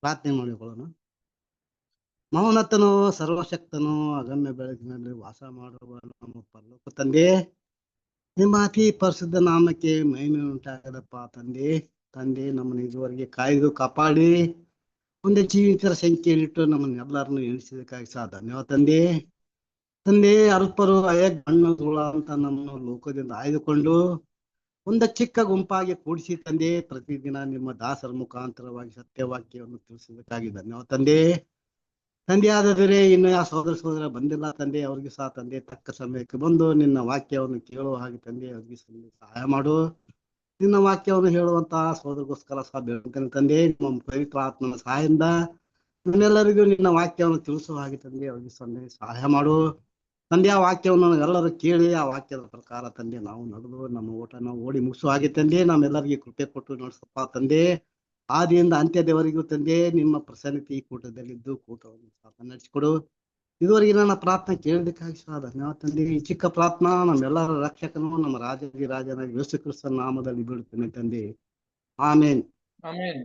ಪ್ರಾರ್ಥನೆ ಮಾಡಿಕೊಳ್ಳೋಣ. ಮೌನತನು ಸರ್ವಶಕ್ತನು ಅಗಮ್ಯ ಬೆಳಕಿನಲ್ಲಿ ವಾಸ ಮಾಡುವ ನಮ್ಮ ಪರಲೋಕ ತಂದೆ, ನಿಮ್ಮ ಅತಿ ಪರಿಶುದ್ಧ ನಾಮಕ್ಕೆ ಮಹಿಮೆ ಉಂಟಾಗದಪ್ಪ ತಂದೆ. ತಂದೆ, ನಮ್ಮನ್ನು ಇದುವರೆಗೆ ಕಾಯ್ದು ಕಾಪಾಡಿ ಒಂದೇ ಜೀವಿತರ ಸಂಖ್ಯೆಯಲ್ಲಿಟ್ಟು ನಮ್ಮನ್ನೆಲ್ಲರನ್ನು ಎಣಿಸಿದಕ್ಕಾಗಿ ಸಹ ಧನ್ಯವಾದ ತಂದೆ. ತಂದೆ, ಅಲ್ಪರು ಗಣ್ಣುಗಳ ಅಂತ ನಮ್ಮನ್ನು ಲೋಕದಿಂದ ಆಯ್ದುಕೊಂಡು ಒಂದು ಚಿಕ್ಕ ಗುಂಪಾಗಿ ಕೂಡಿಸಿ ತಂದೆ, ಪ್ರತಿದಿನ ನಿಮ್ಮ ದಾಸರ ಮುಖಾಂತರವಾಗಿ ಸತ್ಯವಾಕ್ಯವನ್ನು ತಿಳಿಸಿದಕ್ಕಾಗಿ ಧನ್ಯವಾದ ತಂದೆ. ತಂದೆ ಆದರೆ ಇನ್ನು ಯಾವ ಸೋದರ ಬಂದಿಲ್ಲ ತಂದೆ, ಅವ್ರಿಗೆ ಸಹ ತಂದೆ ತಕ್ಕ ಸಮಯಕ್ಕೆ ಬಂದು ನಿನ್ನ ವಾಕ್ಯವನ್ನು ಕೇಳುವ ಹಾಗೆ ತಂದೆ ಅವ್ರಿಗೆ ಸಹಾಯ ಮಾಡು. ನಿನ್ನ ವಾಕ್ಯವನ್ನು ಹೇಳುವಂತಹ ಸೋದರಿಗೋಸ್ಕರ ಸಹ ಬೇಡ್ತೇನೆ ತಂದೆ. ನಿಮ್ಮ ಪವಿತ್ರ ಆತ್ಮನ ಸಹಾಯದಿಂದ ನಮ್ಮೆಲ್ಲರಿಗೂ ನಿನ್ನ ವಾಕ್ಯವನ್ನು ತಿಳಿಸುವ ಹಾಗೆ ತಂದೆ ಅವ್ರಿಗೆ ಸಹಾಯ ಮಾಡು ತಂದೆ. ಆ ವಾಕ್ಯವನ್ನು ಎಲ್ಲರೂ ಕೇಳಿ ಆ ವಾಕ್ಯದ ಪ್ರಕಾರ ತಂದೆ ನಾವು ನಡೆದು ನಮ್ಮ ಓಟ ನಾವು ಓಡಿ ಮುಗಿಸುವ ಹಾಗೆ ತಂದೆ ನಮ್ಮೆಲ್ಲರಿಗೆ ಕೃಪೆ ಕೊಟ್ಟು ನಡೆಸಪ್ಪ ತಂದೆ. ಆದಿಯಿಂದ ಅಂತ್ಯದವರೆಗೂ ತಂದೆ ನಿಮ್ಮ ಪ್ರಸನ್ನತೆ ಈ ಕೂಟದಲ್ಲಿದ್ದು ಕೂಟವನ್ನು ನಡೆಸಿಕೊಡು. ಇದುವರೆಗೆ ನನ್ನ ಪ್ರಾರ್ಥನೆ ಕೇಳೋದಕ್ಕಾಗಿ ಸಹ ಧನ್ಯವಾದ ತಂದೆ. ಈ ಚಿಕ್ಕ ಪ್ರಾರ್ಥನಾ ನಮ್ಮೆಲ್ಲರ ರಕ್ಷಕನು ನಮ್ಮ ರಾಜನಾಗಿ ಯೇಸು ಕ್ರಿಸ್ತನ ನಾಮದಲ್ಲಿ ಬಿಡುತ್ತೇನೆ ತಂದೆ. ಆಮೇನ್. ಆಮೇನ್.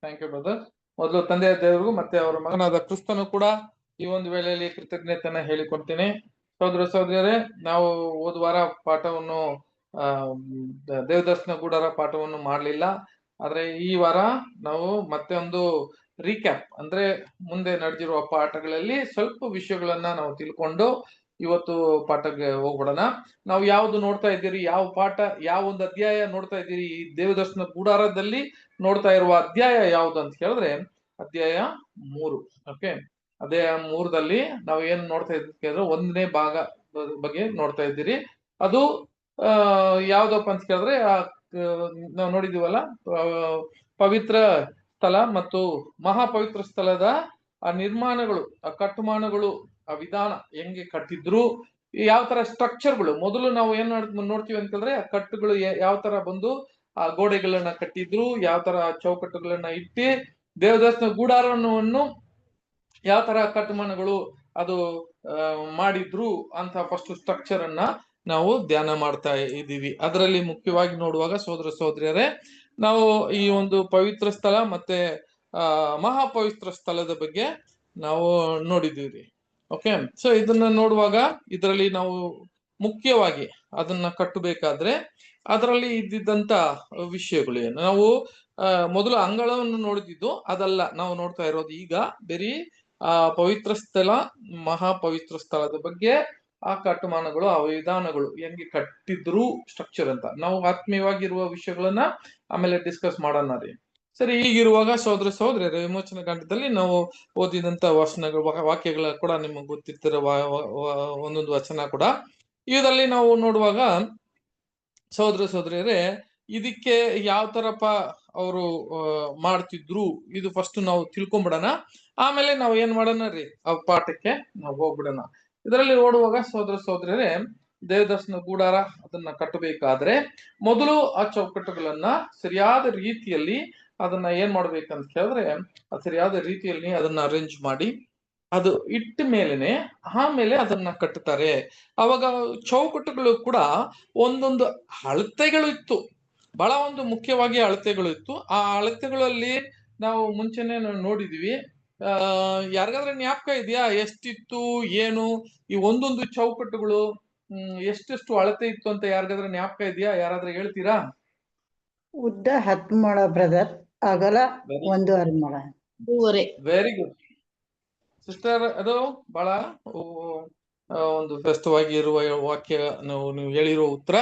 Thank you brother. ಮೊದಲು ತಂದೆಯ ದೇವರಿಗೂ ಮತ್ತೆ ಅವರ ಮಗನಾದ ಕ್ರಿಸ್ತನು ಕೂಡ ಈ ಒಂದು ವೇಳೆಯಲ್ಲಿ ಕೃತಜ್ಞತೆಯನ್ನ ಹೇಳಿಕೊಡ್ತೇನೆ. ಸಹೋದರ ಸಹೋದರಿಯರೇ, ನಾವು ಹೋದ ವಾರ ಪಾಠವನ್ನು ದೇವದರ್ಶನ ಗೂಡರ ಪಾಠವನ್ನು ಮಾಡಲಿಲ್ಲ. ಆದ್ರೆ ಈ ವಾರ ನಾವು ಮತ್ತೆ ಒಂದು ರೀಕ್ಯಾಪ್ ಅಂದ್ರೆ ಮುಂದೆ ನಡೆದಿರುವ ಪಾಠಗಳಲ್ಲಿ ಸ್ವಲ್ಪ ವಿಷಯಗಳನ್ನ ನಾವು ತಿಳ್ಕೊಂಡು ಇವತ್ತು ಪಾಠಕ್ಕೆ ಹೋಗ್ಬಿಡೋಣ. ನಾವು ಯಾವ್ದು ನೋಡ್ತಾ ಇದ್ದೀರಿ, ಯಾವ ಪಾಠ, ಯಾವ ಒಂದು ಅಧ್ಯಾಯ ನೋಡ್ತಾ ಇದ್ದೀರಿ, ಈ ದೇವದರ್ಶನ ಗೂಡಾರದಲ್ಲಿ ನೋಡ್ತಾ ಇರುವ ಅಧ್ಯಾಯ ಯಾವ್ದು ಅಂತ ಹೇಳಿದ್ರೆ ಅಧ್ಯಾಯ 3. ಓಕೆ, ಅಧ್ಯಾಯ 3ದಲ್ಲಿ ನಾವು ಏನ್ ನೋಡ್ತಾ ಇದ್ದೀವಿ, 1ನೇ ಭಾಗ ಬಗ್ಗೆ ನೋಡ್ತಾ ಇದ್ದೀರಿ. ಅದು ಯಾವ್ದಪ್ಪ ಅಂತ ಕೇಳಿದ್ರೆ ನಾವು ನೋಡಿದೀವಲ್ಲ, ಪವಿತ್ರ ಸ್ಥಳ ಮತ್ತು ಮಹಾಪವಿತ್ರ ಸ್ಥಳದ ಆ ನಿರ್ಮಾಣಗಳು, ಆ ಕಟ್ಟುಮಾನಗಳು, ಆ ವಿಧಾನ ಹೆಂಗೆ ಕಟ್ಟಿದ್ರು, ಯಾವ ತರ ಸ್ಟ್ರಕ್ಚರ್ಗಳು. ಮೊದಲು ನಾವು ಏನ್ ನೋಡ್ತೀವಿ ಅಂತಂದ್ರೆ ಆ ಕಟ್ಟುಗಳು ಯಾವ ತರ ಬಂದು ಆ ಗೋಡೆಗಳನ್ನ ಕಟ್ಟಿದ್ರು, ಯಾವ ತರ ಚೌಕಟ್ಟುಗಳನ್ನ ಇಟ್ಟು ದೇವದರ್ಶನ ಗೂಡಾರವನ್ನು ಯಾವ ತರ ಕಟ್ಟುಮಾನಗಳು ಅದು ಮಾಡಿದ್ರು ಅಂತ ಫಸ್ಟ್ ಸ್ಟ್ರಕ್ಚರ್ ಅನ್ನ ನಾವು ಧ್ಯಾನ ಮಾಡ್ತಾ ಇದ್ದೀವಿ. ಅದರಲ್ಲಿ ಮುಖ್ಯವಾಗಿ ನೋಡುವಾಗ ಸಹೋದರ ಸಹೋದರಿಯರೇ, ನಾವು ಈ ಒಂದು ಪವಿತ್ರ ಸ್ಥಳ ಮತ್ತೆ ಮಹಾಪವಿತ್ರ ಸ್ಥಳದ ಬಗ್ಗೆ ನಾವು ನೋಡಿದ್ದೀವಿ. ಓಕೆ, ಸೊ ಇದನ್ನ ನೋಡುವಾಗ ಇದರಲ್ಲಿ ನಾವು ಮುಖ್ಯವಾಗಿ ಅದನ್ನ ಕಟ್ಟಬೇಕಾದ್ರೆ ಅದರಲ್ಲಿ ಇದ್ದಿದ್ದಂತ ವಿಷಯಗಳು ಏನು, ನಾವು ಮೊದಲು ಅಂಗಳವನ್ನು ನೋಡಿದ್ದು ಅದಲ್ಲ, ನಾವು ನೋಡ್ತಾ ಇರೋದು ಈಗ ಬರೀ ಪವಿತ್ರ ಸ್ಥಳ, ಮಹಾಪವಿತ್ರ ಸ್ಥಳದ ಬಗ್ಗೆ, ಆ ಕಟ್ಟುಮಾನಗಳು, ಆ ವಿಧಾನಗಳು ಹೆಂಗೆ ಕಟ್ಟಿದ್ರು ಸ್ಟ್ರಕ್ಚರ್ ಅಂತ ನಾವು ಆತ್ಮೀಯವಾಗಿರುವ ವಿಷಯಗಳನ್ನ ಆಮೇಲೆ ಡಿಸ್ಕಸ್ ಮಾಡೋಣ ರೀ. ಸರಿ, ಹೀಗಿರುವಾಗ ಸಹೋದರ ಸಹೋದರಿಯರ ವಿಮೋಚನಾ ಕಾಂಡದಲ್ಲಿ ನಾವು ಓದಿದಂತ ವಾಕ್ಯಗಳ ಕೂಡ ನಿಮಗೆ ಗೊತ್ತಿರ್ತಿರೋ ಒಂದೊಂದು ವಚನ ಕೂಡ ಇದರಲ್ಲಿ ನಾವು ನೋಡುವಾಗ ಸಹೋದರ ಸಹೋದರಿಯರೇ, ಇದಕ್ಕೆ ಯಾವ ತರಪ್ಪ ಅವರು ಮಾಡ್ತಿದ್ರು ಇದು ಫಸ್ಟ್ ನಾವು ತಿಳ್ಕೊಂಬಿಡೋಣ. ಆಮೇಲೆ ನಾವು ಏನ್ ಮಾಡೋಣ ರೀ, ಆ ಪಾಠಕ್ಕೆ ನಾವು ಹೋಗ್ಬಿಡೋಣ. ಇದರಲ್ಲಿ ನೋಡುವಾಗ ಸಹೋದರ ಸಹೋದರಿಯರೇ, ದೇವದರ್ಶನ ಗೂಡಾರ ಅದನ್ನ ಕಟ್ಟಬೇಕಾದ್ರೆ ಮೊದಲು ಆ ಚೌಕಟ್ಟುಗಳನ್ನ ಸರಿಯಾದ ರೀತಿಯಲ್ಲಿ ಅದನ್ನ ಏನ್ ಮಾಡ್ಬೇಕಂತ ಕೇಳಿದ್ರೆ ಸರಿಯಾದ ರೀತಿಯಲ್ಲಿ ಅದನ್ನ ಅರೇಂಜ್ ಮಾಡಿ ಅದು ಇಟ್ಟ ಮೇಲೆನೆ ಆಮೇಲೆ ಅದನ್ನ ಕಟ್ಟುತ್ತಾರೆ. ಅವಾಗ ಚೌಕಟ್ಟುಗಳು ಕೂಡ ಒಂದೊಂದು ಅಳತೆಗಳು ಇತ್ತು, ಬಹಳ ಒಂದು ಮುಖ್ಯವಾಗಿ ಅಳತೆಗಳು ಇತ್ತು. ಆ ಅಳತೆಗಳಲ್ಲಿ ನಾವು ಮುಂಚೆನೆ ನೋಡಿದ್ವಿ. ಯಾರಿಗಾದ್ರೆ ಜ್ಞಾಪಕ ಇದೆಯಾ ಎಷ್ಟಿತ್ತು ಏನು, ಈ ಒಂದೊಂದು ಚೌಕಟ್ಟುಗಳು ಎಷ್ಟೆಷ್ಟು ಅಳತೆ ಇತ್ತು ಅಂತ ಯಾರಿಗಾದ್ರೆ ಜ್ಞಾಪಕ ಇದೆಯಾ? ಯಾರಾದ್ರೂ ಹೇಳ್ತೀರಾ? ಉದ್ದ 10 ಮೊಳ ಬ್ರದರ್, ಅಗಲ 1.5 ಮೊಳ. ವೆರಿ ಗುಡ್ ಸಿಸ್ಟರ್, ಅದು ಬಹಳ ಒಂದು ಸ್ಪಷ್ಟವಾಗಿ ಇರುವ ವಾಕ್ಯ. ನೀವು ಹೇಳಿರೋ ಉತ್ತರ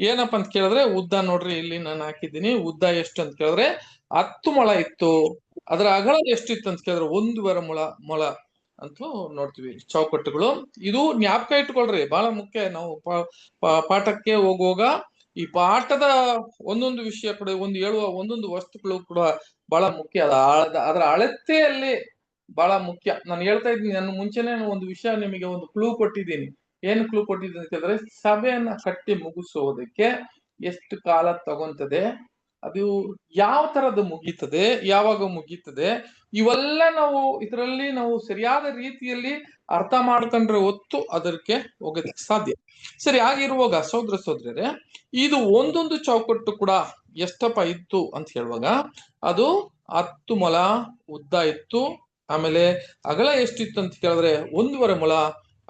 ಏನಪ್ಪ ಅಂತ ಕೇಳಿದ್ರೆ ಉದ್ದ ನೋಡ್ರಿ, ಇಲ್ಲಿ ನಾನು ಹಾಕಿದ್ದೀನಿ. ಉದ್ದ ಎಷ್ಟು ಅಂತ ಕೇಳಿದ್ರೆ 10 ಮೊಳ ಇತ್ತು. ಅದರ ಅಗಲ ಎಷ್ಟಿತ್ತು ಅಂತ ಕೇಳಿದ್ರೆ 1.5 ಮೊಳ ಅಂತೂ ನೋಡ್ತೀವಿ ಚೌಕಟ್ಟುಗಳು. ಇದು ಜ್ಞಾಪಕ ಇಟ್ಕೊಳ್ರಿ, ಬಹಳ ಮುಖ್ಯ. ನಾವು ಪಾಠಕ್ಕೆ ಹೋಗುವಾಗ ಈ ಪಾಠದ ಒಂದೊಂದು ವಿಷಯ ಕೂಡ, ಹೇಳುವ ಒಂದೊಂದು ವಸ್ತುಗಳು ಕೂಡ ಬಹಳ ಮುಖ್ಯ. ಅದರ ಅಳತೆಯಲ್ಲಿ ಬಹಳ ಮುಖ್ಯ. ನಾನು ಹೇಳ್ತಾ ಇದ್ದೀನಿ, ನಾನು ಮುಂಚೆನೆ ಒಂದು ವಿಷಯ ನಿಮಗೆ ಒಂದು ಕ್ಲೂ ಕೊಟ್ಟಿದ್ದೀನಿ. ಏನ್ ಕ್ಲೂ ಕೊಟ್ಟಿದ್ದೀನಿ ಅಂತ ಹೇಳಿದ್ರೆ, ಸಭೆಯನ್ನ ಕಟ್ಟಿ ಮುಗಿಸೋದಕ್ಕೆ ಎಷ್ಟು ಕಾಲ ತಗೊಂತದೆ, ಅದು ಯಾವ ತರದ್ದು ಮುಗೀತದೆ, ಯಾವಾಗ ಮುಗೀತದೆ, ಇವೆಲ್ಲ ನಾವು ಇದರಲ್ಲಿ ನಾವು ಸರಿಯಾದ ರೀತಿಯಲ್ಲಿ ಅರ್ಥ ಮಾಡ್ಕೊಂಡ್ರೆ ಹೊತ್ತು ಅದಕ್ಕೆ ಹೋಗೋದಕ್ಕೆ ಸಾಧ್ಯ. ಸರಿ, ಆಗಿರುವಾಗ ಸಹೋದರ ಸಹೋದರರೇ, ಇದು ಒಂದೊಂದು ಚೌಕಟ್ಟು ಕೂಡ ಎಷ್ಟಪ್ಪ ಇತ್ತು ಅಂತ ಹೇಳುವಾಗ ಅದು 10 ಮೊಳ ಉದ್ದ ಇತ್ತು. ಆಮೇಲೆ ಅಗಲ ಎಷ್ಟಿತ್ತು ಅಂತ ಕೇಳಿದ್ರೆ 1.5 ಮೊಳ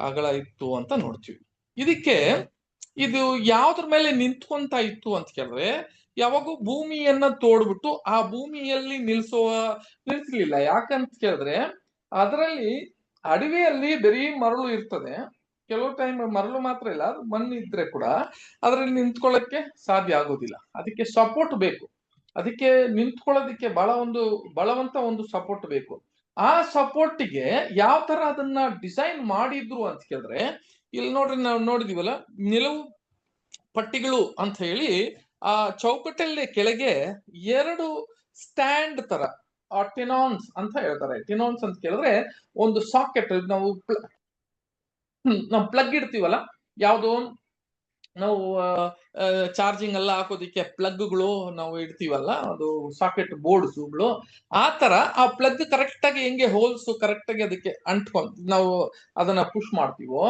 ಅಗಲ ಇತ್ತು ಅಂತ ನೋಡ್ತೀವಿ. ಇದಕ್ಕೆ ಇದು ಯಾವ್ದ್ರ ಮೇಲೆ ನಿಂತ್ಕೊಂತ ಇತ್ತು ಅಂತ ಕೇಳಿದ್ರೆ, ಯಾವಾಗೂ ಭೂಮಿಯನ್ನ ತೋಡ್ಬಿಟ್ಟು ಆ ಭೂಮಿಯಲ್ಲಿ ನಿಲ್ಸಲಿಲ್ಲ. ಯಾಕಂತ ಕೇಳಿದ್ರೆ ಅದರಲ್ಲಿ ಅಡವಿಯಲ್ಲಿ ಬರೀ ಮರಳು ಇರ್ತದೆ. ಕೆಲವು ಟೈಮ್ ಮರಳು ಮಾತ್ರ ಇಲ್ಲ, ಅದು ಮಣ್ಣು ಇದ್ರೆ ಕೂಡ ಅದರಲ್ಲಿ ನಿಂತ್ಕೊಳ್ಳಕ್ಕೆ ಸಾಧ್ಯ ಆಗೋದಿಲ್ಲ. ಅದಕ್ಕೆ ಸಪೋರ್ಟ್ ಬೇಕು. ಅದಕ್ಕೆ ನಿಂತ್ಕೊಳ್ಳೋದಿಕ್ಕೆ ಬಲವಂತ ಒಂದು ಸಪೋರ್ಟ್ ಬೇಕು. ಆ ಸಪೋರ್ಟಿಗೆ ಯಾವ ತರ ಅದನ್ನ ಡಿಸೈನ್ ಮಾಡಿದ್ರು ಅಂತ ಕೇಳಿದ್ರೆ, ಇಲ್ಲಿ ನೋಡ್ರಿ, ನಾವು ನೋಡಿದೀವಲ್ಲ ನಿಲುವು ಪಟ್ಟಿಗಳು ಅಂತ ಹೇಳಿ ಆ ಚೌಕಟ್ಟಲ್ಲಿ ಕೆಳಗೆ 2 ಸ್ಟ್ಯಾಂಡ್ ತರ ಟೆನಾನ್ಸ್ ಅಂತ ಹೇಳ್ತಾರೆ. ಟೆನಾನ್ಸ್ ಅಂತ ಕೇಳಿದ್ರೆ ಒಂದು ಸಾಕೆಟ್, ನಾವು ಪ್ಲಗ್ ಇಡ್ತೀವಲ್ಲ, ಯಾವ್ದು ನಾವು ಚಾರ್ಜಿಂಗ್ ಎಲ್ಲ ಹಾಕೋದಿಕ್ಕೆ ಪ್ಲಗ್ಗಳು ನಾವು ಇಡ್ತೀವಲ್ಲ, ಅದು ಸಾಕೆಟ್ ಬೋರ್ಡ್ಸ್ಗಳು. ಆ ತರ ಆ ಪ್ಲಗ್ ಕರೆಕ್ಟ್ ಆಗಿ ಹೆಂಗೆ ಹೋಲ್ಸ್ ಕರೆಕ್ಟ್ ಆಗಿ ಅದಕ್ಕೆ ಅಂಟ್ಕೊಂಡು ನಾವು ಅದನ್ನ ಪುಷ್ ಮಾಡ್ತೀವೋ,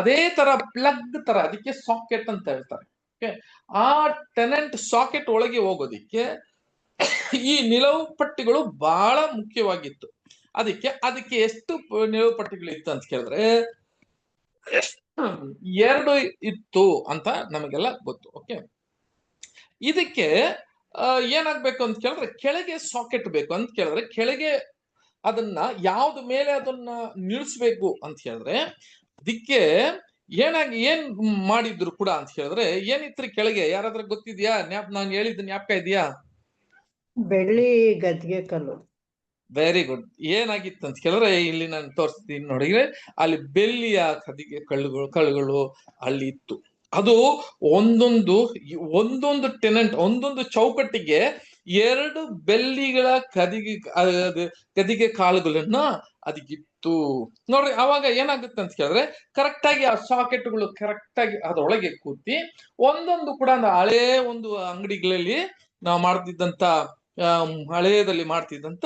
ಅದೇ ತರ ಪ್ಲಗ್ ತರ ಅದಕ್ಕೆ ಸಾಕೆಟ್ ಅಂತ ಹೇಳ್ತಾರೆ. ಆ ಟೆನೆಂಟ್ ಸಾಕೆಟ್ ಒಳಗೆ ಹೋಗೋದಿಕ್ಕೆ ಈ ನಿಲುವು ಪಟ್ಟಿಗಳು ಬಹಳ ಮುಖ್ಯವಾಗಿತ್ತು. ಅದಕ್ಕೆ ಎಷ್ಟು ನಿಲುವು ಪಟ್ಟಿಗಳು ಇತ್ತು ಅಂತ ಕೇಳಿದ್ರೆ 2 ಇತ್ತು ಅಂತ ನಮಗೆಲ್ಲ ಗೊತ್ತು. ಓಕೆ, ಇದಕ್ಕೆ ಏನಾಗ್ಬೇಕು ಅಂತ ಕೇಳಿದ್ರೆ ಕೆಳಗೆ ಸಾಕೆಟ್ ಬೇಕು ಅಂತ ಕೇಳಿದ್ರೆ, ಕೆಳಗೆ ಅದನ್ನ ಯಾವ್ದ ಮೇಲೆ ಅದನ್ನ ನಿಲ್ಲಿಸ್ಬೇಕು ಅಂತ ಹೇಳಿದ್ರೆ, ಅದಕ್ಕೆ ಏನ್ ಮಾಡಿದ್ರು ಕೂಡ ಅಂತ ಹೇಳಿದ್ರೆ ಏನಿತ್ರಿ ಕೆಳಗೆ? ಯಾರಾದ್ರೂ ಗೊತ್ತಿದ್ಯಾ? ನಾನು ಹೇಳಿದ ಜ್ಞಾಪಕ ಇದೆಯಾ? ಬೆಳ್ಳಿ ಗದ್ಗೆ ಕಲ್ಲು. Very good. ಏನಾಗಿತ್ತು ಅಂತ ಕೇಳಿದ್ರೆ, ಇಲ್ಲಿ ನಾನು ತೋರಿಸ್ತೀನಿ ನೋಡಿದ್ರೆ, ಅಲ್ಲಿ ಬೆಳ್ಳಿಯ ಕದಿಗೆ ಕಳ್ಳುಗಳು ಅಲ್ಲಿ ಇತ್ತು. ಅದು ಒಂದೊಂದು ಟೆನೆಂಟ್, ಒಂದೊಂದು ಚೌಕಟ್ಟಿಗೆ 2 ಬೆಳ್ಳಿಗಳ ಗದಿಗೆ ಕಾಳುಗಳನ್ನ ಅದಕ್ಕಿತ್ತು ನೋಡ್ರಿ. ಅವಾಗ ಏನಾಗುತ್ತೆ ಅಂತ ಕೇಳಿದ್ರೆ, ಕರೆಕ್ಟ್ ಆಗಿ ಆ ಸಾಕೆಟ್ಗಳು ಕರೆಕ್ಟ್ ಆಗಿ ಅದರೊಳಗೆ ಕೂತಿ ಒಂದೊಂದು ಕೂಡ ಹಳೇ ಒಂದು ಅಂಗಡಿಗಳಲ್ಲಿ ನಾವು ಮಾಡ್ತಿದ್ದಂತ ಹಳೆಯದಲ್ಲಿ ಮಾಡ್ತಿದ್ದಂತ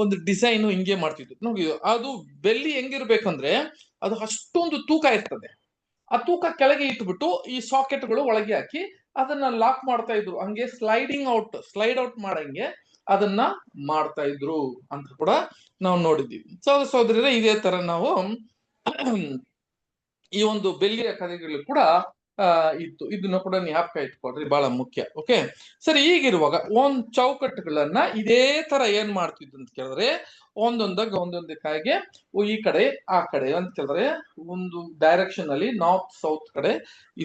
ಒಂದು ಡಿಸೈನ್ ಹಿಂಗೆ ಮಾಡ್ತಿದ್ರು ನೋಡಿ. ಅದು ಬೆಳ್ಳಿ ಹೆಂಗಿರ್ಬೇಕಂದ್ರೆ ಅದು ಅಷ್ಟೊಂದು ತೂಕ ಇರ್ತದೆ. ಆ ತೂಕ ಕೆಳಗೆ ಇಟ್ಬಿಟ್ಟು ಈ ಸಾಕೆಟ್ಗಳು ಒಳಗೆ ಹಾಕಿ ಅದನ್ನ ಲಾಕ್ ಮಾಡ್ತಾ ಇದ್ರು. ಹಂಗೆ ಸ್ಲೈಡ್ ಔಟ್ ಮಾಡಂಗೆ ಅದನ್ನ ಮಾಡ್ತಾ ಇದ್ರು ಅಂತ ಕೂಡ ನಾವು ನೋಡಿದ್ದೀವಿ. ಸಹೋದರರೇ, ಇದೇ ತರ ನಾವು ಈ ಒಂದು ಬೆಳ್ಳಿಯ ಕಥೆಗಳು ಕೂಡ ಇತ್ತು. ಇದನ್ನ ಕೂಡ ಜ್ಞಾಪಕ ಇಟ್ಕೊಳ್ರಿ, ಬಹಳ ಮುಖ್ಯ. ಓಕೆ, ಸರಿ. ಹೀಗಿರುವಾಗ ಒಂದ್ ಚೌಕಟ್ಟುಗಳನ್ನ ಇದೇ ತರ ಏನ್ ಮಾಡ್ತಿದ್ರು ಅಂತ ಕೇಳಿದ್ರೆ, ಒಂದೊಂದಕ್ಕಾಗಿ ಈ ಕಡೆ ಆ ಕಡೆ ಅಂತ ಕೇಳಿದ್ರೆ ಒಂದು ಡೈರೆಕ್ಷನ್ ಅಲ್ಲಿ ನಾರ್ತ್ ಸೌತ್ ಕಡೆ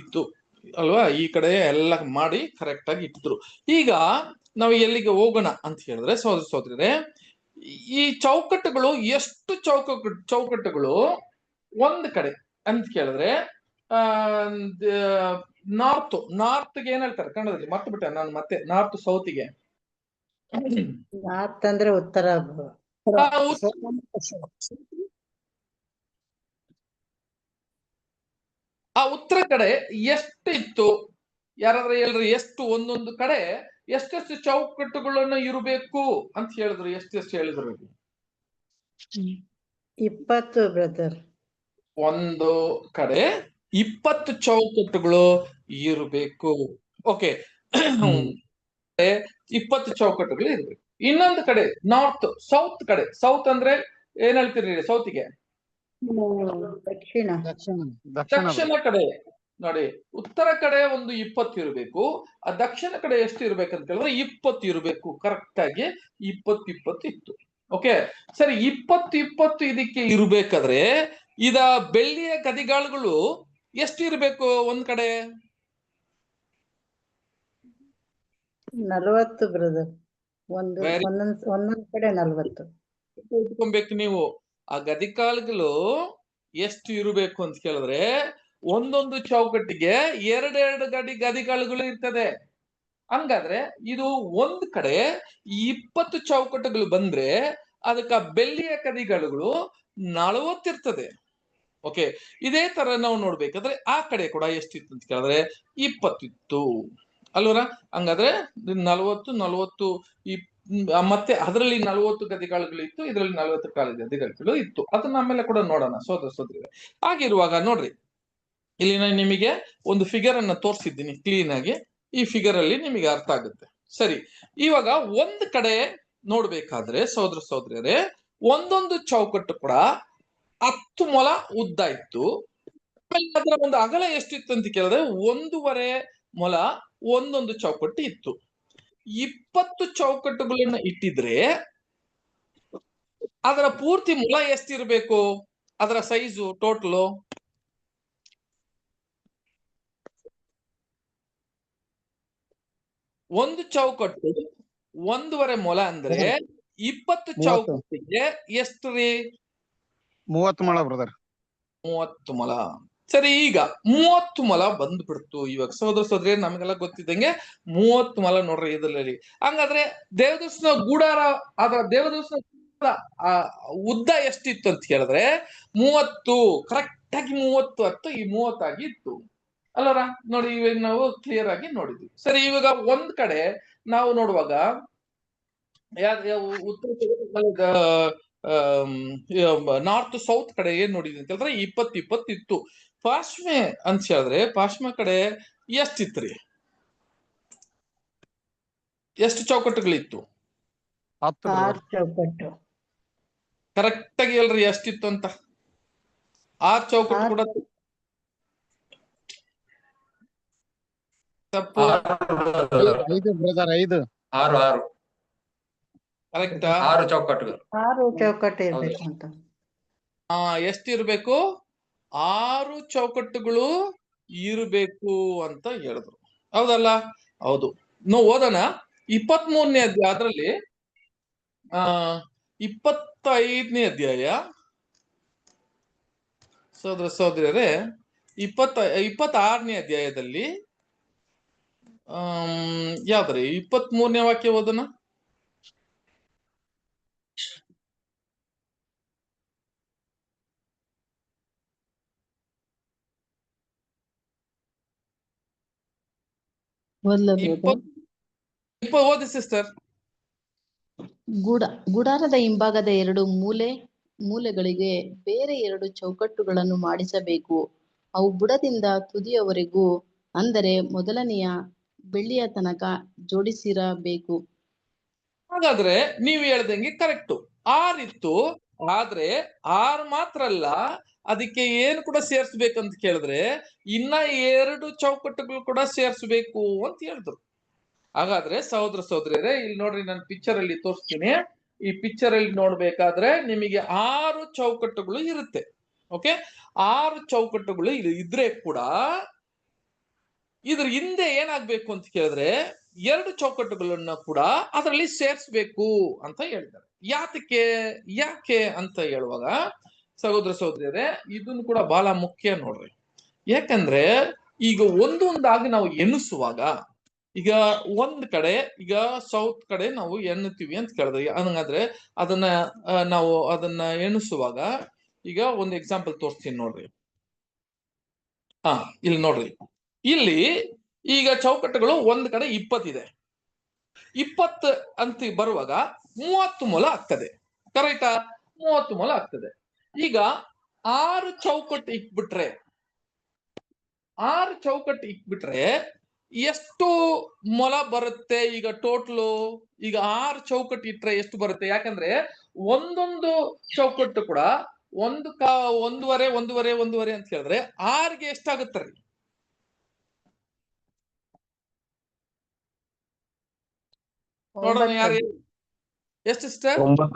ಇತ್ತು ಅಲ್ವಾ? ಈ ಕಡೆ ಎಲ್ಲ ಮಾಡಿ ಕರೆಕ್ಟ್ ಆಗಿ ಇಟ್ಟಿದ್ರು. ಈಗ ನಾವು ಎಲ್ಲಿಗೆ ಹೋಗೋಣ ಅಂತ ಹೇಳಿದ್ರೆ ಸಹೋದರರೇ, ಈ ಚೌಕಟ್ಟುಗಳು ಎಷ್ಟು ಚೌಕಟ್ಟುಗಳು ಒಂದ್ ಕಡೆ ಅಂತ ಕೇಳಿದ್ರೆ ನಾರ್ತ್ಗೆ ಏನ್ ಹೇಳ್ತಾರೆ ಕನ್ನಡದಲ್ಲಿ? ಮರ್ತು ಬಿಟ್ಟೆ ನಾನು ಮತ್ತೆ. ನಾರ್ತ್ ಸೌತ್ಗೆ ನಾರ್ತ್ ಅಂದ್ರೆ ಉತ್ತರ. ಆ ಉತ್ತರ ಕಡೆ ಎಷ್ಟು ಇತ್ತು? ಯಾರಾದ್ರೂ ಹೇಳ್ರಿ, ಎಷ್ಟು ಒಂದೊಂದು ಕಡೆ ಎಷ್ಟೆಷ್ಟು ಚೌಕಟ್ಟುಗಳನ್ನು ಇರಬೇಕು ಅಂತ ಹೇಳಿದ್ರು? ಎಷ್ಟೆಷ್ಟು ಹೇಳಿದ್ರು? 20 ಬ್ರದರ್. ಒಂದು ಕಡೆ 20 ಚೌಕಟ್ಟುಗಳು ಇರಬೇಕು. ಓಕೆ, 20 ಚೌಕಟ್ಟುಗಳು ಇರಬೇಕು. ಇನ್ನೊಂದು ಕಡೆ ಸೌತ್ ಕಡೆ, ಸೌತ್ ಅಂದ್ರೆ ಏನ್ ಹೇಳ್ತೀರಿ ಸೌತಿಗೆ? ದಕ್ಷಿಣ ಕಡೆ ನೋಡಿ. ಉತ್ತರ ಕಡೆ ಒಂದು 20 ಇರಬೇಕು, ಆ ದಕ್ಷಿಣ ಕಡೆ ಎಷ್ಟು ಇರ್ಬೇಕಂತ ಹೇಳಿದ್ರೆ 20 ಇರಬೇಕು. ಕರೆಕ್ಟ್ ಆಗಿ 20 ಇತ್ತು. ಓಕೆ, ಸರಿ. 20 ಇದಕ್ಕೆ ಇರ್ಬೇಕಾದ್ರೆ ಇದ ಬೆಳ್ಳಿಯ ಕದಿಗಾಳುಗಳು ಎಷ್ಟು ಇರ್ಬೇಕು ಒಂದ್ ಕಡೆ? 40 ಬ್ರದರ್. ಒಂದೊಂದ್ ಕಡೆ 40 ಇಟ್ಕೊಬೇಕು ನೀವು. ಆ ಗದಿಕಾಳುಗಳು ಎಷ್ಟು ಇರಬೇಕು ಅಂತ ಕೇಳಿದ್ರೆ, ಒಂದೊಂದು ಚೌಕಟ್ಟಿಗೆ 2 ಗದಿಕಾಳುಗಳು ಇರ್ತದೆ. ಹಂಗಾದ್ರೆ ಇದು ಒಂದ್ ಕಡೆ 20 ಚೌಕಟ್ಟುಗಳು ಬಂದ್ರೆ ಅದಕ್ಕ ಬೆಳ್ಳಿಯ ಕದಿಗಾಳುಗಳು 40 ಇರ್ತದೆ. ಓಕೆ, ಇದೇ ತರ ನಾವು ನೋಡ್ಬೇಕಾದ್ರೆ ಆ ಕಡೆ ಕೂಡ ಎಷ್ಟಿತ್ತು ಅಂತ ಕೇಳಿದ್ರೆ 20 ಇತ್ತು ಅಲ್ವರ? ಹಂಗಾದ್ರೆ 40 40 ಮತ್ತೆ ಅದರಲ್ಲಿ 40 ಗದಿಗಳು ಇತ್ತು, ಇದರಲ್ಲಿ 40 ಗದಿಗಳು ಇತ್ತು. ಅದನ್ನ ಆಮೇಲೆ ಕೂಡ ನೋಡೋಣ ಸೋದರ ಸೋದರಿಯರೇ. ಹಾಗಿರುವಾಗ ನೋಡ್ರಿ, ಇಲ್ಲಿ ನಾನು ನಿಮಗೆ ಒಂದು ಫಿಗರ್ ಅನ್ನ ತೋರಿಸಿದ್ದೀನಿ ಕ್ಲೀನ್ ಆಗಿ. ಈ ಫಿಗರ್ ಅಲ್ಲಿ ನಿಮಗೆ ಅರ್ಥ ಆಗುತ್ತೆ. ಸರಿ, ಇವಾಗ ಒಂದ್ ಕಡೆ ನೋಡ್ಬೇಕಾದ್ರೆ ಸೋದರ ಸೋದರಿಯರೇ, ಒಂದೊಂದು ಚೌಕಟ್ಟು ಕೂಡ 10 ಮೊಳ ಉದ್ದ ಇತ್ತು. ಅದರ ಒಂದು ಅಗಲ ಎಷ್ಟಿತ್ತು ಅಂತ ಕೇಳಿದ್ರೆ 1.5 ಮೊಳ ಒಂದೊಂದು ಚೌಕಟ್ಟು ಇತ್ತು. 20 ಚೌಕಟ್ಟುಗಳನ್ನ ಇಟ್ಟಿದ್ರೆ ಅದರ ಪೂರ್ತಿ ಮೊಳ ಎಷ್ಟಿರ್ಬೇಕು? ಅದರ ಸೈಜು ಟೋಟಲು ಒಂದು ಚೌಕಟ್ಟು 1.5 ಮೊಳ ಅಂದ್ರೆ 20 ಚೌಕಟ್ಟಿಗೆ ಎಷ್ಟು ರೀ? 30 ಮೊಳ ಬ್ರದರ್. 30 ಮೊಳ. ಸರಿ, ಈಗ 30 ಮೊಳ ಬಂದ್ಬಿಡ್ತು. ಇವಾಗ ಸೋದರ ಸೋದರಿ ನಮಗೆಲ್ಲ ಗೊತ್ತಿದ್ದಂಗೆ 30 ಮೊಳ ನೋಡ್ರಿ ಇದರಲ್ಲಿ. ಹಂಗಾದ್ರೆ ದೇವದರ್ಶನ ಗೂಡಾರ, ಅದರ ದೇವದರ್ಶನ ಉದ್ದ ಎಷ್ಟಿತ್ತು ಅಂತ ಕೇಳಿದ್ರೆ 30, ಕರೆಕ್ಟ್ ಆಗಿ 30 ಹತ್ತು ಈ 30 ಆಗಿ ಇತ್ತು ಅಲ್ಲರ. ನೋಡಿ, ಇವಾಗ ನಾವು ಕ್ಲಿಯರ್ ಆಗಿ ನೋಡಿದ್ವಿ. ಸರಿ, ಇವಾಗ ಒಂದ್ ಕಡೆ ನಾವು ನೋಡುವಾಗ ಉತ್ತರ ನಾರ್ತ್ ಸೌತ್ ಕಡೆ ಏನ್ ನೋಡಿದ್ವಿ ಅಂತ ಹೇಳಿದ್ರೆ 20 ಇತ್ತು. ಪಾಶ್ಮೆ ಅಂತ ಹೇಳಿದ್ರೆ ಪಾಶ್ಮೆ ಕಡೆ ಎಷ್ಟಿತ್ರಿ? ಎಷ್ಟು ಚೌಕಟ್ಟುಗಳಿತ್ತು? 6 ಚೌಕಟ್ಟು. ಕರೆಕ್ಟ್ ಆಗಿ ಹೇಳ್ರಿ ಎಷ್ಟಿತ್ತು ಅಂತ. 6 ಚೌಕಟ್ಟು ಕೂಡ ತಪ್ಪು. 5 ಬ್ರದರ್, 5. 6 ಕರೆಕ್ಟಾ? 6 ಚೌಕಟ್ಟುಗಳು. 6 ಚೌಕಟ್ಟು ಇರ್ಬೇಕು ಅಂತ. ಎಷ್ಟಿರ್ಬೇಕು? 6 ಚೌಕಟ್ಟುಗಳು ಇರಬೇಕು ಅಂತ ಹೇಳಿದ್ರು. ಹೌದಲ್ಲ? ಹೌದು. ನಾವು ಓದೋಣ 23ನೇ ಅಧ್ಯಾಯ, ಅದರಲ್ಲಿ 25ನೇ ಅಧ್ಯಾಯ ಸೋದರ ಸೋದರಿಯರೇ, 26ನೇ ಅಧ್ಯಾಯದಲ್ಲಿ ಯಾವ್ದ್ರಿ 23ನೇ ವಾಕ್ಯ ಓದೋಣ. ಓದಿ ಸಿಸ್ಟರ್. ಗುಡಾರದ ಹಿಂಭಾಗದ 2 ಮೂಲೆಗಳಿಗೆ ಬೇರೆ 2 ಚೌಕಟ್ಟುಗಳನ್ನು ಮಾಡಿಸಬೇಕು. ಅವು ಬುಡದಿಂದ ತುದಿಯವರೆಗೂ, ಅಂದರೆ ಮೊದಲನೆಯ ಬೆಳ್ಳಿಯ ತನಕ ಜೋಡಿಸಿರಬೇಕು. ಹಾಗಾದ್ರೆ ನೀವು ಹೇಳ್ದಂಗೆ ಕರೆಕ್ಟ್ 6 ಇತ್ತು. ಆದ್ರೆ 6 ಮಾತ್ರ ಅಲ್ಲ, ಅದಕ್ಕೆ ಏನು ಕೂಡ ಸೇರ್ಸ್ಬೇಕಂತ ಕೇಳಿದ್ರೆ ಇನ್ನ 2 ಚೌಕಟ್ಟುಗಳು ಕೂಡ ಸೇರ್ಸ್ಬೇಕು ಅಂತ ಹೇಳಿದ್ರು. ಹಾಗಾದ್ರೆ ಸಹೋದರ ಸಹೋದರಿಯರೇ, ಇಲ್ಲಿ ನೋಡ್ರಿ, ನಾನು ಪಿಕ್ಚರ್ ಅಲ್ಲಿ ತೋರಿಸ್ತೀನಿ. ಈ ಪಿಕ್ಚರ್ ಅಲ್ಲಿ ನೋಡ್ಬೇಕಾದ್ರೆ ನಿಮಗೆ 6 ಚೌಕಟ್ಟುಗಳು ಇರುತ್ತೆ. ಓಕೆ, 6 ಚೌಕಟ್ಟುಗಳು ಇದ್ರೆ ಕೂಡ ಇದ್ರ ಹಿಂದೆ ಏನಾಗ್ಬೇಕು ಅಂತ ಕೇಳಿದ್ರೆ 2 ಚೌಕಟ್ಟುಗಳನ್ನ ಕೂಡ ಅದರಲ್ಲಿ ಸೇರ್ಸ್ಬೇಕು ಅಂತ ಹೇಳ್ತಾರೆ. ಯಾಕೆ ಅಂತ ಹೇಳುವಾಗ ಸಹೋದರ ಸಹೋದರಿಯರೇ, ಇದನ್ನು ಕೂಡ ಬಹಳ ಮುಖ್ಯ ನೋಡ್ರಿ. ಯಾಕಂದ್ರೆ ಈಗ ಒಂದೊಂದಾಗಿ ನಾವು ಎಣಿಸುವಾಗ, ಈಗ ಒಂದ್ ಕಡೆ, ಈಗ ಸೌತ್ ಕಡೆ ನಾವು ಎನ್ನುತ್ತೀವಿ ಅಂತ ಕೇಳಿದ್ರೆ, ಹಂಗಾದ್ರೆ ನಾವು ಅದನ್ನ ಎಣಿಸುವಾಗ ಈಗ ಒಂದು ಎಕ್ಸಾಂಪಲ್ ತೋರಿಸ್ತೀನಿ ನೋಡ್ರಿ. ಇಲ್ಲಿ ನೋಡ್ರಿ, ಇಲ್ಲಿ ಈಗ ಚೌಕಟ್ಟುಗಳು ಒಂದ್ ಕಡೆ 20 ಇದೆ. 20 ಅಂತ ಬರುವಾಗ 30 ಮೊಳ ಆಗ್ತದೆ. ಕರೆಕ್ಟಾ? 30 ಮೊಳ ಆಗ್ತದೆ. ಈಗ 6 ಚೌಕಟ್ಟು ಇಕ್ಬಿಟ್ರೆ ಎಷ್ಟು ಮೊಳ ಬರುತ್ತೆ? ಈಗ ಟೋಟಲು ಈಗ 6 ಚೌಕಟ್ಟು ಇಟ್ರೆ ಎಷ್ಟು ಬರುತ್ತೆ? ಯಾಕಂದ್ರೆ ಒಂದೊಂದು ಚೌಕಟ್ಟು ಕೂಡ 1.5 ಅಂತ ಹೇಳಿದ್ರೆ 6ಗೆ ಎಷ್ಟಾಗುತ್ತಾರೆ? ನೋಡೋಣ, ಯಾರು ಎಷ್ಟು ಸಿಸ್ಟರ್? 9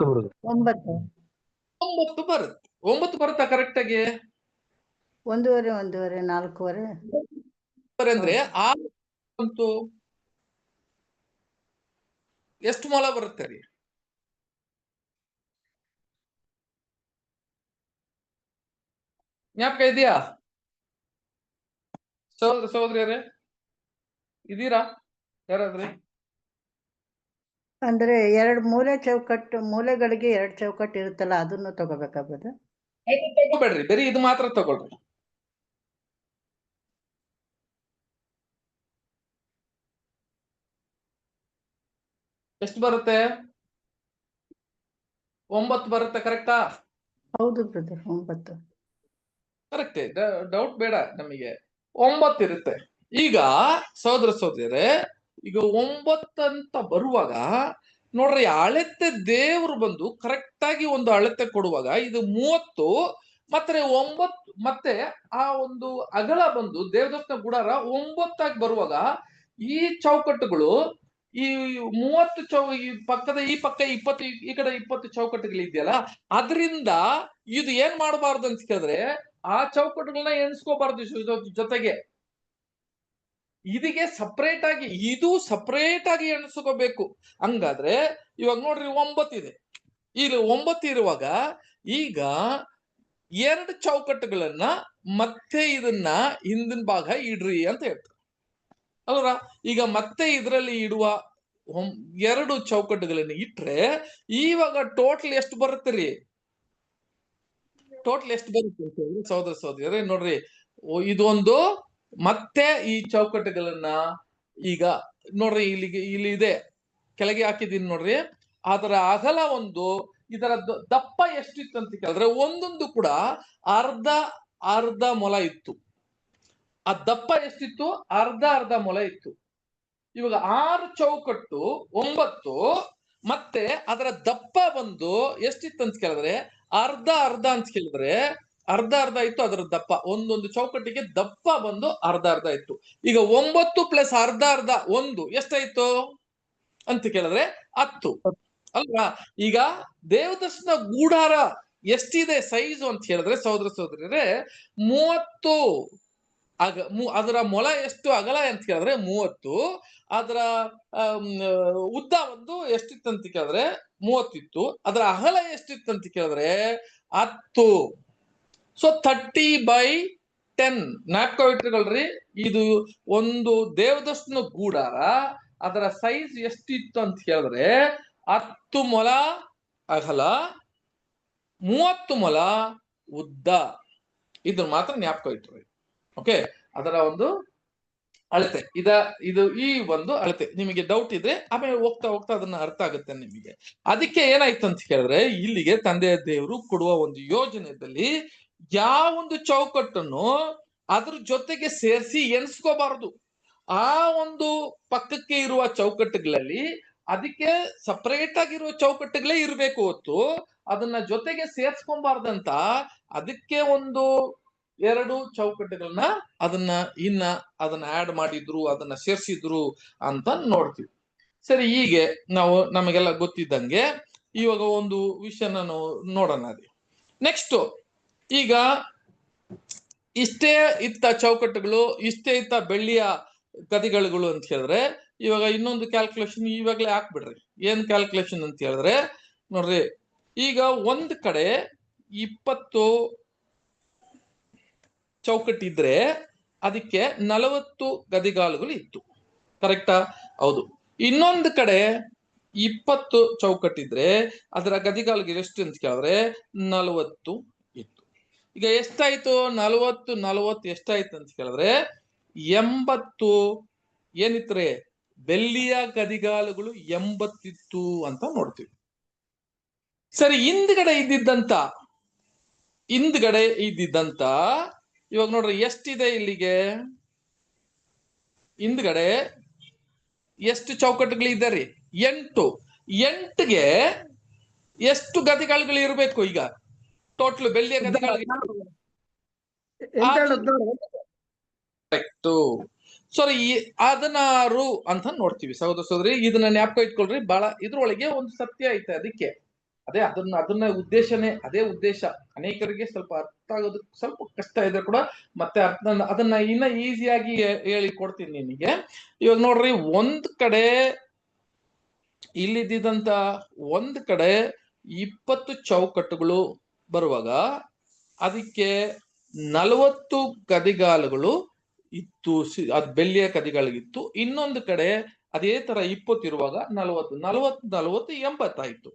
9 ಬರುತ್ತೆ. 9 ಬರುತ್ತಾ ಕರೆಕ್ಟ್ ಆಗಿ? 1.5 4.5 ಅಂದ್ರೆ 6 ಬಂತು. ಎಷ್ಟು ಮೊಳ ಬರುತ್ತೆ ರೀ? ಜ್ಞಾಪಕ ಇದೆಯಾ ಸಹೋದರಿಯರೇ? ಇದೀರಾ ಯಾರಾದ್ರಿ? ಅಂದ್ರೆ 2 ಮೂಲೆಗಳಿಗೆ 2 ಚೌಕಟ್ಟು ಇರುತ್ತಲ್ಲ, ಅದನ್ನು ತಗೋಬೇಕಾಗ್ತದೆ. ತಗೋಬೇಡ್ರಿ, ಬರೀ ಇದು ಮಾತ್ರ ತಗೊಳ್ರಿ. ಎಷ್ಟು ಬರುತ್ತೆ? 9 ಬರುತ್ತೆ. ಕರೆಕ್ಟಾ? ಹೌದು ಬ್ರದರ್, 9. ಕರೆಕ್ಟೇ, ಡೌಟ್ ಬೇಡ ನಮಗೆ. 9 ಇರುತ್ತೆ. ಈಗ ಸಹೋದರ ಸಹೋದರಿಯರೇ, ಈಗ 9 ಅಂತ ಬರುವಾಗ ನೋಡ್ರಿ, ಅಳತೆ ದೇವ್ರು ಬಂದು ಕರೆಕ್ಟ್ ಆಗಿ ಒಂದು ಅಳತೆ ಕೊಡುವಾಗ ಇದು 30 ಮತ್ತೆ 9 ಮತ್ತೆ ಆ ಒಂದು ಅಗಲ ಬಂದು ದೇವದರ್ಶನ ಗುಡಾರ 9 ಆಗಿ ಬರುವಾಗ ಈ ಚೌಕಟ್ಟುಗಳು ಈ 30 ಈ ಪಕ್ಕದ ಈ ಪಕ್ಕ 20 ಈ ಕಡೆ 20 ಚೌಕಟ್ಟುಗಳು ಇದೆಯಲ್ಲ, ಅದರಿಂದ ಇದು ಏನ್ ಮಾಡಬಾರ್ದು ಅಂತ ಕೇಳಿದ್ರೆ ಆ ಚೌಕಟ್ಟುಗಳನ್ನ ಎಣಿಸ್ಕೋಬಾರ್ದು ಜೊತೆಗೆ. ಇದಕ್ಕೆ ಸಪರೇಟ್ ಆಗಿ, ಇದು ಸಪರೇಟ್ ಆಗಿ ಎಣಿಸ್ಕೋಬೇಕು. ಹಂಗಾದ್ರೆ ಇವಾಗ ನೋಡ್ರಿ 9 ಇದೆ, ಇಲ್ಲಿ 9 ಇರುವಾಗ ಈಗ 2 ಚೌಕಟ್ಟುಗಳನ್ನ ಮತ್ತೆ ಇದನ್ನ ಹಿಂದಿನ ಭಾಗ ಇಡ್ರಿ ಅಂತ ಹೇಳ್ತಾರೆ ಅಲ್ವಾ. ಈಗ ಮತ್ತೆ ಇದರಲ್ಲಿ ಇಡುವ 2 ಚೌಕಟ್ಟುಗಳನ್ನ ಇಟ್ರೆ ಇವಾಗ ಟೋಟಲ್ ಎಷ್ಟು ಬರುತ್ತೆ ರೀ? ಟೋಟಲ್ ಎಷ್ಟು ಬರುತ್ತೆ ಅಂತ ಹೇಳಿ ಸಹೋದರ ಸಹೋದರಿಯರೇ ನೋಡ್ರಿ, ಇದೊಂದು ಮತ್ತೆ ಈ ಚೌಕಟ್ಟುಗಳನ್ನ ಈಗ ನೋಡ್ರಿ ಇಲ್ಲಿ ಇದೆ, ಕೆಳಗೆ ಹಾಕಿದೀನಿ ನೋಡ್ರಿ. ಅದರ ಅಗಲ ಒಂದು, ಇದರ ದಪ್ಪ ಎಷ್ಟಿತ್ತು ಅಂತ ಕೇಳಿದ್ರೆ ಒಂದೊಂದು ಕೂಡ ಅರ್ಧ ಮೊಲ ಇತ್ತು. ಆ ದಪ್ಪ ಎಷ್ಟಿತ್ತು? ಅರ್ಧ ಮೊಲ ಇತ್ತು. ಇವಾಗ 6 ಚೌಕಟ್ಟು 9 ಮತ್ತೆ ಅದರ ದಪ್ಪ ಬಂದು ಎಷ್ಟಿತ್ತು ಅಂತ ಕೇಳಿದ್ರೆ ಅರ್ಧ ಅಂತ ಕೇಳಿದ್ರೆ ಅರ್ಧ ಇತ್ತು ಅದರ ದಪ್ಪ. ಒಂದೊಂದು ಚೌಕಟ್ಟಿಗೆ ದಪ್ಪ ಬಂದು ಅರ್ಧ ಇತ್ತು. ಈಗ 9 ಪ್ಲಸ್ ಅರ್ಧ 1 ಎಷ್ಟಾಯ್ತು ಅಂತ ಕೇಳಿದ್ರೆ 10 ಅಲ್ವಾ. ಈಗ ದೇವದರ್ಶನ ಗೂಡಾರ ಎಷ್ಟಿದೆ ಸೈಜು ಅಂತ ಹೇಳಿದ್ರೆ ಸಹೋದರ ಸಹೋದರಿಯರೇ 30. ಅದರ ಮೊಲ ಎಷ್ಟು ಅಗಲ ಅಂತ ಕೇಳಿದ್ರೆ 30, ಅದರ ಉದ್ದ ಒಂದು ಎಷ್ಟಿತ್ತು ಅಂತ ಕೇಳಿದ್ರೆ 30 ಇತ್ತು, ಅದರ ಅಗಲ ಎಷ್ಟಿತ್ತು ಅಂತ ಕೇಳಿದ್ರೆ 10. ಸೊ 30/10 ಜ್ಞಾಪಕ ಇಟ್ಕೊಳ್ರಿ. ಇದು ಒಂದು ದೇವದರ್ಶನ ಗೂಡಾರ, ಅದರ ಸೈಜ್ ಎಷ್ಟಿತ್ತು ಅಂತ ಕೇಳಿದ್ರೆ 10 ಮೊಲ ಅಗಲ, 30 ಮೊಲ ಉದ್ದ. ಇದು ಮಾತ್ರ ಜ್ಞಾಪಕ ಇಟ್ರಿ. ಓಕೆ, ಅದರ ಒಂದು ಅಳತೆ ಇದು ಈ ಒಂದು ಅಳತೆ. ನಿಮಗೆ ಡೌಟ್ ಇದ್ರೆ ಆಮೇಲೆ ಹೋಗ್ತಾ ಅದನ್ನ ಅರ್ಥ ಆಗುತ್ತೆ ನಿಮಗೆ. ಅದಕ್ಕೆ ಏನಾಯ್ತು ಅಂತ ಕೇಳಿದ್ರೆ ಇಲ್ಲಿಗೆ ತಂದೆಯ ದೇವರು ಕೊಡುವ ಒಂದು ಯೋಜನೆಯಲ್ಲಿ ಯಾವೊಂದು ಚೌಕಟ್ಟನ್ನು ಅದ್ರ ಜೊತೆಗೆ ಸೇರಿಸಿ ಎಣಿಸ್ಕೋಬಾರದು. ಆ ಒಂದು ಪಕ್ಕಕ್ಕೆ ಇರುವ ಚೌಕಟ್ಟುಗಳಲ್ಲಿ ಅದಕ್ಕೆ ಸಪರೇಟ್ ಆಗಿರುವ ಚೌಕಟ್ಟುಗಳೇ ಇರಬೇಕು ಹೊತ್ತು ಅದನ್ನ ಜೊತೆಗೆ ಸೇರ್ಸ್ಕೊಂಬಾರ್ದಂತ ಅದಕ್ಕೆ ಒಂದು 2 ಚೌಕಟ್ಟುಗಳನ್ನ ಅದನ್ನ ಆಡ್ ಮಾಡಿದ್ರು, ಅದನ್ನ ಸೇರ್ಸಿದ್ರು ಅಂತ ನೋಡ್ತೀವಿ. ಸರಿ, ಹೀಗೆ ನಮಗೆಲ್ಲ ಗೊತ್ತಿದ್ದಂಗೆ ಇವಾಗ ಒಂದು ವಿಷಯನ ನೋಡೋಣ. ನೆಕ್ಸ್ಟ್, ಈಗ ಇಷ್ಟೇ ಇತ್ತ ಚೌಕಟ್ಟುಗಳು, ಇಷ್ಟೇ ಇತ್ತ ಬೆಳ್ಳಿಯ ಗದಿಗಳು ಅಂತ ಹೇಳಿದ್ರೆ ಇವಾಗ ಇನ್ನೊಂದು ಕ್ಯಾಲ್ಕುಲೇಷನ್ ಇವಾಗಲೇ ಹಾಕ್ಬಿಡ್ರಿ. ಏನ್ ಕ್ಯಾಲ್ಕುಲೇಷನ್ ಅಂತ ಹೇಳಿದ್ರೆ ನೋಡ್ರಿ, ಈಗ ಒಂದ್ ಕಡೆ 20 ಚೌಕಟ್ಟಿದ್ರೆ ಅದಕ್ಕೆ 40 ಗದಿಗಾಲುಗಳು ಇತ್ತು. ಕರೆಕ್ಟಾ? ಹೌದು. ಇನ್ನೊಂದು ಕಡೆ 20 ಚೌಕಟ್ಟಿದ್ರೆ ಅದರ ಗದಿಗಾಲುಗಳು ಎಷ್ಟು ಅಂತ ಕೇಳಿದ್ರೆ 40 ಇತ್ತು. ಈಗ ಎಷ್ಟಾಯ್ತು? 40 ಎಷ್ಟಾಯ್ತು ಅಂತ ಕೇಳಿದ್ರೆ 80 ಏನಿತ್ರೆ ಬೆಳ್ಳಿಯ ಗದಿಗಾಲುಗಳು 80 ಇತ್ತು ಅಂತ ನೋಡ್ತೀವಿ. ಸರಿ, ಹಿಂದ್ಗಡೆ ಇದ್ದಿದ್ದಂತ ಇವಾಗ ನೋಡ್ರಿ ಎಷ್ಟಿದೆ ಇಲ್ಲಿಗೆ? ಹಿಂದ್ಗಡೆ ಎಷ್ಟು ಚೌಕಟ್ಟುಗಳಿದೆ ರೀ? 8. 8ಗೆ ಎಷ್ಟು ಗದಿಗಳು ಇರಬೇಕು? ಈಗ ಟೋಟಲ್ ಬೆಳ್ಳಿಯ ಗದಿಗಳು ಸಾರಿ 16 ಅಂತ ನೋಡ್ತೀವಿ ಸಹೋದರ ಸಹೋದರಿ. ಇದನ್ನ ಜ್ಞಾಪಕ ಇಟ್ಕೊಳ್ರಿ. ಬಹಳ ಇದ್ರೊಳಗೆ ಒಂದು ಸತ್ಯ ಐತೆ. ಅದಕ್ಕೆ ಅದನ್ನ ಅದೇ ಉದ್ದೇಶ. ಅನೇಕರಿಗೆ ಸ್ವಲ್ಪ ಅರ್ಥ ಆಗೋದಕ್ಕೆ ಸ್ವಲ್ಪ ಕಷ್ಟ ಇದೆ ಕೂಡ, ಮತ್ತೆ ಅದನ್ನ ಇನ್ನ ಈಸಿಯಾಗಿ ಹೇಳಿ ಕೊಡ್ತೀನಿ ನಿಮಗೆ. ಇವಾಗ ನೋಡ್ರಿ, ಒಂದ್ ಕಡೆ ಇಲ್ಲಿದ್ದಂತ ಒಂದ್ ಕಡೆ 20 ಚೌಕಟ್ಟುಗಳು ಬರುವಾಗ ಅದಕ್ಕೆ 40 ಗದಿಗಾಲುಗಳು ಇತ್ತು, ಅದು ಬೆಳ್ಳಿಯ ಗದಿಗಳಿತ್ತು. ಇನ್ನೊಂದು ಕಡೆ ಅದೇ ತರ 20 ಇರುವಾಗ 40 80 ಆಯ್ತು.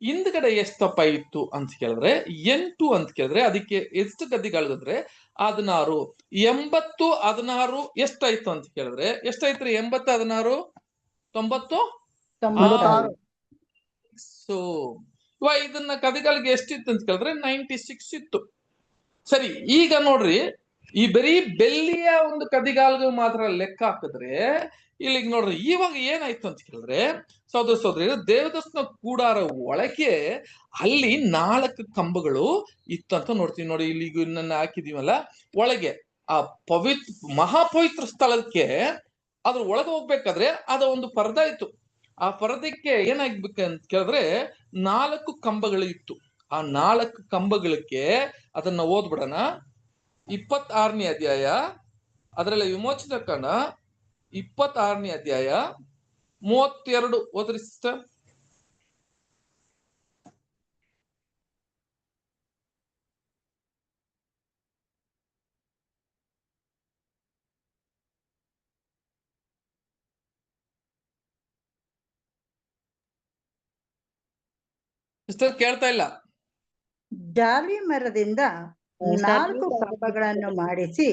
ಹಿಂದ್ಗಡೆ ಎಷ್ಟಪ್ಪ ಇತ್ತು ಅಂತ ಕೇಳಿದ್ರೆ 8 ಅಂತ ಕೇಳಿದ್ರೆ ಅದಕ್ಕೆ ಎಷ್ಟು ಗದಿಗಳಿದ್ರೆ 16. 80 16 ಎಷ್ಟಾಯ್ತು ಅಂತ ಕೇಳಿದ್ರೆ ಎಷ್ಟಾಯ್ತು? 80 16 90 ತೊಂಬತ್ತಾರು. ಸೊ ಇದನ್ನ ಕದಿಗಾಲಿಗೆ ಎಷ್ಟಿತ್ತು ಅಂತ ಕೇಳಿದ್ರೆ 96 ಇತ್ತು. ಸರಿ, ಈಗ ನೋಡ್ರಿ, ಈ ಬರೀ ಬೆಳ್ಳಿಯ ಒಂದು ಕದಿಗಾಲ್ಗೆ ಮಾತ್ರ ಲೆಕ್ಕ ಹಾಕಿದ್ರೆ ಇಲ್ಲಿಗೆ ನೋಡ್ರಿ ಇವಾಗ ಏನಾಯ್ತು ಅಂತ ಕೇಳಿದ್ರೆ, ಸಹೋದರಿ ದೇವದರ್ಶನ ಕೂಡಾರ ಒಳಗೆ ಅಲ್ಲಿ 4 ಕಂಬಗಳು ಇತ್ತಂತ ನೋಡ್ತೀವಿ. ನೋಡಿ, ಇಲ್ಲಿಗೂ ನನ್ನ ಹಾಕಿದೀವಲ್ಲ, ಒಳಗೆ ಆ ಮಹಾಪವಿತ್ರ ಸ್ಥಳಕ್ಕೆ ಅದ್ರ ಒಳಗೆ ಹೋಗ್ಬೇಕಾದ್ರೆ ಅದ ಒಂದು ಪರ್ದ ಇತ್ತು. ಆ ಪರದಕ್ಕೆ ಏನಾಗ್ಬೇಕಂತ ಕೇಳಿದ್ರೆ 4 ಕಂಬಗಳು ಇತ್ತು. ಆ 4 ಕಂಬಗಳಿಗೆ ಅದನ್ನ ಓದ್ಬಿಡೋಣ. 26ನೇ ಅಧ್ಯಾಯ, ಅದರಲ್ಲಿ ವಿಮೋಚನ ಕಾಂಡ 26ನೇ ಅಧ್ಯಾಯ 32 ಓದ್ರಿ ಸಿಸ್ಟರ್. ಸಿಸ್ಟರ್ ಕೇಳ್ತಾ ಇಲ್ಲ. ಜಾಲಿ ಮರದಿಂದ 4 ಕಂಬಗಳನ್ನು ಮಾಡಿಸಿ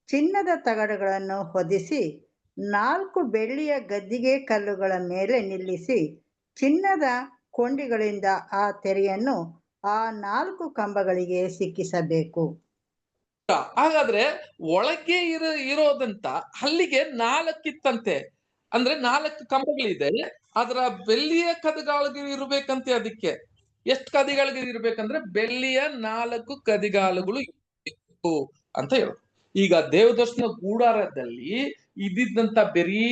ಚಿನ್ನದ ತಗಡುಗಳನ್ನು ಹೊದಿಸಿ 4 ಬೆಳ್ಳಿಯ ಗದ್ದಿಗೆ ಕಲ್ಲುಗಳ ಮೇಲೆ ನಿಲ್ಲಿಸಿ ಚಿನ್ನದ ಕೊಂಡಿಗಳಿಂದ ಆ ತೆರೆಯನ್ನು ಆ 4 ಕಂಬಗಳಿಗೆ ಸಿಕ್ಕಿಸಬೇಕು. ಹಾಗಾದ್ರೆ ಒಳಗೆ ಇರೋದಂತ ಅಲ್ಲಿಗೆ 4 ಇತ್ತಂತೆ. ಅಂದ್ರೆ 4 ಕಂಬಗಳಿದೆ. ಅದರ ಬೆಳ್ಳಿಯ ಕದಿಗಾಲುಗಳು ಇರ್ಬೇಕಂತೆ. ಅದಕ್ಕೆ ಎಷ್ಟು ಕದಿಗಾಲುಗಳು ಇರ್ಬೇಕಂದ್ರೆ ಬೆಳ್ಳಿಯ 4 ಕದಿಗಾಲುಗಳು ಇರಬೇಕು ಅಂತ ಹೇಳು. ಈಗ ದೇವದರ್ಶನ ಗೂಡಾರದಲ್ಲಿ ಇದ್ದಿದ್ದಂತ ಬರೀ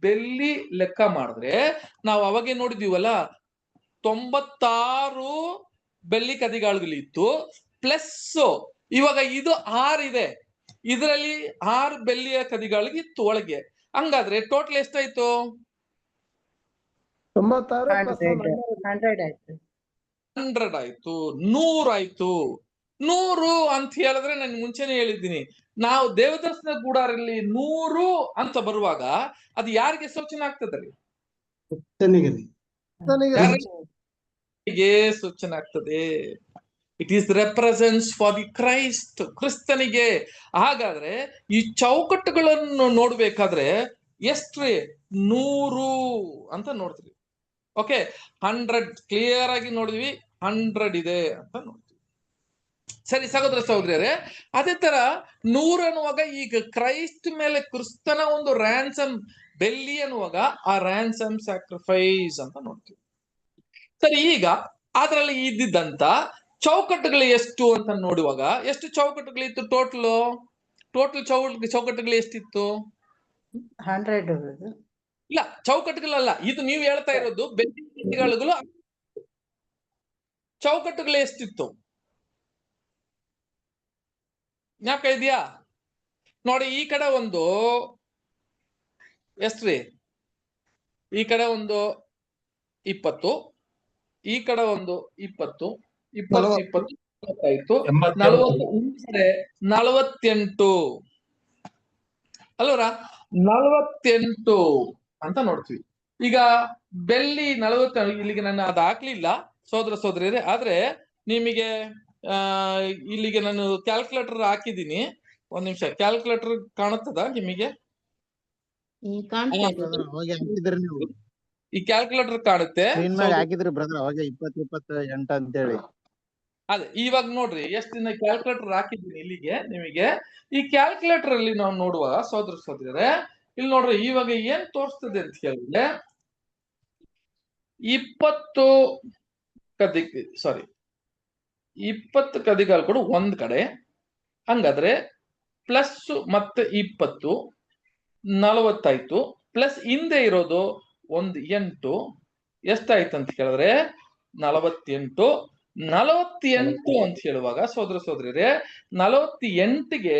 ಬೆಳ್ಳಿ ಲೆಕ್ಕ ಮಾಡಿದ್ರೆ ನಾವು ಅವಾಗೆ ನೋಡಿದೀವಲ್ಲ, 96 ಬೆಳ್ಳಿ ಕದಿಗಾಲುಗಳಿತ್ತು. ಪ್ಲಸ್ ಇವಾಗ ಇದು 6 ಇದೆ. ಇದರಲ್ಲಿ 6 ಬೆಳ್ಳಿಯ ಕದಿಗಾಲಿಗೆ ಇತ್ತು ಒಳಗೆ. ಹಂಗಾದ್ರೆ ಟೋಟಲ್ ಎಷ್ಟಾಯ್ತು? 100 ಆಯ್ತು. 100 ಆಯ್ತು, 100 ಆಯ್ತು. 100 ಅಂತ ಹೇಳಿದ್ರೆ ನಾನು ಮುಂಚೆನೆ ಹೇಳಿದ್ದೀನಿ, ನಾವು ದೇವದರ್ಶನ ಗೂಡಾರಲ್ಲಿ 100 ಅಂತ ಬರುವಾಗ ಅದು ಯಾರಿಗೆ ಸೂಚನೆ ಆಗ್ತದೆ? ಯಾರಿಗೆ ಸೂಚನೆ ಆಗ್ತದೆ? It is represents for the Christ, ಕ್ರಿಸ್ತನಿಗೆ. ಹಾಗಾದ್ರೆ ಈ ಚೌಕಟ್ಟುಗಳನ್ನು ನೋಡ್ಬೇಕಾದ್ರೆ ಎಷ್ಟ್ರಿ? 100 ಅಂತ ನೋಡ್ತೀವಿ. ಓಕೆ, 100 ಕ್ಲಿಯರ್ ಆಗಿ ನೋಡಿದ್ವಿ, 100 ಇದೆ ಅಂತ ನೋಡ್ತೀವಿ. ಸರಿ ಸಹೋದರ ಸಹೋದರಿಯರೇ, ಅದೇ ತರ 100 ಅನ್ನುವಾಗ ಈಗ ಕ್ರೈಸ್ಟ್ ಮೇಲೆ ಕ್ರಿಸ್ತನ ಒಂದು ರ್ಯಾನ್ಸಮ್ ಬೆಳ್ಳಿ ಅನ್ನುವಾಗ ಆ ರ್ಯಾನ್ಸಮ್ ಸ್ಯಾಕ್ರಿಫೈಸ್ ಅಂತ ನೋಡ್ತೀವಿ. ಸರಿ, ಈಗ ಅದರಲ್ಲಿ ಇದ್ದಿದ್ದಂತ ಚೌಕಟ್ಟುಗಳು ಎಷ್ಟು ಅಂತ ನೋಡುವಾಗ ಎಷ್ಟು ಚೌಕಟ್ಟುಗಳಿತ್ತು? ಟೋಟಲ್ ಚೌಕಟ್ಟುಗಳು ಎಷ್ಟಿತ್ತು? 100. ಇಲ್ಲ, ಚೌಕಟ್ಟುಗಳಲ್ಲ, ಇದು ನೀವು ಹೇಳ್ತಾ ಇರೋದು ಬೆಳ್ಳಿಗಳು. ಚೌಕಟ್ಟುಗಳು ಎಷ್ಟಿತ್ತು ಜ್ಞಾಪಕ ಇದೆಯಾ? ನೋಡಿ, ಈ ಕಡೆ ಒಂದು ಎಷ್ಟ್ರಿ? ಈ ಕಡೆ ಒಂದು 20, ಈ ಕಡೆ ಒಂದು 20, 20, 20, 48 ಅಲ್ವರ? 48 ಅಂತ ನೋಡ್ತೀವಿ. ಈಗ ಬೆಳ್ಳಿ 40, ಇಲ್ಲಿಗೆ ನಾನು ಅದು ಹಾಕ್ಲಿಲ್ಲ ಸಹೋದರ ಸಹೋದರಿಯರೇ, ಆದ್ರೆ ನಿಮಗೆ ಇಲ್ಲಿಗೆ ನಾನು ಕ್ಯಾಲ್ಕುಲೇಟರ್ ಹಾಕಿದ್ದೀನಿ. ಒಂದ್ ನಿಮಿಷ, ಕ್ಯಾಲ್ಕುಲೇಟರ್ ಕಾಣುತ್ತದ ನಿಮಗೆ? ಈ ಕ್ಯಾಲ್ಕುಲೇಟರ್ ಕಾಣುತ್ತೆ. ಹಾಕಿದ್ರಿ ಬ್ರದರ್ ಅವಾಗ 20, 28 ಅಂತೇಳಿ. ಅದೇ ಇವಾಗ ನೋಡ್ರಿ ಎಷ್ಟು ದಿನ ಕ್ಯಾಲ್ಕುಲೇಟರ್ ಹಾಕಿದ್ದೀನಿ ಇಲ್ಲಿಗೆ ನಿಮಗೆ. ಈ ಕ್ಯಾಲ್ಕುಲೇಟರ್ ಅಲ್ಲಿ ನಾವು ನೋಡುವ ಸಹೋದರ ಸಹೋದರಿಯರೇ, ಇಲ್ಲಿ ನೋಡ್ರಿ ಇವಾಗ ಏನ್ ತೋರಿಸ್ತದೆ ಅಂತ ಹೇಳಿದ್ರೆ 20 ಕದಿಗಾಲ್ ಕೂಡ ಒಂದ್ ಕಡೆ. ಹಂಗಾದ್ರೆ ಪ್ಲಸ್ ಮತ್ತೆ 20 40 ಆಯ್ತು. ಪ್ಲಸ್ ಹಿಂದೆ ಇರೋದು ಒಂದು 8 ಎಷ್ಟಾಯ್ತು ಅಂತ ಕೇಳಿದ್ರೆ 48. 48 ಅಂತ ಹೇಳುವಾಗ ಸಹೋದರ ಸಹೋದರಿಯರೇ, 48ಗೆ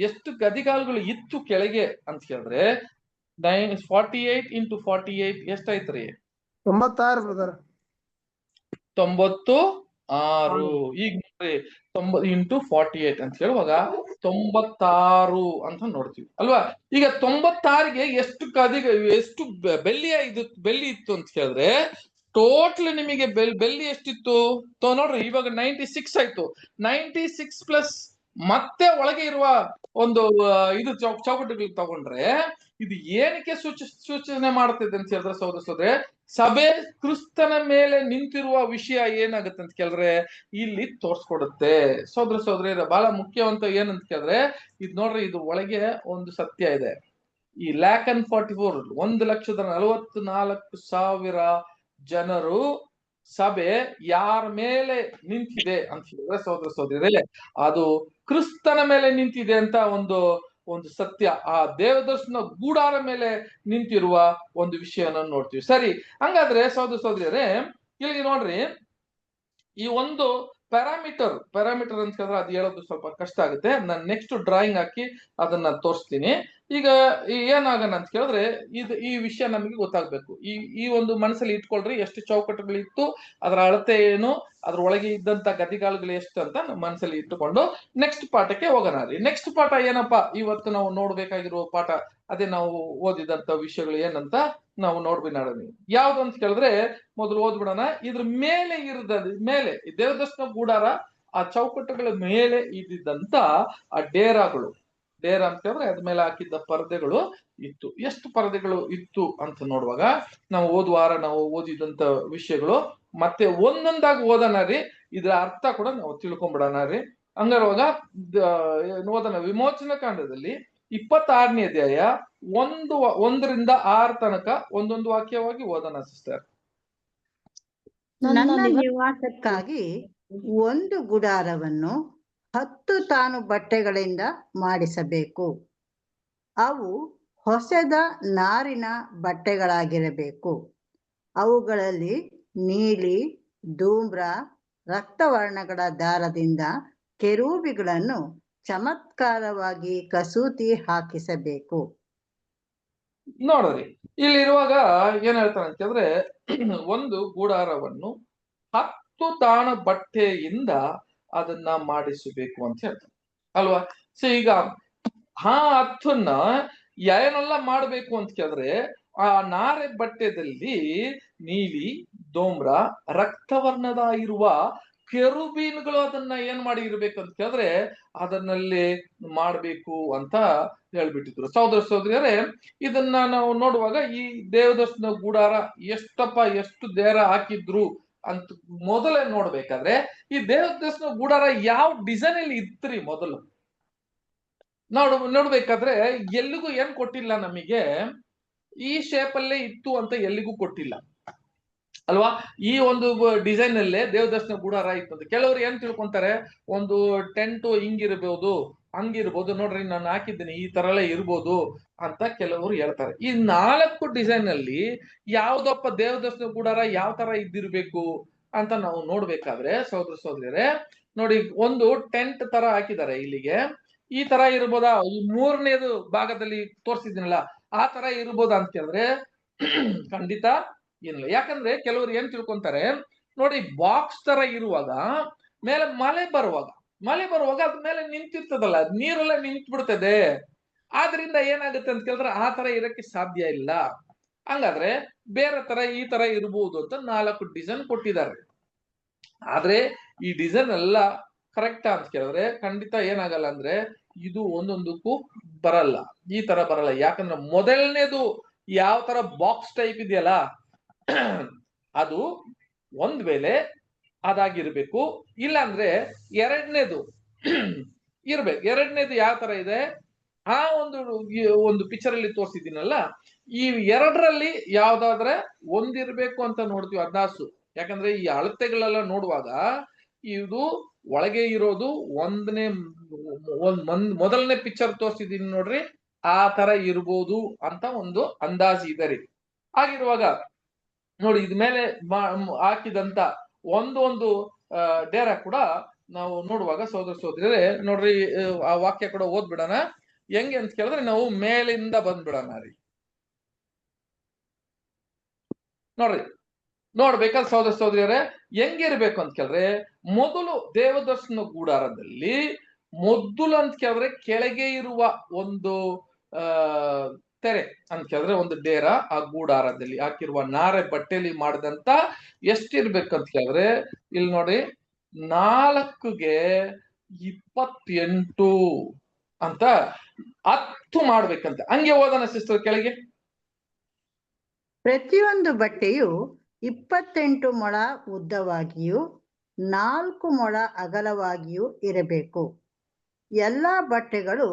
ಎಷ್ಟು ಗದಿಗಾಲುಗಳು ಇತ್ತು ಕೆಳಗೆ ಅಂತ ಹೇಳಿದ್ರೆ 48 into 48 ಎಷ್ಟಾಯ್ತ್ರಿ? 96 ಬ್ರದರ್. 96. ಈಗ ನೋಡ್ರಿ 90 into 48 ಅಂತ ಹೇಳುವಾಗ 96 ಅಂತ ನೋಡ್ತೀವಿ ಅಲ್ವಾ? ಈಗ 96ಗೆ ಎಷ್ಟು ಬೆಳ್ಳಿ ಇತ್ತು ಅಂತ ಹೇಳಿದ್ರೆ ಟೋಟಲ್ ನಿಮಗೆ ಬೆಳ್ಳಿ ಎಷ್ಟಿತ್ತು ನೋಡ್ರಿ. ಇವಾಗ 96 ಆಯ್ತು. 96 ಪ್ಲಸ್ ಮತ್ತೆ ಒಳಗೆ ಇರುವ ಒಂದು ಇದು ಚೌಕಟ್ಟುಗಳು ತಗೊಂಡ್ರೆ ಇದು ಏನಕ್ಕೆ ಸೂಚನೆ ಮಾಡ್ತಿದೆ ಅಂತ ಹೇಳಿದ್ರೆ ಸಹೋದರ ಸಭೆ ಕ್ರಿಸ್ತನ ಮೇಲೆ ನಿಂತಿರುವ ವಿಷಯ ಏನಾಗುತ್ತೆ ಅಂತ ಕೇಳಿದ್ರೆ ಇಲ್ಲಿ ತೋರ್ಸ್ಕೊಡುತ್ತೆ. ಸಹೋದರ ಬಹಳ ಮುಖ್ಯವಂತ ಏನಂತ ಕೇಳಿದ್ರೆ ಇದು ನೋಡ್ರಿ, ಇದು ಒಳಗೆ ಒಂದು ಸತ್ಯ ಇದೆ. ಈ 1,44 1,44,000 ಜನರು ಸಭೆ ಯಾರ ಮೇಲೆ ನಿಂತಿದೆ ಅಂತ ಹೇಳಿದ್ರೆ ಸಹೋದರರೇ ಅದು ಕ್ರಿಸ್ತನ ಮೇಲೆ ನಿಂತಿದೆ ಅಂತ ಒಂದು ಸತ್ಯ. ಆ ದೇವದರ್ಶನ ಗೂಡಾರ ಮೇಲೆ ನಿಂತಿರುವ ಒಂದು ವಿಷಯನ ನೋಡ್ತೀವಿ. ಸರಿ, ಹಂಗಾದ್ರೆ ಸಹೋದರರೇ ಇಲ್ಲಿಗೆ ನೋಡ್ರಿ, ಈ ಒಂದು ಪ್ಯಾರಾಮೀಟರ್ ಅಂತ ಹೇಳಿದ್ರೆ ಅದು ಹೇಳೋದು ಸ್ವಲ್ಪ ಕಷ್ಟ ಆಗುತ್ತೆ. ನಾನು ನೆಕ್ಸ್ಟ್ ಡ್ರಾಯಿಂಗ್ ಹಾಕಿ ಅದನ್ನ ತೋರಿಸ್ತೀನಿ. ಈಗ ಏನಾಗಣ ಅಂತ ಕೇಳಿದ್ರೆ ಈ ವಿಷಯ ನಮಗೆ ಗೊತ್ತಾಗ್ಬೇಕು. ಈ ಒಂದು ಮನಸ್ಸಲ್ಲಿ ಇಟ್ಕೊಳ್ರಿ, ಎಷ್ಟು ಚೌಕಟ್ಟುಗಳಿತ್ತು, ಅದರ ಅಳತೆ ಏನು, ಅದ್ರ ಒಳಗೆ ಇದ್ದಂತ ಗದಿಗಾಲುಗಳು ಎಷ್ಟು ಅಂತ ನಮ್ಮ ಮನಸ್ಸಲ್ಲಿ ಇಟ್ಟುಕೊಂಡು ನೆಕ್ಸ್ಟ್ ಪಾಠಕ್ಕೆ ಹೋಗೋಣ ರೀ. ನೆಕ್ಸ್ಟ್ ಪಾಠ ಏನಪ್ಪಾ ಇವತ್ತು ನಾವು ನೋಡ್ಬೇಕಾಗಿರುವ ಪಾಠ, ಅದೇ ನಾವು ಓದಿದಂತ ವಿಷಯಗಳು ಏನಂತ ನಾವು ನೋಡ್ಬಿಡೋಣ. ಯಾವ್ದು ಅಂತ ಕೇಳಿದ್ರೆ ಮೊದಲು ಓದ್ಬಿಡೋಣ. ಇದ್ರ ಮೇಲೆ ಮೇಲೆ ದೇವದರ್ಶನ ಗೂಡಾರ ಆ ಚೌಕಟ್ಟುಗಳ ಮೇಲೆ ಇದ್ದಿದ್ದಂತ ಆ ಡೇರಾ ಅಂತ ಹೇಳಿದ್ರೆ ಅದ ಮೇಲೆ ಹಾಕಿದ್ದ ಪರದೆಗಳು ಇತ್ತು. ಎಷ್ಟು ಪರದೆಗಳು ಇತ್ತು ಅಂತ ನೋಡುವಾಗ ನಾವು ವಾರ ನಾವು ಓದಿದಂತ ವಿಷಯಗಳು ಮತ್ತೆ ಒಂದೊಂದಾಗಿ ಓದೋಣ ರೀ. ಇದ್ರ ಅರ್ಥ ಕೂಡ ನಾವು ತಿಳ್ಕೊಂಡ್ಬಿಡೋಣ ರೀ. ಹಂಗಾರುವಾಗ ಓದೋಣ. ವಿಮೋಚನಾ ಕಾಂಡದಲ್ಲಿ 26ನೇ ಅಧ್ಯಾಯ 1ರಿಂದ 6 ತನಕ ಒಂದೊಂದು ವಾಕ್ಯವಾಗಿ ಓದೋಣ ಸಿಸ್ಟರ್. ನನ್ನ ನಿವಾಸಕ್ಕಾಗಿ ಒಂದು ಗುಡಾರವನ್ನು 10 ತಾನು ಬಟ್ಟೆಗಳಿಂದ ಮಾಡಿಸಬೇಕು. ಅವು ಹೊಸದ ನಾರಿನ ಬಟ್ಟೆಗಳಾಗಿರಬೇಕು. ಅವುಗಳಲ್ಲಿ ನೀಲಿ, ಧೂಮ್ರ, ರಕ್ತವರ್ಣಗಳ ದಾರದಿಂದ ಕೆರೂಬಿಗಳನ್ನು ಚಮತ್ಕಾರವಾಗಿ ಕಸೂತಿ ಹಾಕಿಸಬೇಕು. ನೋಡ್ರಿ, ಇಲ್ಲಿರುವಾಗ ಏನ್ ಹೇಳ್ತಾನೆ ಅಂತಂದ್ರೆ ಒಂದು ಗೂಡಾರವನ್ನು 10 ತಾಣ ಬಟ್ಟೆಯಿಂದ ಅದನ್ನ ಮಾಡಿಸಬೇಕು ಅಂತ ಹೇಳ್ತಾನೆ ಅಲ್ವಾ. ಸೊ ಈಗ 10ನ್ನ ಏನೆಲ್ಲ ಮಾಡ್ಬೇಕು ಅಂತ ಕೇಳಿದ್ರೆ ಆ ನಾರೆ ಬಟ್ಟೆದಲ್ಲಿ ನೀಲಿ, ಧೂಮ್ರ, ರಕ್ತವರ್ಣದ ಇರುವ ಕೆರುಬೀನ್ಗಳು ಅದನ್ನ ಏನ್ ಮಾಡಿ ಇರ್ಬೇಕು ಅಂತ ಕೇಳಿದ್ರೆ ಅದನ್ನಲ್ಲಿ ಮಾಡ್ಬೇಕು ಅಂತ ಹೇಳ್ಬಿಟ್ಟಿದ್ರು. ಸಹೋದರಿಯರೇ, ಇದನ್ನ ನಾವು ನೋಡುವಾಗ ಈ ದೇವದರ್ಶನ ಗೂಡಾರ ಎಷ್ಟು ದೇರ ಹಾಕಿದ್ರು ಅಂತ ಮೊದಲೇ ನೋಡ್ಬೇಕಾದ್ರೆ ಈ ದೇವದರ್ಶನ ಗೂಡಾರ ಯಾವ ಡಿಸೈನ್ ಅಲ್ಲಿ ಇತ್ರಿ ಮೊದಲು ನೋಡ್ಬೇಕಾದ್ರೆ ಎಲ್ಲಿಗೂ ಏನ್ ಕೊಟ್ಟಿಲ್ಲ, ನಮಗೆ ಈ ಶೇಪ್ ಅಲ್ಲೇ ಇತ್ತು ಅಂತ ಎಲ್ಲಿಗೂ ಕೊಟ್ಟಿಲ್ಲ ಅಲ್ವಾ. ಈ ಒಂದು ಡಿಸೈನ್ ಅಲ್ಲೇ ದೇವದರ್ಶನ ಗೂಡಾರ ಇತ್ತು ಅಂತ ಕೆಲವರು ಏನ್ ತಿಳ್ಕೊಂತಾರೆ, ಒಂದು ಟೆಂಟ್ ಹಿಂಗಿರ್ಬೋದು ಹಂಗಿರ್ಬೋದು, ನೋಡ್ರಿ ನಾನು ಹಾಕಿದ್ದೀನಿ ಈ ತರ ಎಲ್ಲ ಇರ್ಬೋದು ಅಂತ ಕೆಲವರು ಹೇಳ್ತಾರೆ. ಈ 4 ಡಿಸೈನ್ ಅಲ್ಲಿ ಯಾವ್ದಪ್ಪ ದೇವದರ್ಶನ ಗೂಡಾರ ಯಾವ ತರ ಇದ್ದಿರ್ಬೇಕು ಅಂತ ನಾವು ನೋಡ್ಬೇಕಾದ್ರೆ ಸಹೋದರಿಯರೇ ನೋಡಿ, ಒಂದು ಟೆಂಟ್ ತರ ಹಾಕಿದ್ದಾರೆ ಇಲ್ಲಿಗೆ. ಈ ತರ ಇರ್ಬೋದಾ, ಈ 3ನೇದು ಭಾಗದಲ್ಲಿ ತೋರಿಸಿದ್ದೀನಲ್ಲ ಆ ತರ ಇರ್ಬೋದಾ ಅಂತ ಕೇಳಿದ್ರೆ ಖಂಡಿತ ಇಲ್ಲ. ಯಾಕಂದ್ರೆ ಕೆಲವರು ಏನ್ ತಿಳ್ಕೊಂತಾರೆ ನೋಡಿ, ಬಾಕ್ಸ್ ತರ ಇರುವಾಗ ಮೇಲೆ ಮಳೆ ಬರುವಾಗ ಅದ್ ಮೇಲೆ ನಿಂತಿರ್ತದಲ್ಲ, ನೀರೆಲ್ಲ ನಿಂತು ಬಿಡ್ತದೆ. ಆದ್ರಿಂದ ಏನಾಗುತ್ತೆ ಅಂತ ಕೇಳಿದ್ರೆ ಆ ತರ ಇರಕ್ಕೆ ಸಾಧ್ಯ ಇಲ್ಲ. ಹಂಗಾದ್ರೆ ಬೇರೆ ತರ ಈ ತರ ಇರ್ಬೋದು ಅಂತ 4 ಡಿಸೈನ್ ಕೊಟ್ಟಿದ್ದಾರೆ. ಆದ್ರೆ ಈ ಡಿಸೈನ್ ಎಲ್ಲ ಕರೆಕ್ಟಾ ಅಂತ ಕೇಳಿದ್ರೆ ಖಂಡಿತ ಏನಾಗಲ್ಲ. ಅಂದ್ರೆ ಇದು ಒಂದೊಂದಕ್ಕೂ ಬರಲ್ಲ, ಈ ತರ ಬರಲ್ಲ. ಯಾಕಂದ್ರೆ ಮೊದಲನೇದು ಯಾವ ತರ ಬಾಕ್ಸ್ ಟೈಪ್ ಇದೆಯಲ್ಲ ಅದು ಒಂದ್ ವೇಳೆ ಅದಾಗಿರ್ಬೇಕು, ಇಲ್ಲ ಅಂದ್ರೆ ಎರಡನೇದು ಇರ್ಬೇಕು. ಎರಡನೇದು ಯಾವ ತರ ಇದೆ ಆ ಒಂದು ಪಿಕ್ಚರ್ ಅಲ್ಲಿ ತೋರಿಸಿದ್ದೀನಲ್ಲ, ಈ 2ರಲ್ಲಿ ಯಾವ್ದಾದ್ರೆ ಒಂದಿರ್ಬೇಕು ಅಂತ ನೋಡ್ತೀವಿ ಅಂದಾಸು. ಯಾಕಂದ್ರೆ ಈ ಅಳತೆಗಳೆಲ್ಲ ನೋಡುವಾಗ ಇದು ಒಳಗೆ ಇರೋದು ಮೊದಲನೇ ಪಿಕ್ಚರ್ ತೋರಿಸಿದೀನಿ ನೋಡ್ರಿ, ಆ ತರ ಇರ್ಬೋದು ಅಂತ ಒಂದು ಅಂದಾಜು ಇದೆ ರೀ. ಹಾಗಿರುವಾಗ ನೋಡಿ, ಇದ್ಮೇಲೆ ಹಾಕಿದಂತ ಒಂದು ಡೇರ ಕೂಡ ನಾವು ನೋಡುವಾಗ ಸಹೋದರಿಯರೇ ನೋಡ್ರಿ, ಆ ವಾಕ್ಯ ಕೂಡ ಓದ್ಬಿಡೋಣ. ಹೆಂಗೆ ಅಂತ ಕೇಳಿದ್ರೆ ನಾವು ಮೇಲಿಂದ ಬಂದ್ಬಿಡೋಣ ರೀ. ನೋಡ್ಬೇಕಾದ್ರೆ ಸಹೋದರಿಯರೇ ಹೆಂಗಿರ್ಬೇಕು ಅಂತ ಕೇಳಿದ್ರೆ, ಮೊದಲು ದೇವದರ್ಶನ ಗೂಡಾರದಲ್ಲಿ ಮೊದಲು ಅಂತ ಕೇಳಿದ್ರೆ ಕೆಳಗೆ ಇರುವ ಒಂದು ತೆರೆ ಅಂತ ಕೇಳಿದ್ರೆ ಒಂದು ಡೇರ, ಆ ಗೂಡಾರದಲ್ಲಿ ಹಾಕಿರುವ ನಾರೆ ಬಟ್ಟೆಯಲ್ಲಿ ಮಾಡಿದಂತ ಎಷ್ಟಿರ್ಬೇಕಂತ ಕೇಳಿದ್ರೆ ಇಲ್ಲಿ ನೋಡಿ 4ಗೆ 28 ಅಂತ 10 ಮಾಡ್ಬೇಕಂತೆ. ಹಂಗೆ ಓದೋಣ ಸಿಸ್ಟರ್ ಕೆಳಗೆ. ಪ್ರತಿಯೊಂದು ಬಟ್ಟೆಯು 28 ಮೊಳ ಉದ್ದವಾಗಿಯೂ 4 ಮೊಳ ಅಗಲವಾಗಿಯೂ ಇರಬೇಕು. ಎಲ್ಲಾ ಬಟ್ಟೆಗಳು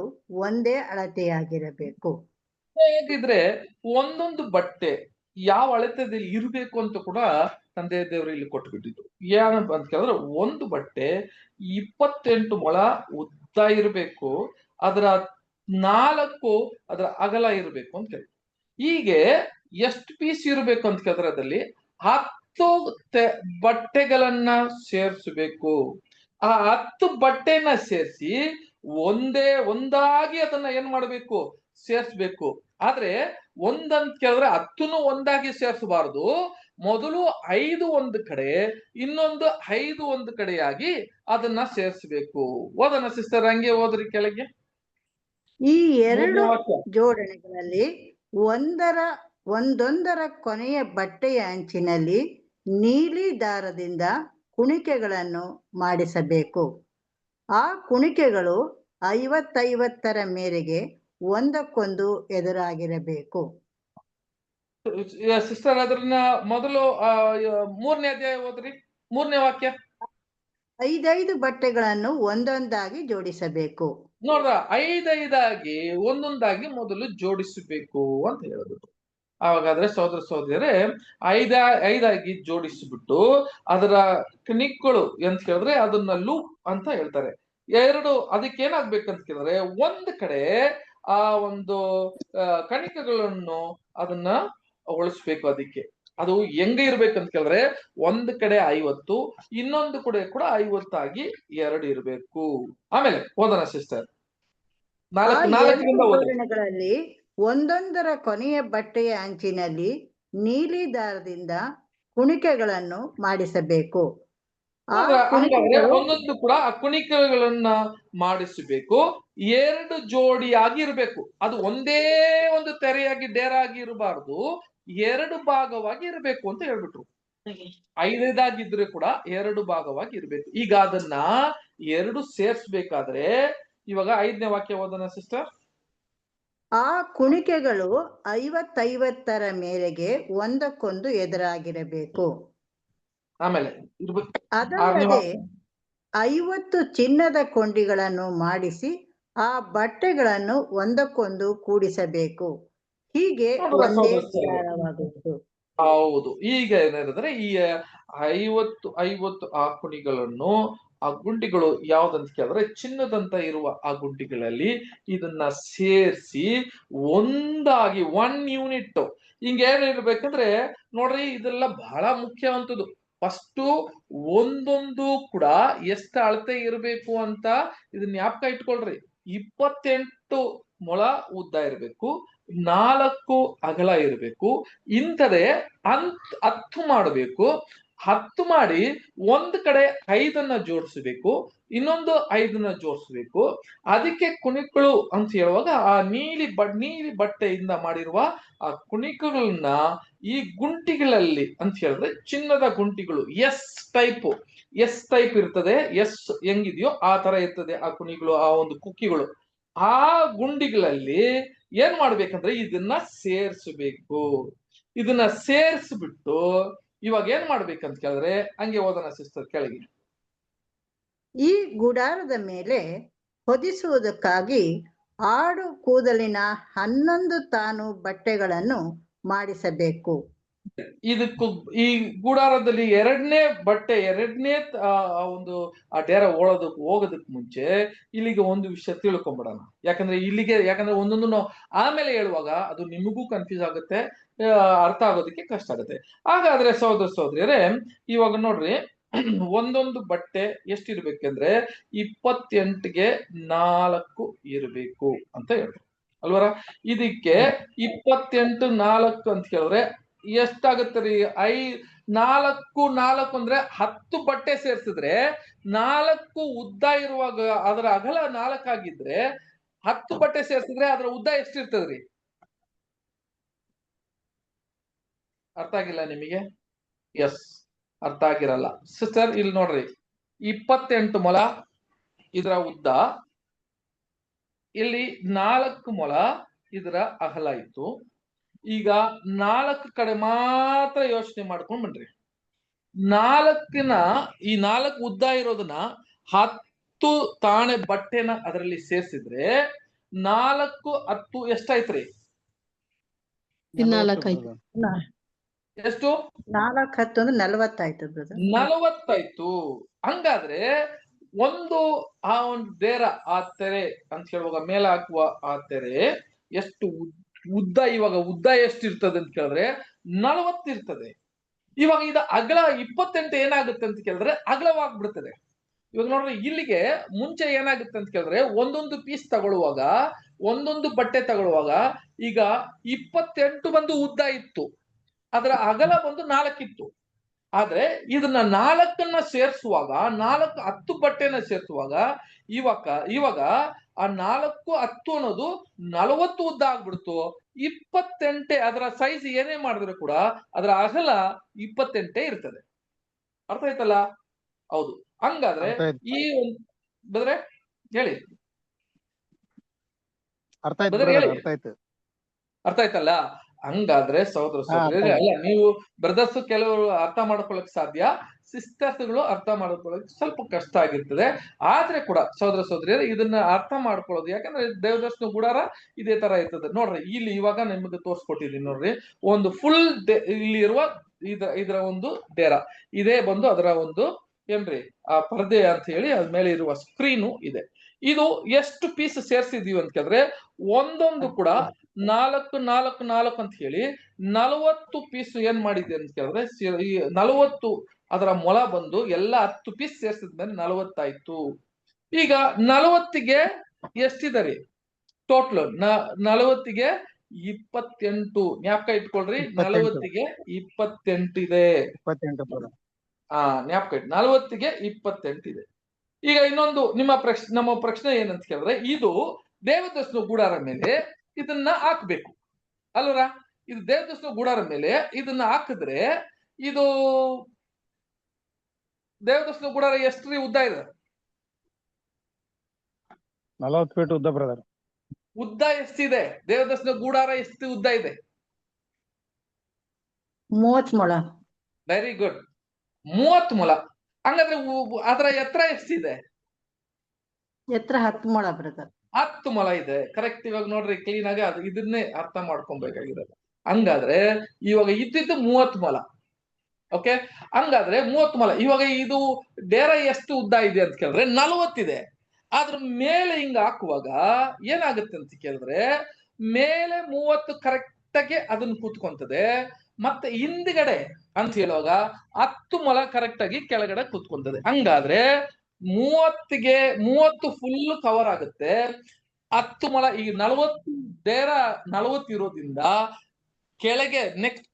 ಒಂದೇ ಅಳತೆಯಾಗಿರಬೇಕು. ಹೇಗಿದ್ರೆ ಒಂದೊಂದು ಬಟ್ಟೆ ಯಾವ ಅಳತೆಯಲ್ಲಿ ಇರಬೇಕು ಅಂತ ಕೂಡ ತಂದೆ ದೇವರು ಇಲ್ಲಿ ಕೊಟ್ಬಿಟ್ಟಿದ್ರು. ಏನಪ್ಪ ಅಂತ ಕೇಳಿದ್ರೆ ಒಂದು ಬಟ್ಟೆ 28 ಮೊಳ ಉದ್ದ ಇರಬೇಕು, ಅದರ 4 ಅದರ ಅಗಲ ಇರಬೇಕು ಅಂತ ಕೇಳಿ. ಹೀಗೆ ಎಷ್ಟು ಪೀಸ್ ಇರಬೇಕು ಅಂತ ಕೇಳಿದ್ರೆ ಅದರಲ್ಲಿ 10 ಬಟ್ಟೆಗಳನ್ನ ಸೇರಿಸಬೇಕು. ಆ 10 ಬಟ್ಟೆನ ಸೇರಿಸಿ ಒಂದಾಗಿ ಅದನ್ನ ಏನ್ ಮಾಡ್ಬೇಕು, ಸೇರ್ಸ್ಬೇಕು. ಆದ್ರೆ ಒಂದಂತ ಕೇಳಿದ್ರೆ 10 ಒಂದಾಗಿ ಸೇರ್ಸಬಾರದು. ಮೊದಲು 5 ಒಂದು ಕಡೆ, ಇನ್ನೊಂದು 5 ಒಂದು ಕಡೆಯಾಗಿ ಅದನ್ನ ಸೇರ್ಸ್ಬೇಕು. ಓದೋಣ ಸಿಸ್ಟರ್, ಹಂಗೆ ಓದ್ರಿ ಕೆಳಗೆ. ಈ 2 ಜೋಡಣೆಗಳಲ್ಲಿ ಒಂದೊಂದರ ಕೊನೆಯ ಬಟ್ಟೆಯ ಅಂಚಿನಲ್ಲಿ ನೀಲಿ ದಾರದಿಂದ ಕುಣಿಕೆಗಳನ್ನು ಮಾಡಿಸಬೇಕು. ಆ ಕುಣಿಕೆಗಳು 50-50ರ ಮೇರೆಗೆ ಒಂದಕ್ಕೊಂದು ಎದುರಾಗಿರಬೇಕು. ಸಿಸ್ಟರ್ ಅದನ್ನ ಮೊದಲು 3ನೇ ಅಧ್ಯಾಯ ಓದ್ರಿ, 3ನೇ ವಾಕ್ಯ. 5 ಬಟ್ಟೆಗಳನ್ನು ಒಂದೊಂದಾಗಿ ಜೋಡಿಸಬೇಕು. ನೋಡ್ರ, 5 ಒಂದೊಂದಾಗಿ ಮೊದಲು ಜೋಡಿಸಬೇಕು ಅಂತ ಹೇಳಿದ್ರು. ಆವಾಗಾದ್ರೆ ಸಹೋದರ ಸಹೋದರಿಯರೇ 5 ಜೋಡಿಸಿಬಿಟ್ಟು ಅದರ ಕಣಿಗಳು ಅಂತ ಹೇಳಿದ್ರೆ ಅದನ್ನ ಲೂಪ್ ಅಂತ ಹೇಳ್ತಾರೆ. 2 ಅದಕ್ಕೆ ಏನಾಗ್ಬೇಕಂತ ಕೇಳಿದ್ರೆ ಒಂದು ಕಡೆ ಆ ಒಂದು ಕಣಿಕಗಳನ್ನು ಅದನ್ನ ಉಳಿಸ್ಬೇಕು. ಅದಕ್ಕೆ ಅದು ಹೆಂಗ ಇರ್ಬೇಕಂತ ಕೇಳಿದ್ರೆ ಒಂದು ಕಡೆ 50, ಇನ್ನೊಂದು ಕಡೆ ಕೂಡ 50 ಆಗಿ 2 ಇರಬೇಕು. ಆಮೇಲೆ ಓದೋಣ ಸಿಸ್ಟರ್, 4ರಿಂದ ಜೋಡಣೆಗಳಲ್ಲಿ ಒಂದೊಂದರ ಕೊನೆಯ ಬಟ್ಟೆಯ ಅಂಚಿನಲ್ಲಿ ನೀಲಿ ದಾರದಿಂದ ಕುಣಿಕೆಗಳನ್ನು ಮಾಡಿಸಬೇಕು. ಒಂದೊಂದು ಕೂಡ ಆ ಕುಣಿಕೆಗಳನ್ನ ಮಾಡಿಸಬೇಕು. 2 ಜೋಡಿಯಾಗಿ ಇರಬೇಕು. ಅದು ಒಂದೇ ಒಂದು ತೆರೆಯಾಗಿ ಡೇರಾಗಿ ಇರಬಾರ್ದು, 2 ಭಾಗವಾಗಿ ಇರಬೇಕು ಅಂತ ಹೇಳ್ಬಿಟ್ರು. 5 ಕೂಡ 2 ಭಾಗವಾಗಿ ಇರಬೇಕು. ಈಗ ಅದನ್ನ 2 ಸೇರ್ಸ್ಬೇಕಾದ್ರೆ ಇವಾಗ 5ನೇ ವಾಕ್ಯ ಓದೋಣ ಸಿಸ್ಟರ್. ಆ ಕುಣಿಕೆಗಳು 50-50ರ ಮೇರೆಗೆ ಒಂದಕ್ಕೊಂದು ಎದುರಾಗಿರಬೇಕು. ಆಮೇಲೆ ಅದಲ್ಲದೆ 50 ಚಿನ್ನದ ಕೊಂಡಿಗಳನ್ನು ಮಾಡಿಸಿ ಆ ಬಟ್ಟೆಗಳನ್ನು ಒಂದಕ್ಕೊಂದು ಕೂಡಿಸಬೇಕು. ಹೀಗೆ ಒಂದೇ ಗುಡಾರವಾಗುವುದು. ಹೌದು. ಈಗ ಏನಿದ್ರೆ ಈ 50 ಆ ಕುಣಿಗಳನ್ನು, ಆ ಗುಂಡಿಗಳು ಯಾವ್ದಂತ ಕೇಳಿದ್ರೆ ಚಿನ್ನದಂತ ಇರುವ ಆ ಗುಂಡಿಗಳಲ್ಲಿ ಇದನ್ನ ಸೇರಿಸಿ ಒಂದಾಗಿ 1 ಯೂನಿಟ್ ಹಿಂಗ ಏನಿರ್ಬೇಕಂದ್ರೆ ನೋಡ್ರಿ, ಇದೆಲ್ಲ ಬಹಳ ಮುಖ್ಯವಂತದ್ದು. ಫಸ್ಟ್ ಒಂದೊಂದು ಕೂಡ ಎಷ್ಟು ಅಳತೆ ಇರಬೇಕು ಅಂತ ಇದನ್ನ ಜ್ಞಾಪಕ ಇಟ್ಕೊಳ್ರಿ. 28 ಮೊಳ ಉದ್ದ ಇರಬೇಕು, 4 ಅಗಲ ಇರಬೇಕು. ಇಂಥದೇ 10 ಮಾಡಬೇಕು. 10 ಮಾಡಿ ಒಂದು ಕಡೆ 5 ಜೋಡಿಸಬೇಕು, ಇನ್ನೊಂದು 5 ಜೋಡಿಸ್ಬೇಕು. ಅದಕ್ಕೆ ಕುಣಿಕಗಳು ಅಂತ ಹೇಳುವಾಗ ಆ ನೀಲಿ ಬಟ್ಟೆಯಿಂದ ಮಾಡಿರುವ ಆ ಕುಣಿಕಗಳನ್ನ ಈ ಗುಂಟಿಗಳಲ್ಲಿ ಅಂತ ಹೇಳಿದ್ರೆ ಚಿನ್ನದ ಗುಂಟಿಗಳು ಎಸ್ ಟೈಪ್ ಇರ್ತದೆ. ಎಸ್ ಹೆಂಗಿದೆಯೋ ಆ ತರ ಇರ್ತದೆ ಆ ಕುಣಿಗಳು, ಆ ಒಂದು ಕುಕ್ಕಿಗಳು. ಆ ಗುಂಡಿಗಳಲ್ಲಿ ಏನ್ ಮಾಡ್ಬೇಕಂದ್ರೆ ಇದನ್ನ ಸೇರ್ಸ್ಬೇಕು. ಇದನ್ನ ಸೇರ್ಸ್ಬಿಟ್ಟು ಇವಾಗ ಏನ್ ಮಾಡ್ಬೇಕಂತ ಕೇಳಿದ್ರೆ ಹಂಗೆ ಓದೋಣ ಸಿಸ್ಟರ್ ಕೆಳಗೆ. ಈ ಗುಡಾರದ ಮೇಲೆ ಹೊದಿಸುವುದಕ್ಕಾಗಿ ಆಡು ಕೂದಲಿನ 11 ತಾನು ಬಟ್ಟೆಗಳನ್ನು ಮಾಡಿಸಬೇಕು. ಇದಕ್ಕೂ ಈ ಗುಡಾರದಲ್ಲಿ ಎರಡನೇ ಒಂದು ಆ ಡೇರ ಹೋಗೋದಕ್ಕೆ ಮುಂಚೆ ಇಲ್ಲಿಗೆ ಒಂದು ವಿಷಯ ತಿಳ್ಕೊಂಬಿಡೋಣ. ಯಾಕಂದ್ರೆ ಒಂದೊಂದು ನಾವು ಆಮೇಲೆ ಹೇಳುವಾಗ ಅದು ನಿಮಗೂ ಕನ್ಫ್ಯೂಸ್ ಆಗುತ್ತೆ, ಅರ್ಥ ಆಗೋದಕ್ಕೆ ಕಷ್ಟ ಆಗುತ್ತೆ. ಹಾಗಾದ್ರೆ ಸಹೋದರ ಸಹೋದರಿಯರೇ ಇವಾಗ ನೋಡ್ರಿ, ಒಂದೊಂದು ಬಟ್ಟೆ ಎಷ್ಟಿರ್ಬೇಕಂದ್ರೆ 28ಗೆ 4 ಇರಬೇಕು ಅಂತ ಹೇಳಿದ್ರು ಅಲ್ವರ. ಇದಕ್ಕೆ 28 4 ಅಂತ ಹೇಳಿದ್ರೆ ಎಷ್ಟಾಗತ್ತೆ ರೀ? 4 ಅಂದ್ರೆ 10 ಬಟ್ಟೆ ಸೇರ್ಸಿದ್ರೆ 4 ಉದ್ದ ಇರುವಾಗ ಅದರ ಅಗಲ 4 ಆಗಿದ್ರೆ 10 ಬಟ್ಟೆ ಸೇರ್ಸಿದ್ರೆ ಅದರ ಉದ್ದ ಎಷ್ಟಿರ್ತದ್ರಿ? ಅರ್ಥ ಆಗಿಲ್ಲ ನಿಮಗೆ? ಎಸ್, ಅರ್ಥ ಆಗಿರಲ್ಲ ಸಿಸ್ಟರ್. ಇಲ್ಲಿ ನೋಡ್ರಿ, 28 ಮೊಳ ಇದರ ಉದ್ದ, ಇಲ್ಲಿ 4 ಮೊಳ ಇದರ ಅಗಲ ಇತ್ತು. ಈಗ 4 ಕಡೆ ಮಾತ್ರ ಯೋಚನೆ ಮಾಡ್ಕೊಂಡ್ ಬನ್ರಿ. 4ನ ಈ 4 ಉದ್ದ ಇರೋದನ್ನ 10 ತಾಣೆ ಬಟ್ಟೆನ ಅದರಲ್ಲಿ ಸೇರ್ಸಿದ್ರೆ 4 10 ಎಷ್ಟಾಯ್ತ್ರಿ? 14 ಆಯ್ತು. ಎಷ್ಟು? 4 10 ಅಂದ್ರೆ 40 ಆಯ್ತು ಬ್ರದರ್. 40 ಆಯ್ತು. ಹಂಗಾದ್ರೆ ಒಂದು ಆ ಒಂದು ದೇರ, ಆ ತೆರೆ ಅಂತ ಹೇಳುವಾಗ ಮೇಲೆ ಹಾಕುವ ಆ ತೆರೆ ಎಷ್ಟು ಉದ್ದ, ಇವಾಗ ಉದ್ದ ಎಷ್ಟು ಇರ್ತದೆ ಅಂತ ಕೇಳಿದ್ರೆ 40 ಇರ್ತದೆ. ಇವಾಗ ಇದು ಅಗಲ 28 ಏನಾಗುತ್ತೆ ಅಂತ ಕೇಳಿದ್ರೆ ಅಗಲವಾಗ್ಬಿಡ್ತದೆ. ಇವಾಗ ನೋಡ್ರಿ, ಇಲ್ಲಿಗೆ ಮುಂಚೆ ಏನಾಗುತ್ತೆ ಅಂತ ಕೇಳಿದ್ರೆ ಒಂದೊಂದು ಪೀಸ್ ತಗೊಳ್ಳುವಾಗ, ಒಂದೊಂದು ಬಟ್ಟೆ ತಗೊಳ್ಳುವಾಗ ಈಗ 28 ಬಂದು ಉದ್ದ ಇತ್ತು, ಅದರ ಅಗಲ ಬಂದು 4 ಇತ್ತು. ಆದ್ರೆ ಇದನ್ನ 4ನ್ನ ಸೇರಿಸುವಾಗ, 10 ಬಟ್ಟೆನ ಸೇರಿಸುವಾಗ ಇವಾಗ ಆ 4 10 ಅನ್ನೋದು 40 ಉದ್ದ ಆಗ್ಬಿಡ್ತು. 28 ಅದರ ಸೈಜ್ ಏನೇ ಮಾಡಿದ್ರು ಕೂಡ ಅದರ ಅಗಲ 28 ಇರ್ತದೆ. ಅರ್ಥ ಆಯ್ತಲ್ಲ? ಹೌದು. ಹಂಗಾದ್ರೆ ಈ ಒಂದು ಬದ್ರೆ ಹೇಳಿ, ಅರ್ಥ ಆಯ್ತು ಬದ್ರೆ ಹೇಳಿ, ಅರ್ಥ ಆಯ್ತು. ಅರ್ಥ ಆಯ್ತಲ್ಲ? ಹಂಗಾದ್ರೆ ಸಹೋದರ ಸಹೋದರಿ, ಅಲ್ಲ ನೀವು ಬ್ರದರ್ಸ್ ಕೆಲವರು ಅರ್ಥ ಮಾಡ್ಕೊಳಕ್ ಸಾಧ್ಯ, ಸಿಸ್ಟರ್ಸ್ಗಳು ಅರ್ಥ ಮಾಡ್ಕೊಳಕ್ ಸ್ವಲ್ಪ ಕಷ್ಟ ಆಗಿರ್ತದೆ. ಆದ್ರೆ ಕೂಡ ಸಹೋದರ ಸಹೋದರಿಯರು ಇದನ್ನ ಅರ್ಥ ಮಾಡ್ಕೊಳ್ಳೋದು, ಯಾಕಂದ್ರೆ ದೇವದರ್ಶನ ಗುಡಾರ ಇದೇ ತರ ಇರ್ತದೆ. ನೋಡ್ರಿ, ಇಲ್ಲಿ ಇವಾಗ ನಿಮಗೆ ತೋರ್ಸ್ಕೊಟ್ಟಿದೀನಿ ನೋಡ್ರಿ, ಒಂದು ಫುಲ್ ಇಲ್ಲಿ ಇರುವ ಇದರ ಒಂದು ಡೇರ, ಇದೇ ಬಂದು ಅದರ ಒಂದು ಏನ್ರಿ ಆ ಪರದೆ ಅಂತ ಹೇಳಿ ಅದ್ ಮೇಲೆ ಇರುವ ಸ್ಕ್ರೀನು ಇದೆ. ಇದು ಎಷ್ಟು ಪೀಸ್ ಸೇರ್ಸಿದೀವಿ ಅಂತ ಕೇಳಿದ್ರೆ ಒಂದೊಂದು ಕೂಡ 4 4 4 ಅಂತ ಹೇಳಿ 40 ಪೀಸ್ ಏನ್ ಮಾಡಿದೆ ಅಂತ ಕೇಳಿದ್ರೆ ಈ 40 ಅದರ ಮೊಳ ಬಂದು ಎಲ್ಲ 10 ಪೀಸ್ ಸೇರ್ಸಿದ್ಮೇಲೆ 40 ಆಯ್ತು. ಈಗ 40ಗೆ ಎಷ್ಟಿದೆ ಟೋಟಲ್? 40ಗೆ 28. ಜ್ಞಾಪಕ ಇಟ್ಕೊಳ್ರಿ, 40ಗೆ 28 ಇದೆ. 28 ಜ್ಞಾಪಕ ಇಟ್ಟು 40ಗೆ 28 ಇದೆ. ಈಗ ಇನ್ನೊಂದು ನಮ್ಮ ಪ್ರಶ್ನೆ ಏನಂತ ಕೇಳಿದ್ರೆ, ಇದು ದೇವದರ್ಶನ ಗುಡಾರ ಮೇಲೆ ಇದನ್ನ ಹಾಕ್ಬೇಕು ಅಲ್ವರ? ಇದು ದೇವದರ್ಶನ ಗುಡಾರ ಮೇಲೆ ಇದನ್ನ ಹಾಕಿದ್ರೆ ಇದು ದೇವದರ್ಶನ ಗುಡಾರ ಎಷ್ಟ್ರಿ ಉದ್ದ ಇದೆ? 40 ಫೀಟ್ ಉದ್ದ ಬ್ರದರ್. ಉದ್ದ ಎಷ್ಟಿದೆ? ದೇವದರ್ಶನ ಗುಡಾರ ಎಷ್ಟು ಉದ್ದ ಇದೆ? 30 ಮೊಳ. ವೆರಿ ಗುಡ್, 30 ಮೊಳ. ಹಂಗಾದ್ರೆ ಅದರ ಎತ್ತರ ಎಷ್ಟಿದೆ? ಎತ್ತರ 10 ಮೊಳ ಬ್ರದರ್. 10 ಮೊಳ ಇದೆ. ಕರೆಕ್ಟ್. ಇವಾಗ ನೋಡ್ರಿ, ಕ್ಲೀನ್ ಆಗಿ ಅದು ಇದನ್ನೇ ಅರ್ಥ ಮಾಡ್ಕೊಬೇಕಾಗಿರೋದು. ಹಂಗಾದ್ರೆ ಇವಾಗ ಇದ್ದಿದ್ದು 30 ಮೊಳ. ಓಕೆ, ಹಂಗಾದ್ರೆ 30 ಮೊಳ. ಇವಾಗ ಇದು ಡೇರ ಎಷ್ಟು ಉದ್ದ ಇದೆ ಅಂತ ಕೇಳಿದ್ರೆ 40 ಇದೆ. ಅದ್ರ ಮೇಲೆ ಹಿಂಗ ಹಾಕುವಾಗ ಏನಾಗುತ್ತೆ ಅಂತ ಕೇಳಿದ್ರೆ ಮೇಲೆ 30 ಕರೆಕ್ಟ್ ಆಗಿ ಅದನ್ನ ಕೂತ್ಕೊಂತದೆ. ಮತ್ತೆ ಹಿಂದ್ಗಡೆ ಅಂತ ಹೇಳುವಾಗ 10 ಮೊಳ ಕರೆಕ್ಟ್ ಆಗಿ ಕೆಳಗಡೆ ಕೂತ್ಕೊಂತದೆ. ಹಂಗಾದ್ರೆ 30ಗೆ 30 ಫುಲ್ ಕವರ್ ಆಗುತ್ತೆ. 10 ಮೊಳ ಈಗ 40 ಡೇರ 40 ಇರೋದ್ರಿಂದ ಕೆಳಗೆ ನೆಕ್ಸ್ಟ್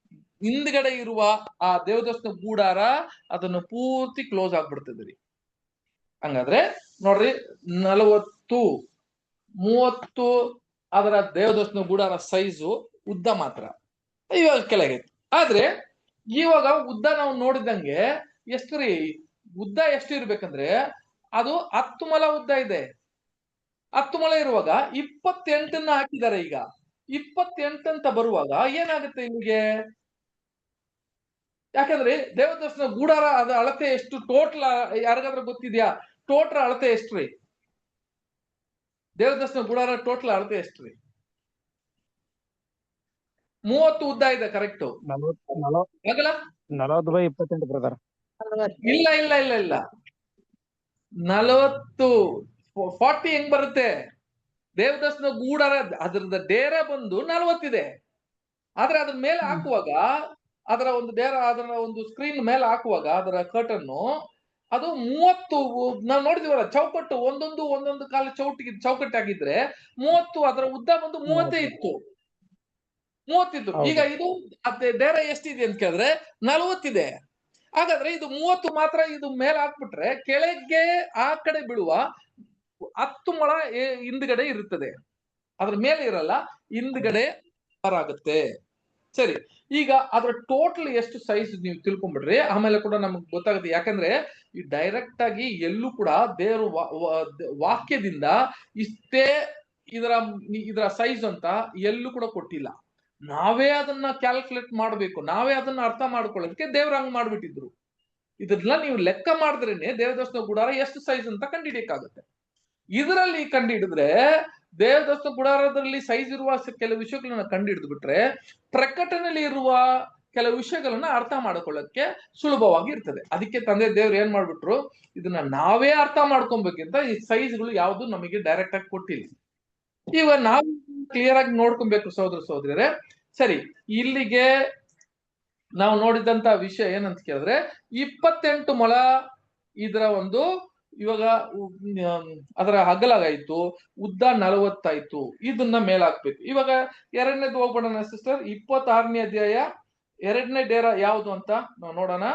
ಹಿಂದ್ಗಡೆ ಇರುವ ಆ ದೇವದರ್ಶನ ಗೂಡಾರ ಅದನ್ನು ಪೂರ್ತಿ ಕ್ಲೋಸ್ ಆಗ್ಬಿಡ್ತದೆ ರೀ. ಹಂಗಾದ್ರೆ ನೋಡ್ರಿ, 40 30 ಅದರ ದೇವದರ್ಶನ ಗೂಡಾರ ಸೈಜು ಉದ್ದ ಮಾತ್ರ ಇವಾಗ ಕೆಳಗೆ. ಆದ್ರೆ ಇವಾಗ ಉದ್ದ ನಾವು ನೋಡಿದಂಗೆ ಎಷ್ಟು ರೀ? ಉದ್ದ ಎಷ್ಟು ಇರ್ಬೇಕಂದ್ರೆ ಅದು 10 ಮೊಳ ಉದ್ದ ಇದೆ. 10 ಮೊಳ ಇರುವಾಗ 28ನ್ನ ಹಾಕಿದ್ದಾರೆ. ಈಗ 28 ಅಂತ ಬರುವಾಗ ಏನಾಗುತ್ತೆ ಇಲ್ಲಿಗೆ? ಯಾಕಂದ್ರೆ ದೇವದರ್ಶನ ಗೂಡಾರ ಅದ ಅಳತೆ ಎಷ್ಟು ಟೋಟಲ್ ಯಾರಿಗಾದ್ರೂ ಗೊತ್ತಿದ್ಯಾ? ಟೋಟಲ್ ಅಳತೆ ಎಷ್ಟ್ರಿ? ದೇವದರ್ಶನ ಗೂಡಾರ ಟೋಟಲ್ ಅಳತೆ ಎಷ್ಟ್ರಿ? 30 ಉದ್ದ ಇದೆ. ಕರೆಕ್ಟ್. 40 by 28 brother. ಇಲ್ಲ ಇಲ್ಲ ಇಲ್ಲ ಇಲ್ಲ 40 40 ಹೆಂಗ್ ಬರುತ್ತೆ? ದೇವದರ್ಶನ ಗೂಡಾರ ಅದ್ರದ ಡೇರ ಬಂದು 40 ಇದೆ. ಆದ್ರೆ ಅದ್ರ ಮೇಲೆ ಹಾಕುವಾಗ ಅದರ ಒಂದು ಡೇರ ಅದರ ಒಂದು ಸ್ಕ್ರೀನ್ ಮೇಲೆ ಹಾಕುವಾಗ ಅದರ ಕರ್ಟನ್ನು ಅದು 30 ನಾವು ನೋಡಿದೀವಲ್ಲ, ಚೌಕಟ್ಟು ಒಂದೊಂದು ಕಾಲ ಚೌಕಟ್ಟಾಗಿದ್ರೆ 30 ಅದರ ಉದ್ದ ಬಂದು 30 ಇತ್ತು. 30 ಇತ್ತು. ಈಗ ಇದು ಡೇರ ಎಷ್ಟಿದೆ ಅಂತ ಕೇಳಿದ್ರೆ 40 ಇದೆ. ಹಾಗಾದ್ರೆ ಇದು 30 ಮಾತ್ರ ಇದು ಮೇಲೆ ಹಾಕ್ಬಿಟ್ರೆ ಕೆಳಗೆ ಆ ಕಡೆ ಬೀಳುವ 10 ಮೊಳ ಹಿಂದ್ಗಡೆ ಇರುತ್ತದೆ. ಅದ್ರ ಮೇಲೆ ಇರಲ್ಲ, ಹಿಂದ್ಗಡೆ ಆಗುತ್ತೆ. ಸರಿ, ಈಗ ಅದ್ರ ಟೋಟಲ್ ಎಷ್ಟು ಸೈಜ್ ನೀವು ತಿಳ್ಕೊಂಡ್ಬಿಡ್ರಿ, ಆಮೇಲೆ ಕೂಡ ನಮ್ಗೆ ಗೊತ್ತಾಗುತ್ತೆ. ಯಾಕಂದ್ರೆ ಈ ಡೈರೆಕ್ಟ್ ಆಗಿ ಎಲ್ಲೂ ಕೂಡ ದೇವರು ವಾಕ್ಯದಿಂದ ಇಷ್ಟೇ ಇದರ ಸೈಜ್ ಅಂತ ಎಲ್ಲೂ ಕೂಡ ಕೊಟ್ಟಿಲ್ಲ. ನಾವೇ ಅದನ್ನ ಕ್ಯಾಲ್ಕುಲೇಟ್ ಮಾಡ್ಬೇಕು, ನಾವೇ ಅದನ್ನ ಅರ್ಥ ಮಾಡ್ಕೊಳ್ಳೋದಕ್ಕೆ ದೇವ್ರ ಹಂಗ್ ಮಾಡ್ಬಿಟ್ಟಿದ್ರು. ಇದನ್ನ ನೀವು ಲೆಕ್ಕ ಮಾಡಿದ್ರೇನೆ ದೇವದರ್ಶನ ಗುಡಾರ ಎಷ್ಟು ಸೈಜ್ ಅಂತ ಕಂಡುಹಿಡಿಯಕ್ಕಾಗುತ್ತೆ. ಇದರಲ್ಲಿ ಕಂಡುಹಿಡಿದ್ರೆ ದೇವದರ್ಶನ ಗುಡಾರದಲ್ಲಿ ಸೈಜ್ ಇರುವ ಕೆಲವು ವಿಷಯಗಳನ್ನ ಕಂಡುಹಿಡಿದು ಬಿಟ್ರೆ ಪ್ರಕಟಣೆಯಲ್ಲಿ ಇರುವ ಕೆಲವು ವಿಷಯಗಳನ್ನ ಅರ್ಥ ಮಾಡ್ಕೊಳ್ಳಕ್ಕೆ ಸುಲಭವಾಗಿ ಇರ್ತದೆ. ಅದಕ್ಕೆ ತಂದೆ ದೇವ್ರು ಏನ್ ಮಾಡ್ಬಿಟ್ರು, ಇದನ್ನ ನಾವೇ ಅರ್ಥ ಮಾಡ್ಕೊಬೇಕಿಂತ ಈ ಸೈಜ್ಗಳು ಯಾವ್ದು ನಮಗೆ ಡೈರೆಕ್ಟ್ ಆಗಿ ಕೊಟ್ಟಿಲ್ಲ. ಇವಾಗ ನಾವು ಕ್ಲಿಯರ್ ಆಗಿ ನೋಡ್ಕೊಬೇಕು ಸಹೋದರ ಸಹೋದರಿಯರೇ. ಸರಿ, ಇಲ್ಲಿಗೆ ನಾವು ನೋಡಿದಂತ ವಿಷಯ ಏನಂತ ಕೇಳಿದ್ರೆ 28 ಮೊಳ ಇದರ ಒಂದು ಇವಾಗ ಅದರ ಅಗಲಾಗಾಯ್ತು, ಉದ್ದ 40 ಆಯ್ತು. ಇದನ್ನ ಮೇಲಾಕ್ಬೇಕು. ಇವಾಗ ಎರಡನೇದು ಹೋಗ್ಬಿಡೋಣ ಸಿಸ್ಟರ್. 26ನೇ ಅಧ್ಯಾಯ 2ನೇ ಡೇರಾ ಯಾವುದು ಅಂತ ನಾವು ನೋಡೋಣ.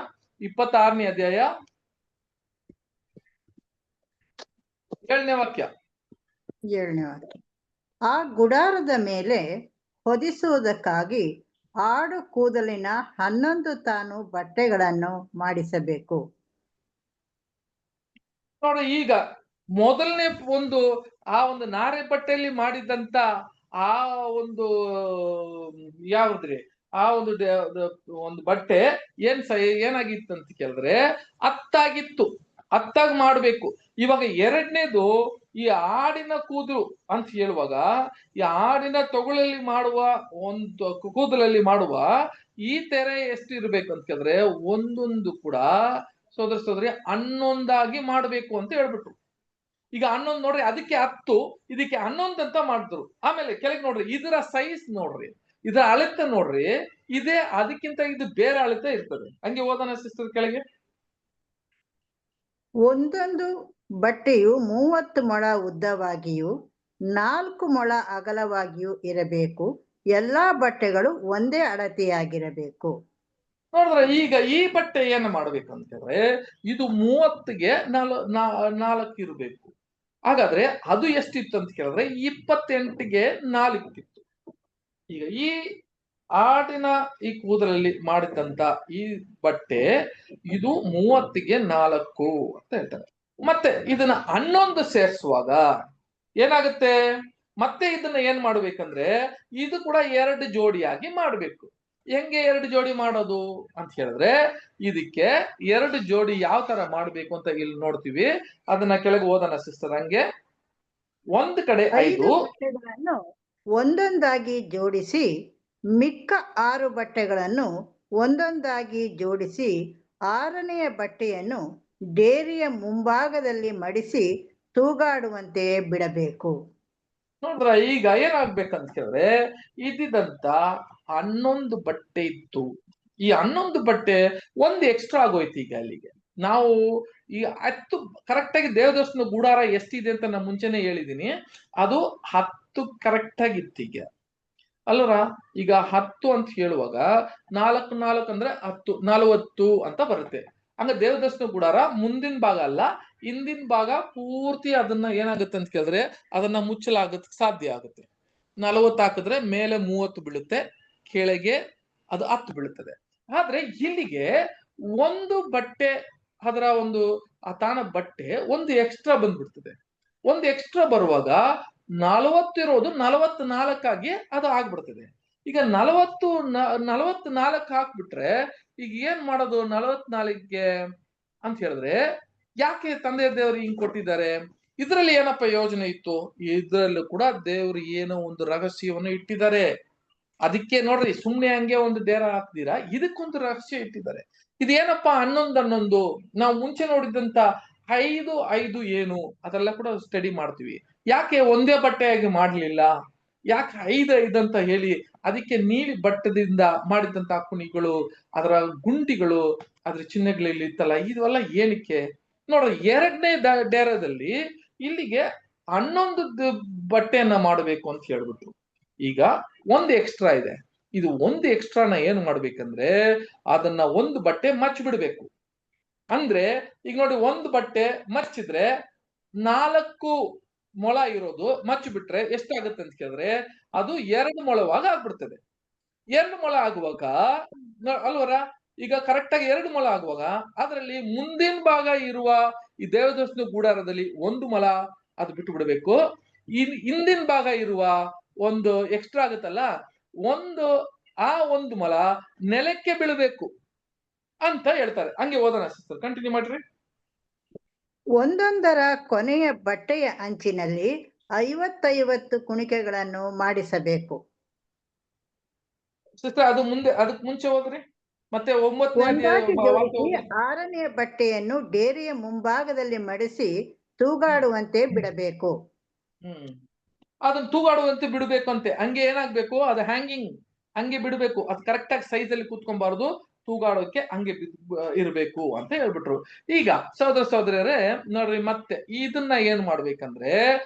26ನೇ ಅಧ್ಯಾಯ 7ನೇ ವಾಕ್ಯ. 7ನೇ ವಾಕ್ಯ. ಆ ಗುಡಾರದ ಮೇಲೆ ಹೊದಿಸುವುದಕ್ಕಾಗಿ ಆಡು ಕೂದಲಿನ 11 ತಾನು ಬಟ್ಟೆಗಳನ್ನು ಮಾಡಿಸಬೇಕು. ನೋಡಿ, ಈಗ ಮೊದಲನೇ ಆ ಒಂದು ನಾರೆ ಬಟ್ಟೆಯಲ್ಲಿ ಮಾಡಿದಂತ ಆ ಒಂದು ಯಾವ್ದ್ರಿ ಆ ಒಂದು ಬಟ್ಟೆ ಏನಾಗಿತ್ತು ಅಂತ ಕೇಳಿದ್ರೆ ಹತ್ತಾಗಿತ್ತು. ಹತ್ತಾಗಿ ಮಾಡ್ಬೇಕು. ಇವಾಗ ಎರಡನೇದು ಈ ಆಡಿನ ಕೂದಲು ಅಂತ ಹೇಳುವಾಗ ಈ ಆಡಿನ ತೊಗುಳಲ್ಲಿ ಮಾಡುವ ಒಂದು ಕೂದಲಲ್ಲಿ ಮಾಡುವ ಈ ತೆರೆ ಎಷ್ಟು ಇರ್ಬೇಕು ಅಂತ ಕೇಳಿದ್ರೆ ಒಂದೊಂದು ಕೂಡ ಸೋದರ ಸೋದರಿ 11 ಮಾಡ್ಬೇಕು ಅಂತ ಹೇಳ್ಬಿಟ್ರು. ಈಗ 11 ನೋಡ್ರಿ, ಅದಕ್ಕೆ 10, ಇದಕ್ಕೆ 11 ಅಂತ ಮಾಡಿದ್ರು. ಆಮೇಲೆ ಕೆಳಗೆ ನೋಡ್ರಿ, ಇದರ ಸೈಜ್ ನೋಡ್ರಿ, ಇದರ ಅಳತೆ ನೋಡ್ರಿ, ಇದೇ ಅದಕ್ಕಿಂತ ಇದು ಬೇರೆ ಅಳತೆ ಇರ್ತದೆ. ಹಂಗೆ ಓದೋಣ ಸಿಸ್ಟರ್ ಕೆಳಗೆ. ಒಂದೊಂದು ಬಟ್ಟೆಯು 30 ಮೊಳ ಉದ್ದವಾಗಿಯೂ 4 ಮೊಳ ಅಗಲವಾಗಿಯೂ ಇರಬೇಕು. ಎಲ್ಲಾ ಬಟ್ಟೆಗಳು ಒಂದೇ ಅಳತೆಯಾಗಿರಬೇಕು. ನೋಡಿದ್ರೆ ಈಗ ಈ ಬಟ್ಟೆ ಏನು ಮಾಡ್ಬೇಕಂತಂದ್ರೆ ಇದು 30ಗೆ 4 ಇರಬೇಕು. ಹಾಗಾದ್ರೆ ಅದು ಎಷ್ಟಿತ್ತು ಅಂತ ಕೇಳಿದ್ರೆ 28ಗೆ 4 ಇತ್ತು. ಈಗ ಈ ಆಡಿನ ಈ ಕೂದಲಲ್ಲಿ ಮಾಡಿದಂತ ಈ ಬಟ್ಟೆ ಇದು 30ಗೆ 4 ಅಂತ ಹೇಳ್ತಾರೆ. ಮತ್ತೆ ಇದನ್ನ 11 ಸೇರಿಸುವಾಗ ಏನಾಗುತ್ತೆ, ಮತ್ತೆ ಇದನ್ನ ಏನ್ ಮಾಡ್ಬೇಕಂದ್ರೆ ಇದು ಕೂಡ 2 ಜೋಡಿಯಾಗಿ ಮಾಡ್ಬೇಕು. ಹೆಂಗೆ 2 ಜೋಡಿ ಮಾಡೋದು ಅಂತ ಹೇಳಿದ್ರೆ ಇದಕ್ಕೆ 2 ಜೋಡಿ ಯಾವ ತರ ಮಾಡ್ಬೇಕು ಅಂತ ಇಲ್ಲಿ ನೋಡ್ತೀವಿ. ಅದನ್ನ ಕೆಳಗೆ ಓದೋಣ ಸಿಸ್ಟರ್. ಹಂಗೆ ಒಂದು ಕಡೆ 5 ಬಟ್ಟೆಗಳನ್ನು ಒಂದೊಂದಾಗಿ ಜೋಡಿಸಿ ಮಿಕ್ಕ 6 ಬಟ್ಟೆಗಳನ್ನು ಒಂದೊಂದಾಗಿ ಜೋಡಿಸಿ 6ನೆಯ ಬಟ್ಟೆಯನ್ನು ಡೇರಿಯ ಮುಂಭಾಗದಲ್ಲಿ ಮಡಿಸಿ ತೂಗಾಡುವಂತೆ ಬಿಡಬೇಕು. ನೋಡ್ರ, ಈಗ ಏನಾಗ್ಬೇಕಂತ ಹೇಳಿದ್ರೆ ಇದ್ದಂತ 11 ಬಟ್ಟೆ ಇತ್ತು. ಈ 11 ಬಟ್ಟೆ ಒಂದು ಎಕ್ಸ್ಟ್ರಾ ಆಗೋಯ್ತು. ಈಗ ಅಲ್ಲಿಗೆ ನಾವು ಈ 10 ಕರೆಕ್ಟ್ ಆಗಿ ದೇವದರ್ಶನ ಗುಡಾರ ಎಷ್ಟಿದೆ ಅಂತ ನಾನು ಮುಂಚೆನೆ ಹೇಳಿದೀನಿ. ಅದು 10 ಕರೆಕ್ಟ್ ಆಗಿತ್ತು. ಈಗ ಅಲ್ವರ, ಈಗ 10 ಅಂತ ಹೇಳುವಾಗ 4 4 ಅಂದ್ರೆ 10 40 ಅಂತ ಬರುತ್ತೆ. ಹಂಗ ದೇವದರ್ಶನ ಗುಡಾರ ಮುಂದಿನ ಭಾಗ ಅಲ್ಲ, ಹಿಂದಿನ ಭಾಗ ಪೂರ್ತಿ ಅದನ್ನ ಏನಾಗುತ್ತೆ ಅಂತ ಕೇಳಿದ್ರೆ ಅದನ್ನ ಮುಚ್ಚಲಾಗಕ್ಕೆ ಸಾಧ್ಯ ಆಗುತ್ತೆ. 40 ಹಾಕಿದ್ರೆ ಮೇಲೆ 30 ಬೀಳುತ್ತೆ, ಕೆಳಗೆ ಅದು 10 ಬೀಳುತ್ತದೆ. ಆದ್ರೆ ಇಲ್ಲಿಗೆ ಒಂದು ಬಟ್ಟೆ ಅದರ ಒಂದು ತಾಣ ಬಟ್ಟೆ ಒಂದು ಎಕ್ಸ್ಟ್ರಾ ಬಂದ್ಬಿಡ್ತದೆ. ಒಂದು ಎಕ್ಸ್ಟ್ರಾ ಬರುವಾಗ 40 ಇರೋದು 44 ಆಗಿ ಅದು ಆಗ್ಬಿಡ್ತದೆ. ಈಗ 44 ಹಾಕ್ಬಿಟ್ರೆ ಈಗ ಏನ್ ಮಾಡೋದು 44ಗೆ ಅಂತ ಹೇಳಿದ್ರೆ ಯಾಕೆ ತಂದೆ ದೇವರು ಹಿಂಗ್ ಕೊಟ್ಟಿದ್ದಾರೆ? ಇದ್ರಲ್ಲಿ ಏನಪ್ಪ ಯೋಜನೆ ಇತ್ತು? ಇದ್ರಲ್ಲೂ ಕೂಡ ದೇವ್ರು ಏನೋ ಒಂದು ರಹಸ್ಯವನ್ನು ಇಟ್ಟಿದ್ದಾರೆ. ಅದಕ್ಕೆ ನೋಡ್ರಿ, ಸುಮ್ನೆ ಹಂಗೆ ಒಂದು ಡೇರ ಹಾಕ್ದಿರಾ, ಇದಕ್ಕೊಂದು ರಹಸ್ಯ ಇಟ್ಟಿದ್ದಾರೆ. ಇದೇನಪ್ಪಾ 11 ನಾವು ಮುಂಚೆ ನೋಡಿದಂತ 5 5 ಏನು ಅದೆಲ್ಲ ಕೂಡ ಸ್ಟಡಿ ಮಾಡ್ತೀವಿ. ಯಾಕೆ ಒಂದೇ ಬಟ್ಟೆಯಾಗಿ ಮಾಡ್ಲಿಲ್ಲ? ಯಾಕೆ 5 5 ಅಂತ ಹೇಳಿ ಅದಕ್ಕೆ ನೀಲಿ ಬಟ್ಟದಿಂದ ಮಾಡಿದಂತ ಕುಣಿಗಳು, ಅದರ ಗುಂಡಿಗಳು, ಅದ್ರ ಚಿಹ್ನೆಗಳಲ್ಲಿ ಇತ್ತಲ್ಲ, ಇದೆಲ್ಲ ಏನಕ್ಕೆ? ನೋಡ್ರಿ, 2ನೇ ಡೇರದಲ್ಲಿ ಇಲ್ಲಿಗೆ 11 ಬಟ್ಟೆಯನ್ನ ಮಾಡಬೇಕು ಅಂತ ಹೇಳ್ಬಿಟ್ರು. ಈಗ ಒಂದು ಎಕ್ಸ್ಟ್ರಾ ಇದೆ. ಇದು ಒಂದು ಎಕ್ಸ್ಟ್ರಾನ ಏನು ಮಾಡ್ಬೇಕಂದ್ರೆ ಅದನ್ನ ಒಂದು ಬಟ್ಟೆ ಮಚ್ಚಿ ಬಿಡ್ಬೇಕು. ಅಂದ್ರೆ ಈಗ ನೋಡಿ, ಒಂದು ಬಟ್ಟೆ ಮಚ್ಚಿದ್ರೆ 4 ಮೊಳ ಇರೋದು ಮಚ್ಚಿ ಬಿಟ್ರೆ ಎಷ್ಟಾಗುತ್ತೆ ಅಂತ ಕೇಳಿದ್ರೆ ಅದು 2 ಮೊಳವಾಗ ಆಗ್ಬಿಡ್ತದೆ. 2 ಮೊಳ ಆಗುವಾಗ ಅಲ್ವರ, ಈಗ ಕರೆಕ್ಟ್ ಆಗಿ 2 ಮೊಳ ಆಗುವಾಗ ಅದರಲ್ಲಿ ಮುಂದಿನ ಭಾಗ ಇರುವ ಈ ದೇವದರ್ಶನ ಗುಡಾರದಲ್ಲಿ 1 ಮೊಳ ಅದು ಬಿಟ್ಟು ಬಿಡಬೇಕು. ಹಿಂದಿನ ಭಾಗ ಇರುವ ಒಂದು ಎಕ್ಸ್ಟ್ರಾ ಆಗುತ್ತಲ್ಲ, ಒಂದು ಮೊಲ ನೆಲಕ್ಕೆ ಬೀಳಬೇಕು ಅಂತ ಹೇಳ್ತಾರೆ. ಹಂಗೆ ಓದೋಣ ಸಿಸ್ಟರ್, ಕಂಟಿನ್ಯೂ ಮಾಡ್ರಿ. ಒಂದೊಂದರ ಕೊನೆಯ ಬಟ್ಟೆಯ ಅಂಚಿನಲ್ಲಿ 50 ಕುಣಿಕೆಗಳನ್ನು ಮಾಡಿಸಬೇಕು. ಸಿಸ್ಟರ್ ಅದು ಅದಕ್ಕೆ ಮುಂಚೆ ಹೋದ್ರಿ, ಮತ್ತೆ 9ನೇ ಒಂದಾಗಿ ವಾಕ್ಯ ಜೋಡಿಸಿ ಹೋಗ್ರಿ. 6ನೇ ಬಟ್ಟೆಯನ್ನು ಡೇರೆಯ ಮುಂಭಾಗದಲ್ಲಿ ಮಡಿಸಿ ತೂಗಾಡುವಂತೆ ಬಿಡಬೇಕು. ಅದನ್ನ ತೂಗಾಡುವಂತೆ ಬಿಡಬೇಕಂತೆ. ಹಂಗೆ ಏನಾಗ್ಬೇಕು, ಅದು ಹಂಗೆ ಬಿಡಬೇಕು. ಅದು ಕರೆಕ್ಟ್ ಆಗಿ ಸೈಜ್ ಅಲ್ಲಿ ಕೂತ್ಕೊಬಾರ್ದು, ತೂಗಾಡೋಕೆ ಹಂಗೆ ಇರ್ಬೇಕು ಅಂತ ಹೇಳ್ಬಿಟ್ರು. ಈಗ ಸಹೋದರ ಸಹೋದರಿಯರೇ ನೋಡ್ರಿ, ಮತ್ತೆ ಇದನ್ನ ಏನ್ ಮಾಡ್ಬೇಕಂದ್ರೆ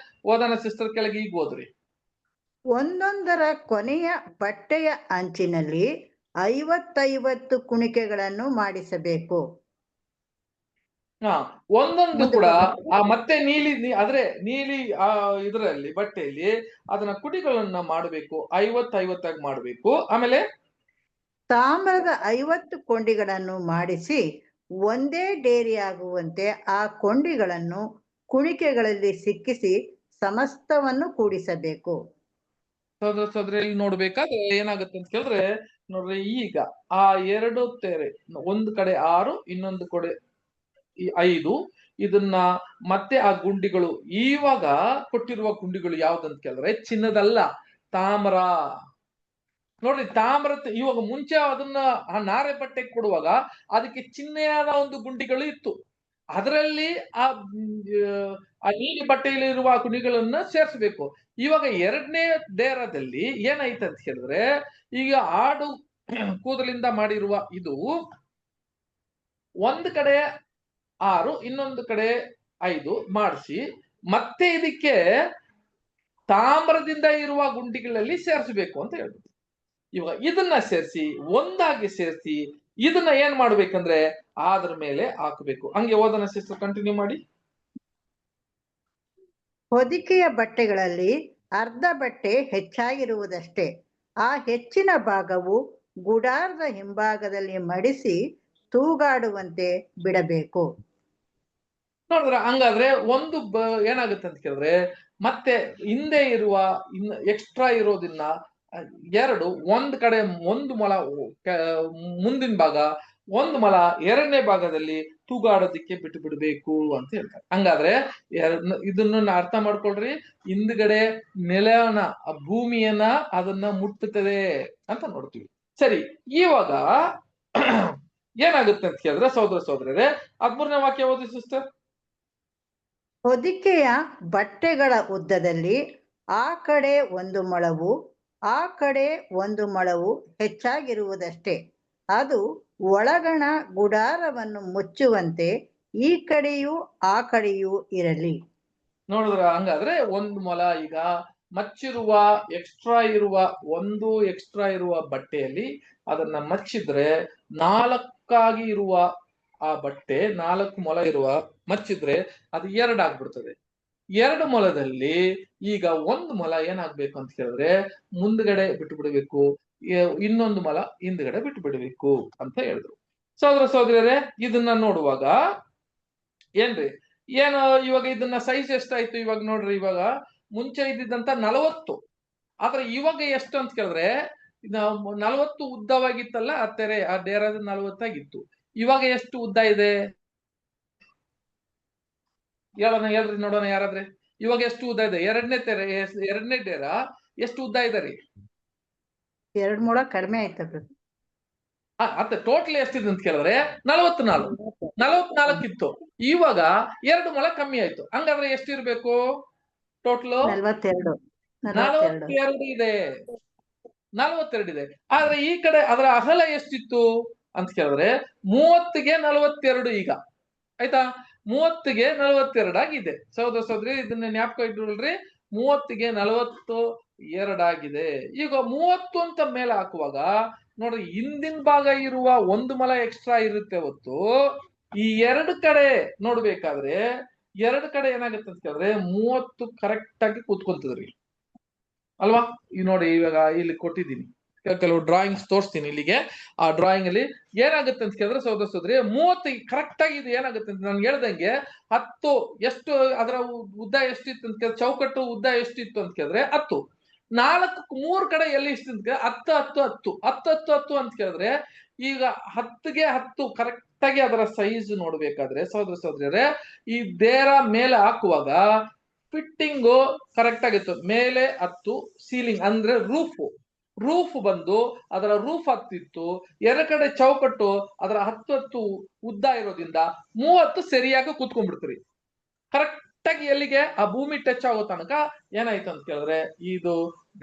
ಓದನ ಸಿಸ್ಟರ್, ಕೆಳಗೆ ಈಗ ಓದ್ರಿ. ಒಂದೊಂದರ ಕೊನೆಯ ಬಟ್ಟೆಯ ಅಂಚಿನಲ್ಲಿ 50 ಕುಣಿಕೆಗಳನ್ನು ಮಾಡಿಸಬೇಕು. ಒಂದೊಂದು ಕೂಡ ಮತ್ತೆ ನೀಲಿ ಇದರಲ್ಲಿ ಬಟ್ಟೆಯಲ್ಲಿ ಅದನ್ನ ಕುಟಿಗಳನ್ನ ಮಾಡಬೇಕು, 50 ಮಾಡಬೇಕು. ಆಮೇಲೆ ತಾಮ್ರದ 50 ಕೊಂಡಿಗಳನ್ನು ಮಾಡಿಸಿ ಒಂದೇ ಡೇರಿಯಾಗುವಂತೆ ಆ ಕೊಂಡಿಗಳನ್ನು ಕುಣಿಕೆಗಳಲ್ಲಿ ಸಿಕ್ಕಿಸಿ ಸಮಸ್ತವನ್ನು ಕೂಡಿಸಬೇಕು. ಸಹೋದರ ಸಹೋದರಿ ನೋಡ್ಬೇಕಾದ್ರೆ ಏನಾಗುತ್ತೆ ಅಂತ ಕೇಳಿದ್ರೆ ನೋಡ್ರಿ, ಈಗ ಆ 2 ತೆರೆ, ಒಂದು ಕಡೆ 6, ಇನ್ನೊಂದು ಕಡೆ 5, ಇದನ್ನ ಮತ್ತೆ ಆ ಗುಂಡಿಗಳು, ಇವಾಗ ಕೊಟ್ಟಿರುವ ಗುಂಡಿಗಳು ಯಾವ್ದಂತ ಕೇಳಿದ್ರೆ ಚಿನ್ನದಲ್ಲ, ತಾಮ್ರ. ನೋಡ್ರಿ, ತಾಮ್ರ ಇವಾಗ ಮುಂಚೆ ಅದನ್ನ ಆ ನಾರೆ ಬಟ್ಟೆ ಕೊಡುವಾಗ ಅದಕ್ಕೆ ಚಿನ್ನದ ಒಂದು ಗುಂಡಿಗಳು ಇತ್ತು. ಅದರಲ್ಲಿ ಆ ನೀಲಿ ಬಟ್ಟೆಯಲ್ಲಿ ಇರುವ ಗುಂಡಿಗಳನ್ನ ಸೇರಿಸಬೇಕು. ಇವಾಗ 2ನೇ ಡೇರದಲ್ಲಿ ಏನಾಯ್ತು ಅಂತ ಹೇಳಿದ್ರೆ, ಈಗ ಆಡು ಕೂದಲಿಂದ ಮಾಡಿರುವ ಇದು ಒಂದು ಕಡೆ 6, ಇನ್ನೊಂದು ಕಡೆ 5 ಮಾಡಿಸಿ ಮತ್ತೆ ಇದಕ್ಕೆ ತಾಮ್ರದಿಂದ ಇರುವ ಗುಂಡಿಗಳಲ್ಲಿ ಸೇರಿಸಬೇಕು ಅಂತ ಹೇಳ್ಬೋದು. ಇವಾಗ ಇದನ್ನ ಒಂದಾಗಿ ಸೇರಿಸಿ ಇದನ್ನ ಏನ್ ಮಾಡ್ಬೇಕಂದ್ರೆ ಅದ್ರ ಮೇಲೆ ಹಾಕಬೇಕು. ಹಂಗೆ ಓದನ ಸಿಸ್ಟರ್, ಕಂಟಿನ್ಯೂ ಮಾಡಿ. ಹೊದಿಕೆಯ ಬಟ್ಟೆಗಳಲ್ಲಿ ಅರ್ಧ ಬಟ್ಟೆ ಹೆಚ್ಚಾಗಿರುವುದಷ್ಟೇ. ಆ ಹೆಚ್ಚಿನ ಭಾಗವು ಗುಡಾರದ ಹಿಂಭಾಗದಲ್ಲಿ ಮಡಿಸಿ ತೂಗಾಡುವಂತೆ ಬಿಡಬೇಕು. ನೋಡಿದ್ರ, ಹಂಗಾದ್ರೆ ಏನಾಗುತ್ತೆ ಅಂತ ಕೇಳಿದ್ರೆ, ಮತ್ತೆ ಹಿಂದೆ ಇರುವ ಎಕ್ಸ್ಟ್ರಾ ಇರೋದನ್ನ 2, ಒಂದು ಕಡೆ 1 ಮೊಲ ಮುಂದಿನ ಭಾಗ, 1 ಮೊಲ 2ನೇ ಭಾಗದಲ್ಲಿ ತೂಗಾಡೋದಿಕ್ಕೆ ಬಿಟ್ಟು ಬಿಡಬೇಕು ಅಂತ ಹೇಳ್ತಾರೆ. ಹಂಗಾದ್ರೆ ಇದನ್ನ ಅರ್ಥ ಮಾಡ್ಕೊಳ್ರಿ, ಹಿಂದ್ಗಡೆ ನೆಲನ ಭೂಮಿಯನ್ನ ಅದನ್ನ ಮುಟ್ಟುತ್ತದೆ ಅಂತ ನೋಡ್ತೀವಿ. ಸರಿ, ಇವಾಗ ಏನಾಗುತ್ತೆ ಅಂತ ಕೇಳಿದ್ರೆ ಸಹೋದರ ಸಹೋದರರೇ 13ನೇ ವಾಕ್ಯ ಓದಿ ಸಿಸ್ಟರ್. ಹೊದಿಕೆಯ ಬಟ್ಟೆಗಳ ಉದ್ದದಲ್ಲಿ ಆ ಕಡೆ 1 ಮೊಳವು, ಆ ಕಡೆ 1 ಮೊಳವು ಹೆಚ್ಚಾಗಿರುವುದಷ್ಟೇ. ಅದು ಒಳಗಣ ಗುಡಾರವನ್ನು ಮುಚ್ಚುವಂತೆ ಈ ಕಡೆಯೂ ಆ ಕಡೆಯೂ ಇರಲಿ. ನೋಡಿದ್ರ, ಹಂಗಾದ್ರೆ 1 ಮೊಲ ಈಗ ಮಚ್ಚಿರುವ ಎಕ್ಸ್ಟ್ರಾ ಇರುವ ಬಟ್ಟೆಯಲ್ಲಿ ಅದನ್ನ ಮಚ್ಚಿದ್ರೆ 4 ಇರುವ ಆ ಬಟ್ಟೆ 4 ಮೊಲ ಇರುವ ಮಚ್ಚಿದ್ರೆ ಅದು 2 ಆಗ್ಬಿಡ್ತದೆ. 2 ಮೊಲದಲ್ಲಿ ಈಗ 1 ಮೊಲ ಏನಾಗ್ಬೇಕು ಅಂತ ಹೇಳಿದ್ರೆ ಮುಂದ್ಗಡೆ ಬಿಟ್ಟು ಬಿಡಬೇಕು, ಇನ್ನೊಂದು ಮೊಲ ಹಿಂದ್ಗಡೆ ಬಿಟ್ಟು ಬಿಡಬೇಕು ಅಂತ ಹೇಳಿದ್ರು. ಸಹೋದರ ಸಹೋದರಿಯರೇ, ಇದನ್ನ ನೋಡುವಾಗ ಏನ್ರಿ, ಇವಾಗ ಇದನ್ನ ಸೈಜ್ ಎಷ್ಟಾಯ್ತು ಇವಾಗ ನೋಡ್ರಿ. ಇವಾಗ ಮುಂಚೆ ಇದ್ದಿದ್ದಂತ 40, ಆದ್ರೆ ಇವಾಗ ಎಷ್ಟು ಅಂತ ಕೇಳಿದ್ರೆ 40 ಉದ್ದವಾಗಿತ್ತಲ್ಲ ಆ ತೆರೆ, ಆ ಡೇರದ 40 ಆಗಿತ್ತು. ಇವಾಗ ಎಷ್ಟು ಉದ್ದ ಇದೆ ಹೇಳ್ರಿ ನೋಡೋಣ ಯಾರಾದ್ರೆ. ಇವಾಗ ಎಷ್ಟು ಉದ್ದ ಇದೆ? 2ನೇ ತೆರೆ, 2ನೇ ಡೇರ ಎಷ್ಟು ಉದ್ದ ಇದೆ ರೀ? 2 ಮೊಳ ಕಡಿಮೆ ಆಯ್ತು. ಅತ್ತೆ ಟೋಟಲ್ ಎಷ್ಟಿದೆ ಅಂತ ಕೇಳಿದ್ರೆ 44 ಇತ್ತು. ಇವಾಗ 2 ಮೊಳ ಕಮ್ಮಿ ಆಯ್ತು. ಹಂಗಾದ್ರೆ ಎಷ್ಟಿರ್ಬೇಕು ಟೋಟಲ್? 42 ಇದೆ. 42 ಇದೆ. ಆದ್ರೆ ಈ ಕಡೆ ಅದರ ಅಗಲ ಎಷ್ಟಿತ್ತು ಅಂತ ಕೇಳಿದ್ರೆ 30ಗೆ 42 ಈಗ ಆಯ್ತಾ. 30ಗೆ 42 ಆಗಿದೆ. ಸಹೋದರ ಸಹೋದರಿ ಇದನ್ನ ಜ್ಞಾಪಕ ಇಟ್ಕೊಳ್ರಿ, 30ಗೆ 42 ಆಗಿದೆ. ಈಗ 30 ಅಂತ ಮೇಲೆ ಹಾಕುವಾಗ ನೋಡ್ರಿ, ಹಿಂದಿನ ಭಾಗ ಇರುವ 1 ಮೊಲ ಎಕ್ಸ್ಟ್ರಾ ಇರುತ್ತೆ ಹೊತ್ತು ಈ 2 ಕಡೆ ನೋಡ್ಬೇಕಾದ್ರೆ 2 ಕಡೆ ಏನಾಗುತ್ತೆ ಅಂತ ಕೇಳಿದ್ರೆ 30 ಕರೆಕ್ಟ್ ಆಗಿ ಕೂತ್ಕೊಂತದ್ರಿ ಅಲ್ವಾ. ಈ ನೋಡಿ, ಇವಾಗ ಇಲ್ಲಿ ಕೊಟ್ಟಿದ್ದೀನಿ ಕೆಲವು ಡ್ರಾಯಿಂಗ್ಸ್ ತೋರಿಸ್ತೀನಿ ಇಲ್ಲಿಗೆ. ಆ ಡ್ರಾಯಿಂಗ್ ಅಲ್ಲಿ ಏನಾಗುತ್ತೆ ಅಂತ ಕೇಳಿದ್ರೆ ಸಹೋದರ ಸಹೋದರಿ 30 ಕರೆಕ್ಟ್ ಆಗಿ ಇದು ಏನಾಗುತ್ತೆ ಅಂತ ನಾನು ಹೇಳ್ದಂಗೆ 10 ಎಷ್ಟು ಅದರ ಉದ್ದ ಎಷ್ಟಿತ್ತು ಅಂತ ಕೇಳಿದ್ರೆ ಚೌಕಟ್ಟು ಉದ್ದ ಎಷ್ಟಿತ್ತು ಅಂತ ಕೇಳಿದ್ರೆ 10 3 ಕಡೆ ಎಲ್ಲಿ ಇಷ್ಟು ಅಂತ ಕೇಳಿದ್ರೆ 10 ಅಂತ ಕೇಳಿದ್ರೆ ಈಗ 10ಗೆ 10 ಕರೆಕ್ಟ್ ಆಗಿ ಅದರ ಸೈಜ್ ನೋಡ್ಬೇಕಾದ್ರೆ ಸಹೋದರ ಸಹೋದರಿಯರೇ ಈ ದೇರ ಮೇಲೆ ಹಾಕುವಾಗ ಫಿಟ್ಟಿಂಗು ಕರೆಕ್ಟ್ ಆಗಿತ್ತು. ಮೇಲೆ 10 ಸೀಲಿಂಗ್ ಅಂದ್ರೆ ರೂಫ್ ಬಂದು ಅದರ ರೂಫ್ 10 ಇತ್ತು. ಕಡೆ ಚೌಕಟ್ಟು ಅದರ 10 ಉದ್ದ ಇರೋದ್ರಿಂದ 30 ಸರಿಯಾಗಿ ಕೂತ್ಕೊಂಡ್ಬಿಡ್ತೀರಿ. ಕರೆಕ್ಟ್ ಆಗಿ ಎಲ್ಲಿಗೆ ಆ ಭೂಮಿ ಟಚ್ ಆಗೋ ತನಕ ಏನಾಯ್ತು ಅಂತ ಕೇಳಿದ್ರೆ ಇದು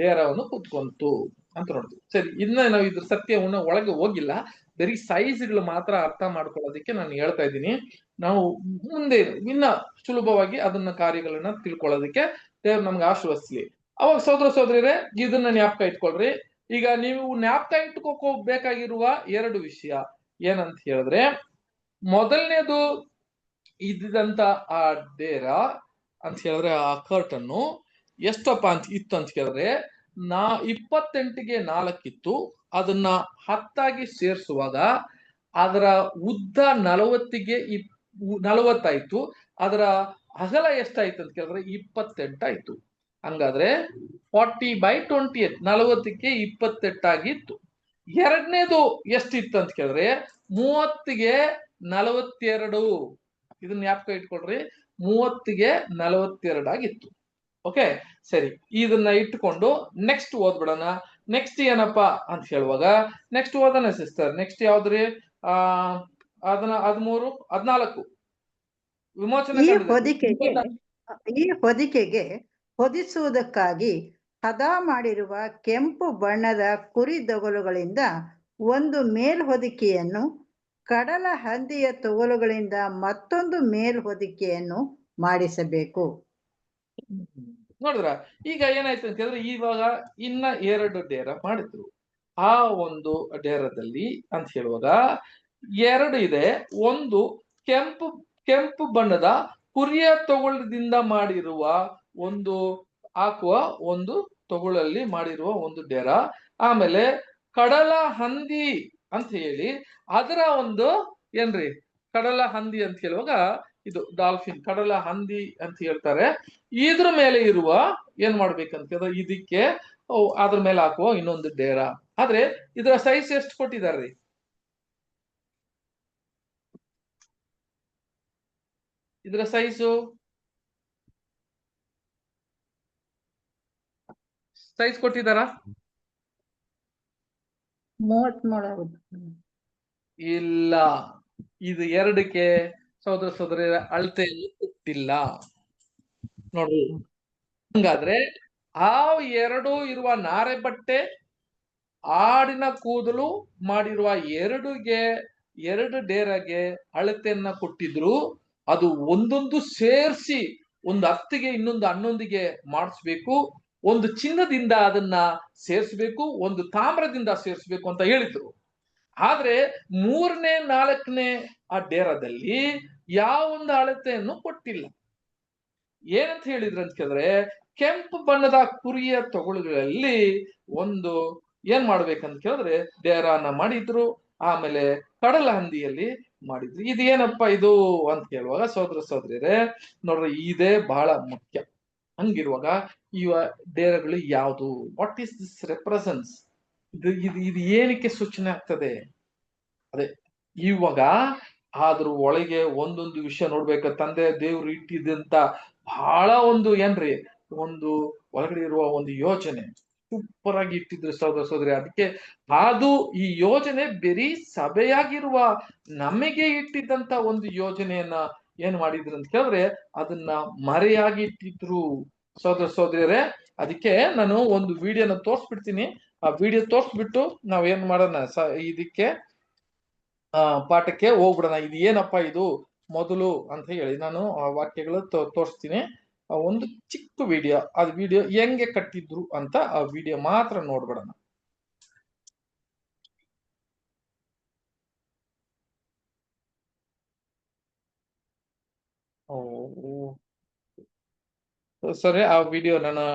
ದೇರವನ್ನು ಕೂತ್ಕೊಂತು ಅಂತ ನೋಡ್ತೀವಿ. ಸರಿ, ಇನ್ನ ನಾವು ಇದ್ರ ಸತ್ಯವನ್ನು ಒಳಗೆ ಹೋಗಿಲ್ಲ, ಬರೀ ಸೈಜ್ಗಳು ಮಾತ್ರ ಅರ್ಥ ಮಾಡ್ಕೊಳ್ಳೋದಕ್ಕೆ ನಾನು ಹೇಳ್ತಾ ಇದ್ದೀನಿ. ನಾವು ಮುಂದೆ ಇನ್ನ ಸುಲಭವಾಗಿ ಅದನ್ನ ಕಾರ್ಯಗಳನ್ನ ತಿಳ್ಕೊಳ್ಳೋದಕ್ಕೆ ದೇವ್ರು ನಮ್ಗೆ ಆಶ್ವಸ್ಲಿ. ಅವಾಗ ಸಹೋದರ ಸಹೋದರಿಯರೇ ಇದನ್ನ ಜ್ಞಾಪಕ ಇಟ್ಕೊಳ್ರಿ. ಈಗ ನೀವು ಜ್ಞಾಪಕ ಇಟ್ಕೋಬೇಕಾಗಿರುವ 2 ವಿಷಯ ಏನಂತ ಹೇಳಿದ್ರೆ, ಮೊದಲನೇದು ಇದ್ದಂತ ಆ ಡೇರ ಅಂತ ಹೇಳಿದ್ರೆ ಆ ಕರ್ಟನ್ನು ಎಷ್ಟಪ್ಪ ಅಂತ ಇತ್ತು ಅಂತ ಕೇಳಿದ್ರೆ 28ಗೆ 4 ಇತ್ತು. ಅದನ್ನ 10 ಸೇರಿಸುವಾಗ ಅದರ ಉದ್ದ 40ಗೆ 40 ಆಯ್ತು. ಅದರ ಅಗಲ ಎಷ್ಟಾಯ್ತು ಅಂತ ಕೇಳಿದ್ರೆ 28 ಆಯ್ತು. ಹಂಗಾದ್ರೆ 40/28 40ಕ್ಕೆ 28 ಆಗಿತ್ತು. ಎರಡನೇದು ಎಷ್ಟಿತ್ತು ಅಂತ ಕೇಳಿದ್ರೆ 30ಗೆ 42. ಇದನ್ನ ಜ್ಞಾಪಕ ಇಟ್ಕೊಳ್ರಿ, 30ಗೆ 42 ಆಗಿತ್ತು. ಓಕೆ, ಸರಿ, ಇದನ್ನ ಇಟ್ಟುಕೊಂಡು ನೆಕ್ಸ್ಟ್ ಓದ್ಬಿಡೋಣ. ನೆಕ್ಸ್ಟ್ ಏನಪ್ಪಾ ಅಂತ ಹೇಳುವಾಗ ನೆಕ್ಸ್ಟ್ ಓದೋಣ ಸಿಸ್ಟರ್. ನೆಕ್ಸ್ಟ್ ಯಾವ್ದ್ರಿ? ಅದನ್ನ 13 14 ವಿಮೋಚನೆ ಈ ಹೊದಿಕೆಗೆ ಹೊದಿಸುವುದಕ್ಕಾಗಿ ಹದ ಮಾಡಿರುವ ಕೆಂಪು ಬಣ್ಣದ ಕುರಿದೊಗಲುಗಳಿಂದ ಒಂದು ಮೇಲ್ಹೊದಿಕೆಯನ್ನು, ಕಡಲ ಹಂದಿಯ ತೊಗಲುಗಳಿಂದ ಮತ್ತೊಂದು ಮೇಲ್ಹೊದಿಕೆಯನ್ನು ಮಾಡಿಸಬೇಕು. ನೋಡಿದ್ರ ಈಗ ಏನಾಯ್ತು ಅಂತ ಹೇಳಿದ್ರೆ ಇವಾಗ ಇನ್ನ 2 ಡೇರ ಮಾಡಿದ್ರು. ಆ ಒಂದು ಡೇರದಲ್ಲಿ ಅಂತ ಹೇಳುವಾಗ 2 ಇದೆ. ಒಂದು ಕೆಂಪು ಬಣ್ಣದ ಕುರಿಯ ತೊಗುಳದಿಂದ ಮಾಡಿರುವ ಒಂದು ಹಾಕುವ ಒಂದು ತೊಗುಳಲ್ಲಿ ಮಾಡಿರುವ ಒಂದು ಡೇರ. ಆಮೇಲೆ ಕಡಲ ಹಂದಿ ಅಂತ ಹೇಳಿ ಅದರ ಒಂದು ಏನ್ರಿ ಕಡಲ ಹಂದಿ ಅಂತ ಹೇಳುವಾಗ ಇದು ಡಾಲ್ಫಿನ್ ಕಡಲ ಹಂದಿ ಅಂತ ಹೇಳ್ತಾರೆ. ಇದ್ರ ಮೇಲೆ ಇರುವ ಏನ್ ಮಾಡ್ಬೇಕಂತ ಇದಕ್ಕೆ ಅದ್ರ ಮೇಲೆ ಹಾಕುವ ಇನ್ನೊಂದು ಡೇರ. ಆದ್ರೆ ಇದರ ಸೈಜ್ ಎಷ್ಟು ಕೊಟ್ಟಿದಾರ್ರಿ? ಇದರ ಸೈಜ್ ಕೊಟ್ಟಿದಾರ? 33 ಇಲ್ಲ, ಇದು 2ಕ್ಕೆ ಸಹೋದರ ಸಹೋದರಿಯರ ಅಳತೆಯಲ್ಲಿ ಕೊಟ್ಟಿಲ್ಲ ನೋಡ್ರಿ. ಹಂಗಾದ್ರೆ ಆ 2 ಇರುವ ನಾರೆ ಬಟ್ಟೆ ಆಡಿನ ಕೂದಲು ಮಾಡಿರುವ 2 ಡೇರಗೆ ಅಳತೆಯನ್ನ ಕೊಟ್ಟಿದ್ರು. ಅದು ಒಂದೊಂದು ಸೇರಿಸಿ ಒಂದು 10ಗೆ ಇನ್ನೊಂದು 11ಗೆ ಮಾಡಿಸ್ಬೇಕು. ಒಂದು ಚಿನ್ನದಿಂದ ಅದನ್ನ ಸೇರಿಸ್ಬೇಕು, ಒಂದು ತಾಮ್ರದಿಂದ ಸೇರಿಸ್ಬೇಕು ಅಂತ ಹೇಳಿದ್ರು. ಆದ್ರೆ 3ನೇ 4ನೇ ಆ ಡೇರದಲ್ಲಿ ಯಾವೊಂದು ಅಳತೆಯನ್ನು ಕೊಟ್ಟಿಲ್ಲ. ಏನಂತ ಹೇಳಿದ್ರು ಅಂತ ಕೇಳಿದ್ರೆ ಕೆಂಪು ಬಣ್ಣದ ಕುರಿಯ ತೊಗಲುಗಳಲ್ಲಿ ಒಂದು ಏನ್ ಮಾಡ್ಬೇಕಂತ ಕೇಳಿದ್ರೆ ಡೇರಾನ ಮಾಡಿದ್ರು. ಆಮೇಲೆ ಕಡಲ ಹಂದಿಯಲ್ಲಿ ಮಾಡಿದ್ರು. ಇದೇನಪ್ಪ ಇದು ಅಂತ ಕೇಳುವಾಗ ಸಹೋದರ ಸಹೋದರಿಯರೇ ನೋಡ್ರಿ, ಇದೇ ಬಹಳ ಮುಖ್ಯ. ಹಂಗಿರುವಾಗ ಇವ ಡೇರಗಳು ಯಾವುದು? What is this represents? ಇದು ಏನಕ್ಕೆ ಸೂಚನೆ ಆಗ್ತದೆ? ಅದೇ ಇವಾಗ ಆದ್ರೂ ಒಳಗೆ ಒಂದೊಂದು ವಿಷಯ ನೋಡ್ಬೇಕ. ತಂದೆ ದೇವ್ರು ಇಟ್ಟಿದ್ದಂತ ಬಹಳ ಒಂದು ಏನ್ರಿ ಒಂದು ಒಳಗಡೆ ಇರುವ ಒಂದು ಯೋಜನೆ ಸೂಪರ್ ಆಗಿ ಇಟ್ಟಿದ್ರು ಸಹೋದರ ಸಹೋದರಿ. ಅದಕ್ಕೆ ಅದು ಈ ಯೋಜನೆ ಬರೀ ಸಭೆಯಾಗಿರುವ ನಮಗೆ ಇಟ್ಟಿದ್ದಂತ ಒಂದು ಯೋಜನೆಯನ್ನ ಏನ್ ಮಾಡಿದ್ರು ಅಂತ ಕೇಳಿದ್ರೆ ಅದನ್ನ ಮರೆಯಾಗಿ ಇಟ್ಟಿದ್ರು ಸಹೋದರ ಸಹೋದರಿಯರೇ. ಅದಕ್ಕೆ ನಾನು ಒಂದು ವಿಡಿಯೋನ ತೋರ್ಸ್ಬಿಡ್ತೀನಿ. ಆ ವಿಡಿಯೋ ತೋರ್ಸ್ಬಿಟ್ಟು ನಾವ್ ಏನ್ ಮಾಡೋಣ, ಇದಕ್ಕೆ ಪಾಠಕ್ಕೆ ಹೋಗ್ಬಿಡೋಣ. ಇದು ಏನಪ್ಪಾ ಇದು ಮೊದಲು ಅಂತ ಹೇಳಿ ನಾನು ಆ ವಾಕ್ಯಗಳು ತೋರಿಸ್ತೀನಿ. ಒಂದು ಚಿಕ್ಕ ವಿಡಿಯೋ, ಅದು ವಿಡಿಯೋ ಹೆಂಗೆ ಕಟ್ಟಿದ್ರು ಅಂತ ಆ ವಿಡಿಯೋ ಮಾತ್ರ ನೋಡ್ಬಿಡೋಣ. ಸರಿ, ಆ ವಿಡಿಯೋ ನಾನು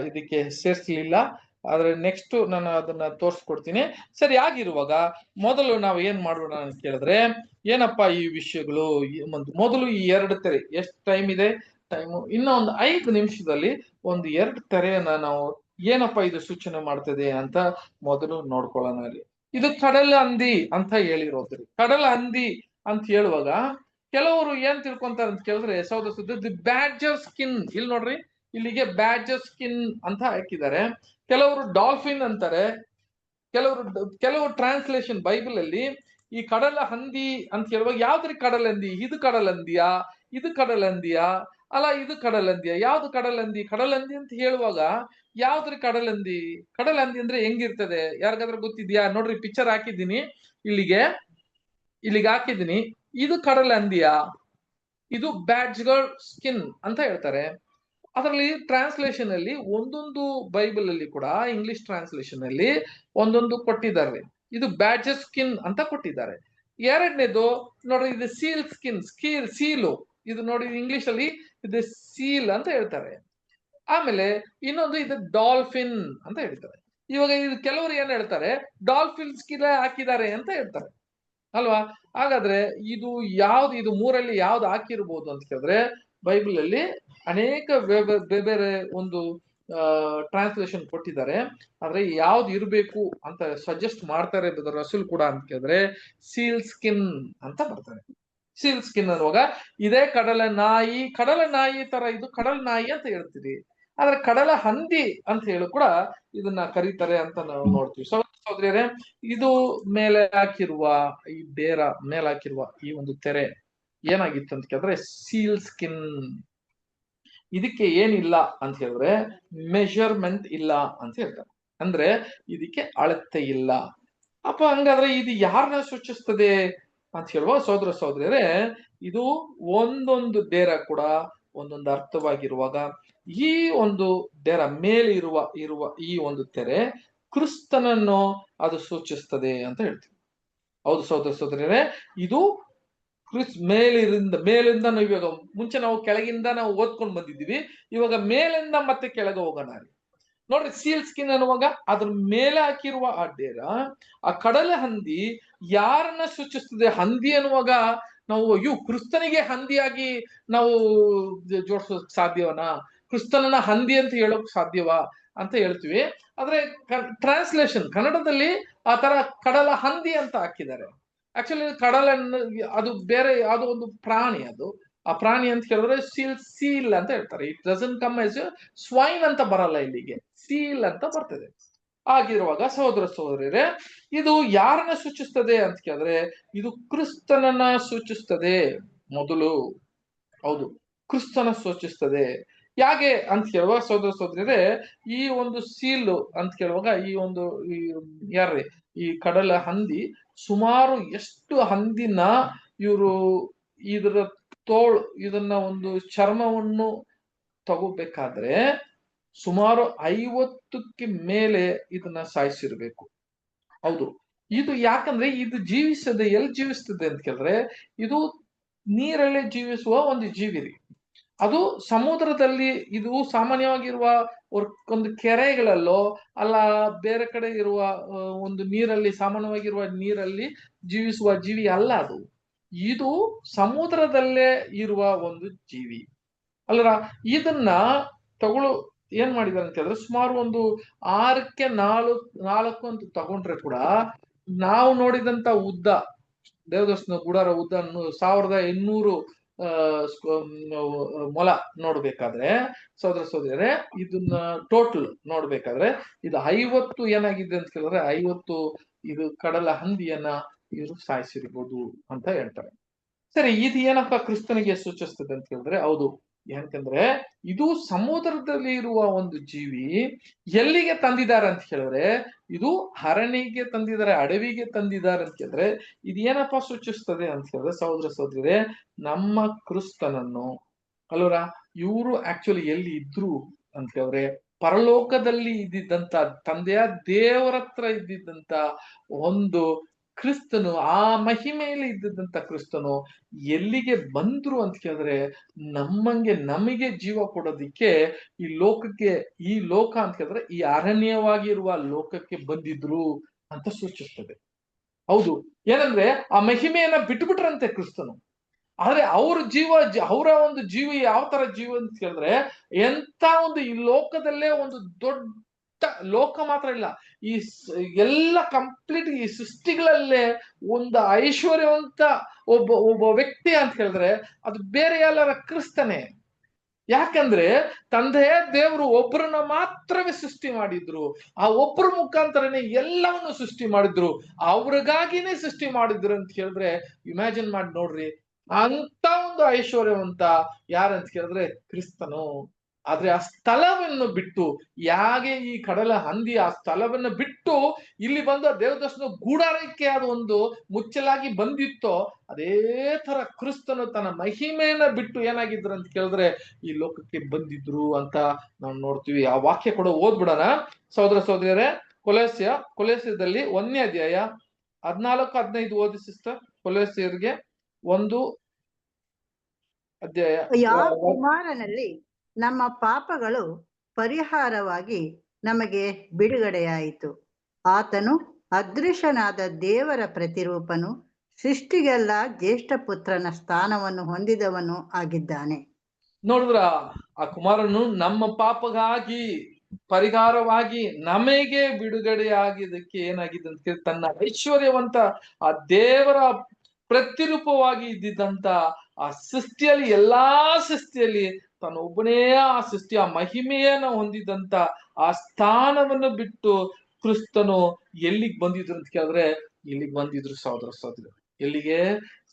ಇದಕ್ಕೆ ಸೇರಿಸಲಿಲ್ಲ. ಆದ್ರೆ ನೆಕ್ಸ್ಟ್ ನಾನು ಅದನ್ನ ತೋರಿಸ್ಕೊಡ್ತೀನಿ. ಸರಿ, ಆಗಿರುವಾಗ ಮೊದಲು ನಾವು ಏನ್ ಮಾಡೋಣ ಅಂತ ಕೇಳಿದ್ರೆ, ಏನಪ್ಪಾ ಈ ವಿಷಯಗಳು, ಮೊದಲು ಈ 2 ತೆರೆ, ಎಷ್ಟು ಟೈಮ್ ಇದೆ? ಟೈಮು ಇನ್ನ ಒಂದು 5 ನಿಮಿಷದಲ್ಲಿ ಒಂದು 2 ತೆರೆಯನ್ನ ನಾವು ಏನಪ್ಪಾ ಇದು ಸೂಚನೆ ಮಾಡ್ತದೆ ಅಂತ ಮೊದಲು ನೋಡ್ಕೊಳ್ಳೋಣ. ಅಲ್ಲಿ ಇದು ಕಡಲ ಹಂದಿ ಅಂತ ಹೇಳಿರೋದ್ರಿ. ಕಡಲ ಹಂದಿ ಅಂತ ಹೇಳುವಾಗ ಕೆಲವರು ಏನ್ ತಿಳ್ಕೊಂತಾರೆ ಅಂತ ಕೇಳಿದ್ರೆ, ದಿ ಬ್ಯಾಡ್ಜರ್ ಸ್ಕಿನ್, ಇಲ್ಲಿ ನೋಡ್ರಿ, ಇಲ್ಲಿಗೆ ಬ್ಯಾಡ್ಜರ್ ಸ್ಕಿನ್ ಅಂತ ಹಾಕಿದ್ದಾರೆ. ಕೆಲವರು ಡಾಲ್ಫಿನ್ ಅಂತಾರೆ. ಕೆಲವು ಟ್ರಾನ್ಸ್ಲೇಷನ್ ಬೈಬಲ್ ಅಲ್ಲಿ ಈ ಕಡಲ ಹಂದಿ ಅಂತ ಹೇಳುವಾಗ ಯಾವ್ದ್ರಿ ಕಡಲಂದಿ? ಇದು ಕಡಲಂದಿಯಾ, ಇದು ಕಡಲಂದಿಯಾ, ಅಲ್ಲ ಇದು ಕಡಲಂದಿಯಾ, ಯಾವ್ದು ಕಡಲಂದಿ? ಕಡಲಂದಿ ಅಂತ ಹೇಳುವಾಗ ಯಾವ್ದ್ರಿ ಕಡಲಂದಿ? ಕಡಲಂದಿ ಅಂದ್ರೆ ಹೆಂಗಿರ್ತದೆ? ಯಾರಿಗಾದ್ರೂ ಗೊತ್ತಿದ್ಯಾ? ನೋಡ್ರಿ, ಪಿಕ್ಚರ್ ಹಾಕಿದ್ದೀನಿ, ಇಲ್ಲಿಗೆ ಹಾಕಿದ್ದೀನಿ. ಇದು ಕಡಲಂದಿಯಾ, ಇದು ಬ್ಯಾಡ್ಜ್ಗಳ್ ಸ್ಕಿನ್ ಅಂತ ಹೇಳ್ತಾರೆ. ಅದರಲ್ಲಿ ಟ್ರಾನ್ಸ್ಲೇಷನ್ ಅಲ್ಲಿ ಒಂದೊಂದು ಬೈಬಲ್ ಅಲ್ಲಿ ಕೂಡ, ಇಂಗ್ಲಿಷ್ ಟ್ರಾನ್ಸ್ಲೇಷನ್ ಅಲ್ಲಿ ಒಂದೊಂದು ಕೊಟ್ಟಿದ್ದಾರೆ. ಇದು ಬ್ಯಾಡ್ಜರ್ ಸ್ಕಿನ್ ಅಂತ ಕೊಟ್ಟಿದ್ದಾರೆ. ಎರಡನೇದು ನೋಡ್ರಿ, ಇದು ಸೀಲ್ ಸ್ಕಿನ್, ಸೀಲು, ಇದು ನೋಡಿ ಇಂಗ್ಲಿಷ್ ಅಲ್ಲಿ ಇದು ಸೀಲ್ ಅಂತ ಹೇಳ್ತಾರೆ. ಆಮೇಲೆ ಇನ್ನೊಂದು ಇದು ಡಾಲ್ಫಿನ್ ಅಂತ ಹೇಳ್ತಾರೆ. ಇವಾಗ ಇದು ಕೆಲವರು ಏನ್ ಹೇಳ್ತಾರೆ, ಡಾಲ್ಫಿನ್ ಸ್ಕಿನ್ ಹಾಕಿದ್ದಾರೆ ಅಂತ ಹೇಳ್ತಾರೆ ಅಲ್ವಾ? ಹಾಗಾದ್ರೆ ಇದು ಯಾವ್ದು, ಇದು ಮೂರಲ್ಲಿ ಯಾವ್ದು ಹಾಕಿರ್ಬೋದು ಅಂತ ಕೇಳಿದ್ರೆ, ಬೈಬಲ್ ಅಲ್ಲಿ ಅನೇಕ ಬೇರೆ ಒಂದು ಟ್ರಾನ್ಸ್ಲೇಷನ್ ಕೊಟ್ಟಿದ್ದಾರೆ. ಆದ್ರೆ ಯಾವ್ದು ಇರಬೇಕು ಅಂತ ಸಜೆಸ್ಟ್ ಮಾಡ್ತಾರೆ ರಸೂಲ್ ಕೂಡ ಅಂತ ಕೇಳಿದ್ರೆ, ಸೀಲ್ ಸ್ಕಿನ್ ಅಂತ ಬರ್ತಾರೆ. ಸೀಲ್ ಸ್ಕಿನ್ ಅನ್ನುವಾಗ ಇದೇ ಕಡಲ ನಾಯಿ ತರ, ಇದು ಕಡಲ ನಾಯಿ ಅಂತ ಹೇಳ್ತೀವಿ. ಆದ್ರೆ ಕಡಲ ಹಂದಿ ಅಂತ ಹೇಳಿ ಕೂಡ ಇದನ್ನ ಕರೀತಾರೆ ಅಂತ ನಾವು ನೋಡ್ತೀವಿ. ಸಹೋದರಿಯರೇ, ಇದು ಮೇಲೆ ಹಾಕಿರುವ ಈ ಮೇಲೆ ಹಾಕಿರುವ ಈ ಒಂದು ತೆರೆ ಏನಾಗಿತ್ತು ಅಂತ ಕೇಳಿದ್ರೆ, ಸೀಲ್ ಸ್ಕಿನ್. ಇದಕ್ಕೆ ಏನಿಲ್ಲ ಅಂತ ಹೇಳಿದ್ರೆ, ಮೆಷರ್ಮೆಂಟ್ ಇಲ್ಲ ಅಂತ ಹೇಳ್ತಾರೆ. ಅಂದ್ರೆ ಇದಕ್ಕೆ ಅಳತೆ ಇಲ್ಲ. ಅಪ್ಪ, ಹಂಗಾದ್ರೆ ಇದು ಯಾರನ್ನ ಸೂಚಿಸ್ತದೆ ಅಂತ ಹೇಳುವ ಸಹೋದರಿಯರೇ, ಇದು ಒಂದೊಂದು ಡೇರ ಕೂಡ ಒಂದೊಂದು ಅರ್ಥವಾಗಿರುವಾಗ, ಈ ಒಂದು ಡೇರ ಮೇಲೆ ಇರುವ ಈ ಒಂದು ತೆರೆ ಕ್ರಿಸ್ತನನ್ನು ಅದು ಸೂಚಿಸ್ತದೆ ಅಂತ ಹೇಳ್ತೀವಿ. ಹೌದು ಸಹೋದರಿಯರೇ, ಇದು ಮೇಲಿಂದ ನಾವು ಇವಾಗ ಮುಂಚೆ ನಾವು ಕೆಳಗಿಂದ ನಾವು ಓದ್ಕೊಂಡು ಬಂದಿದ್ದೀವಿ. ಇವಾಗ ಮೇಲಿಂದ ಮತ್ತೆ ಕೆಳಗೆ ಹೋಗೋಣ. ನೋಡ್ರಿ, ಸೀಲ್ ಸ್ಕಿನ್ ಅನ್ನುವಾಗ ಅದ್ರ ಮೇಲೆ ಹಾಕಿರುವ ಆ ಡೇರ, ಆ ಕಡಲ ಹಂದಿ ಯಾರನ್ನ ಸೂಚಿಸ್ತದೆ? ಹಂದಿ ಅನ್ನುವಾಗ ನಾವು ಕ್ರಿಸ್ತನಿಗೆ ಹಂದಿಯಾಗಿ ನಾವು ಜೋಡಿಸೋಕ್ ಸಾಧ್ಯವನಾ? ಕ್ರಿಸ್ತನನ್ನ ಹಂದಿ ಅಂತ ಹೇಳೋಕ್ ಸಾಧ್ಯವಾ ಅಂತ ಹೇಳ್ತೀವಿ. ಆದ್ರೆ ಟ್ರಾನ್ಸ್ಲೇಷನ್ ಕನ್ನಡದಲ್ಲಿ ಆ ತರ ಕಡಲ ಹಂದಿ ಅಂತ ಹಾಕಿದ್ದಾರೆ. ಆಕ್ಚುಲಿ ಕಡಲನ್ನು ಅದು ಬೇರೆ ಯಾವ್ದೋ ಒಂದು ಪ್ರಾಣಿ. ಅದು ಆ ಪ್ರಾಣಿ ಅಂತ ಹೇಳಿದ್ರೆ ಸೀಲ್ ಅಂತ ಹೇಳ್ತಾರೆ. It doesn't come as swine ಅಂತ ಬರಲ್ಲ, ಇಲ್ಲಿಗೆ ಸೀಲ್ ಅಂತ ಬರ್ತದೆ. ಆಗಿರುವಾಗ ಸಹೋದರಿಯರೇ, ಇದು ಯಾರನ್ನ ಸೂಚಿಸ್ತದೆ ಅಂತ ಕೇಳಿದ್ರೆ, ಇದು ಕ್ರಿಸ್ತನನ್ನ ಸೂಚಿಸ್ತದೆ ಮೊದಲು. ಹೌದು, ಕ್ರಿಸ್ತನ ಸೂಚಿಸ್ತದೆ. ಯಾಕೆ ಅಂತ ಕೇಳುವಾಗ ಸಹೋದರಿಯರೇ, ಈ ಒಂದು ಸೀಲ್ ಅಂತ ಕೇಳುವಾಗ ಈ ಒಂದು ಯಾರ್ರಿ ಈ ಕಡಲ ಹಂದಿ ಸುಮಾರು ಎಷ್ಟು ಹಂದಿನ ಇವರು ಇದರ ಇದನ್ನ ಒಂದು ಚರ್ಮವನ್ನು ತಗೋಬೇಕಾದ್ರೆ ಸುಮಾರು 50ಕ್ಕೆ ಮೇಲೆ ಇದನ್ನ ಸಾಯಿಸಿರ್ಬೇಕು. ಹೌದು, ಇದು ಯಾಕಂದ್ರೆ ಇದು ಎಲ್ಲಿ ಜೀವಿಸ್ತದೆ ಅಂತ ಕೇಳಿದ್ರೆ, ಇದು ನೀರಲ್ಲಿ ಜೀವಿಸುವ ಒಂದು ಜೀವಿರಿ. ಅದು ಸಮುದ್ರದಲ್ಲಿ, ಇದು ಸಾಮಾನ್ಯವಾಗಿರುವ ಒಂದು ಕೆರೆಗಳಲ್ಲೋ ಅಲ್ಲ ಬೇರೆ ಕಡೆ ಇರುವ ಒಂದು ನೀರಲ್ಲಿ, ಸಾಮಾನ್ಯವಾಗಿರುವ ನೀರಲ್ಲಿ ಜೀವಿಸುವ ಜೀವಿ ಅಲ್ಲ ಅದು. ಇದು ಸಮುದ್ರದಲ್ಲೇ ಇರುವ ಒಂದು ಜೀವಿ ಅಲ್ಲರ. ಇದನ್ನ ಏನ್ ಮಾಡಿದಾರೆ ಅಂತ ಹೇಳಿದ್ರೆ, ಸುಮಾರು ಒಂದು 6ಕ್ಕೆ 4 ಅಂತ ತಗೊಂಡ್ರೆ ಕೂಡ ನಾವು ನೋಡಿದಂತ ಉದ್ದ, ದೇವದರ್ಶನ ಗುಡಾರ ಉದ್ದ 1800 ಮೊಲ ನೋಡ್ಬೇಕಾದ್ರೆ ಸಹೋದರಿಯರೇ, ಇದನ್ನ ಟೋಟಲ್ ನೋಡ್ಬೇಕಾದ್ರೆ ಇದು 50 ಏನಾಗಿದೆ ಅಂತ ಕೇಳಿದ್ರೆ 50 ಇದು ಕಡಲ ಹಂದಿಯನ್ನ ಇವರು ಸಾಯಿಸಿರ್ಬೋದು ಅಂತ ಹೇಳ್ತಾರೆ. ಸರಿ, ಇದು ಏನಪ್ಪ ಕ್ರಿಸ್ತನಿಗೆ ಸೂಚಿಸ್ತದೆ ಅಂತ ಹೇಳಿದ್ರೆ, ಹೌದು, ಯಾಕಂದ್ರೆ ಇದು ಸಮುದ್ರದಲ್ಲಿ ಇರುವ ಒಂದು ಜೀವಿ ಎಲ್ಲಿಗೆ ತಂದಿದ್ದಾರೆ ಅಂತ ಹೇಳಿದ್ರೆ, ಇದು ಅರಣ್ಯಕ್ಕೆ ತಂದಿದ್ದಾರೆ, ಅಡವಿಗೆ ತಂದಿದ್ದಾರೆ ಅಂತ ಹೇಳಿದ್ರೆ, ಇದು ಏನಪ್ಪಾ ಸೂಚಿಸ್ತದೆ ಅಂತ ಹೇಳಿದ್ರೆ ಸಹೋದರಿಯರೇ, ನಮ್ಮ ಕ್ರಿಸ್ತನನ್ನು ಅಲ್ವರ. ಇವರು ಆಕ್ಚುಲಿ ಎಲ್ಲಿ ಇದ್ರು ಅಂತ ಹೇಳಿದ್ರೆ, ಪರಲೋಕದಲ್ಲಿ ಇದ್ದಿದ್ದಂತ ತಂದೆಯ ದೇವರ ಹತ್ರ ಇದ್ದಿದ್ದಂತ ಒಂದು ಕ್ರಿಸ್ತನು ಆ ಮಹಿಮೆಯಲ್ಲಿ ಇದ್ದಂತ ಕ್ರಿಸ್ತನು ಎಲ್ಲಿಗೆ ಬಂದ್ರು ಅಂತ ಕೇಳಿದ್ರೆ ನಮಗೆ ಜೀವ ಕೊಡೋದಿಕ್ಕೆ ಈ ಲೋಕ ಅಂತ ಕೇಳಿದ್ರೆ ಈ ಅರಣ್ಯವಾಗಿರುವ ಲೋಕಕ್ಕೆ ಬಂದಿದ್ರು ಅಂತ ಸೂಚಿಸ್ತದೆ. ಹೌದು, ಏನಂದ್ರೆ ಆ ಮಹಿಮೆಯನ್ನ ಬಿಟ್ಬಿಟ್ರಂತೆ ಕ್ರಿಸ್ತನು. ಆದ್ರೆ ಅವರ ಒಂದು ಜೀವ ಯಾವ ತರ ಜೀವ ಅಂತ ಕೇಳಿದ್ರೆ, ಎಂತ ಒಂದು ಈ ಲೋಕದಲ್ಲೇ ಒಂದು ದೊಡ್ಡ ಲೋಕ ಮಾತ್ರ ಇಲ್ಲ, ಈ ಎಲ್ಲ ಕಂಪ್ಲೀಟ್ ಈ ಸೃಷ್ಟಿಗಳಲ್ಲೇ ಒಂದು ಐಶ್ವರ್ಯವಂತ ಒಬ್ಬ ವ್ಯಕ್ತಿ ಅಂತ ಹೇಳಿದ್ರೆ ಅದು ಬೇರೆ ಎಲ್ಲರ ಕ್ರಿಸ್ತನೇ. ಯಾಕಂದ್ರೆ ತಂದೆಯ ದೇವರು ಒಬ್ಬರನ್ನ ಮಾತ್ರವೇ ಸೃಷ್ಟಿ ಮಾಡಿದ್ರು, ಆ ಒಬ್ಬರ ಮುಖಾಂತರನೇ ಎಲ್ಲವನ್ನು ಸೃಷ್ಟಿ ಮಾಡಿದ್ರು, ಅವ್ರಿಗಾಗಿನೇ ಸೃಷ್ಟಿ ಮಾಡಿದ್ರು ಅಂತ ಹೇಳಿದ್ರೆ ಇಮ್ಯಾಜಿನ್ ಮಾಡಿ ನೋಡ್ರಿ, ಅಂತ ಒಂದು ಐಶ್ವರ್ಯವಂತ ಯಾರಂತ ಕೇಳಿದ್ರೆ ಕ್ರಿಸ್ತನು. ಆದ್ರೆ ಆ ಸ್ಥಳವನ್ನು ಬಿಟ್ಟು, ಯಾಗೆ ಈ ಕಡಲ ಹಂದಿ ಆ ಸ್ಥಳವನ್ನು ಬಿಟ್ಟು ಇಲ್ಲಿ ಬಂದ ದೇವದರ್ಶನ ಗೂಡಾರಕ್ಕೆ ಅದು ಒಂದು ಮುಚ್ಚಲಾಗಿ ಬಂದಿತ್ತೋ, ಅದೇ ತರ ಕ್ರಿಸ್ತನು ತನ್ನ ಮಹಿಮೆಯನ್ನ ಬಿಟ್ಟು ಏನಾಗಿದ್ರು ಅಂತ ಕೇಳಿದ್ರೆ ಈ ಲೋಕಕ್ಕೆ ಬಂದಿದ್ರು ಅಂತ ನಾವು ನೋಡ್ತೀವಿ. ಆ ವಾಕ್ಯ ಕೂಡ ಓದ್ಬಿಡೋಣ ಸಹೋದರ ಸಹೋದರಿಯರೇ. ಕೊಲೋಸ್ಯದಲ್ಲಿ 1ನೇ ಅಧ್ಯಾಯ 14-15 ಓದಿ ಸಿಸ್ಟರ್. ಕೊಲೋಸ್ಯರಿಗೆ 1 ಅಧ್ಯಾಯ. ಯಾವ ಕುಮಾರನಲ್ಲಿ ನಮ್ಮ ಪಾಪಗಳು ಪರಿಹಾರವಾಗಿ ನಮಗೆ ಬಿಡುಗಡೆಯಾಯಿತು. ಆತನು ಅದೃಶ್ಯನಾದ ದೇವರ ಪ್ರತಿರೂಪನು, ಸೃಷ್ಟಿಗೆಲ್ಲ ಜ್ಯೇಷ್ಠ ಪುತ್ರನ ಸ್ಥಾನವನ್ನು ಹೊಂದಿದವನು ಆಗಿದ್ದಾನೆ. ನೋಡಿದ್ರ, ಆ ಕುಮಾರನು ನಮ್ಮ ಪಾಪಗಾಗಿ ಪರಿಹಾರವಾಗಿ ನಮಗೆ ಬಿಡುಗಡೆಯಾಗಿದ್ದಕ್ಕೆ ಏನಾಗಿದೆ ಅಂತ ತನ್ನ ಐಶ್ವರ್ಯವಂತ ಆ ದೇವರ ಪ್ರತಿರೂಪವಾಗಿ ಇದ್ದಿದ್ದಂತ ಆ ಸೃಷ್ಟಿಯಲ್ಲಿ ಎಲ್ಲಾ ಸೃಷ್ಟಿಯಲ್ಲಿ ತಾನೊಬ್ಬನೇ ಆ ಸೃಷ್ಟಿಯ ಮಹಿಮೆಯನ್ನ ಹೊಂದಿದಂತ ಆ ಸ್ಥಾನವನ್ನು ಬಿಟ್ಟು ಕ್ರಿಸ್ತನು ಎಲ್ಲಿಗೆ ಬಂದಿದ್ರು ಅಂತ ಕೇಳಿದ್ರೆ ಇಲ್ಲಿಗೆ ಬಂದಿದ್ರು ಸಹೋದರ ಸಹೋದರಿ. ಎಲ್ಲಿಗೆ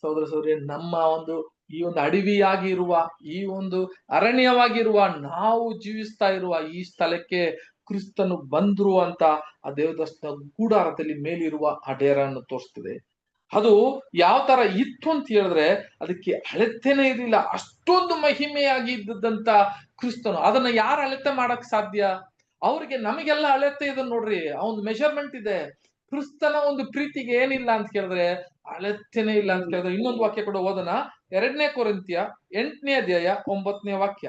ಸಹೋದರ ಸಹೋದರಿ? ನಮ್ಮ ಒಂದು ಈ ಒಂದು ಅಡವಿಯಾಗಿರುವ, ಈ ಒಂದು ಅರಣ್ಯವಾಗಿರುವ, ನಾವು ಜೀವಿಸ್ತಾ ಇರುವ ಈ ಸ್ಥಳಕ್ಕೆ ಕ್ರಿಸ್ತನು ಬಂದ್ರು ಅಂತ ಆ ದೇವದರ್ಶನ ಗೂಡಾರದಲ್ಲಿ ಮೇಲಿರುವ ಆ ಡೇರನ್ನು ತೋರಿಸ್ತದೆ. ಅದು ಯಾವ ತರ ಇತ್ತು ಅಂತ ಹೇಳಿದ್ರೆ ಅದಕ್ಕೆ ಅಳತೆನೇ ಇರಲಿಲ್ಲ, ಅಷ್ಟೊಂದು ಮಹಿಮೆಯಾಗಿ ಇದ್ದಂತ ಕ್ರಿಸ್ತನು. ಅದನ್ನ ಯಾರು ಅಳತೆ ಮಾಡಕ್ ಸಾಧ್ಯ? ಅವ್ರಿಗೆ ನಮಗೆಲ್ಲ ಅಳತೆ ಇದೆ ನೋಡ್ರಿ, ಆ ಒಂದು ಮೆಷರ್ಮೆಂಟ್ ಇದೆ. ಕ್ರಿಸ್ತನ ಒಂದು ಪ್ರೀತಿಗೆ ಏನಿಲ್ಲ ಅಂತ ಕೇಳಿದ್ರೆ ಅಳತೆನೇ ಇಲ್ಲ ಅಂತ ಕೇಳಿದ್ರೆ ಇನ್ನೊಂದು ವಾಕ್ಯ ಕೂಡ ಓದೋಣ. 2ನೇ ಕೊರಿಂಥ್ಯ 8ನೇ ಅಧ್ಯಾಯ 9ನೇ ವಾಕ್ಯ.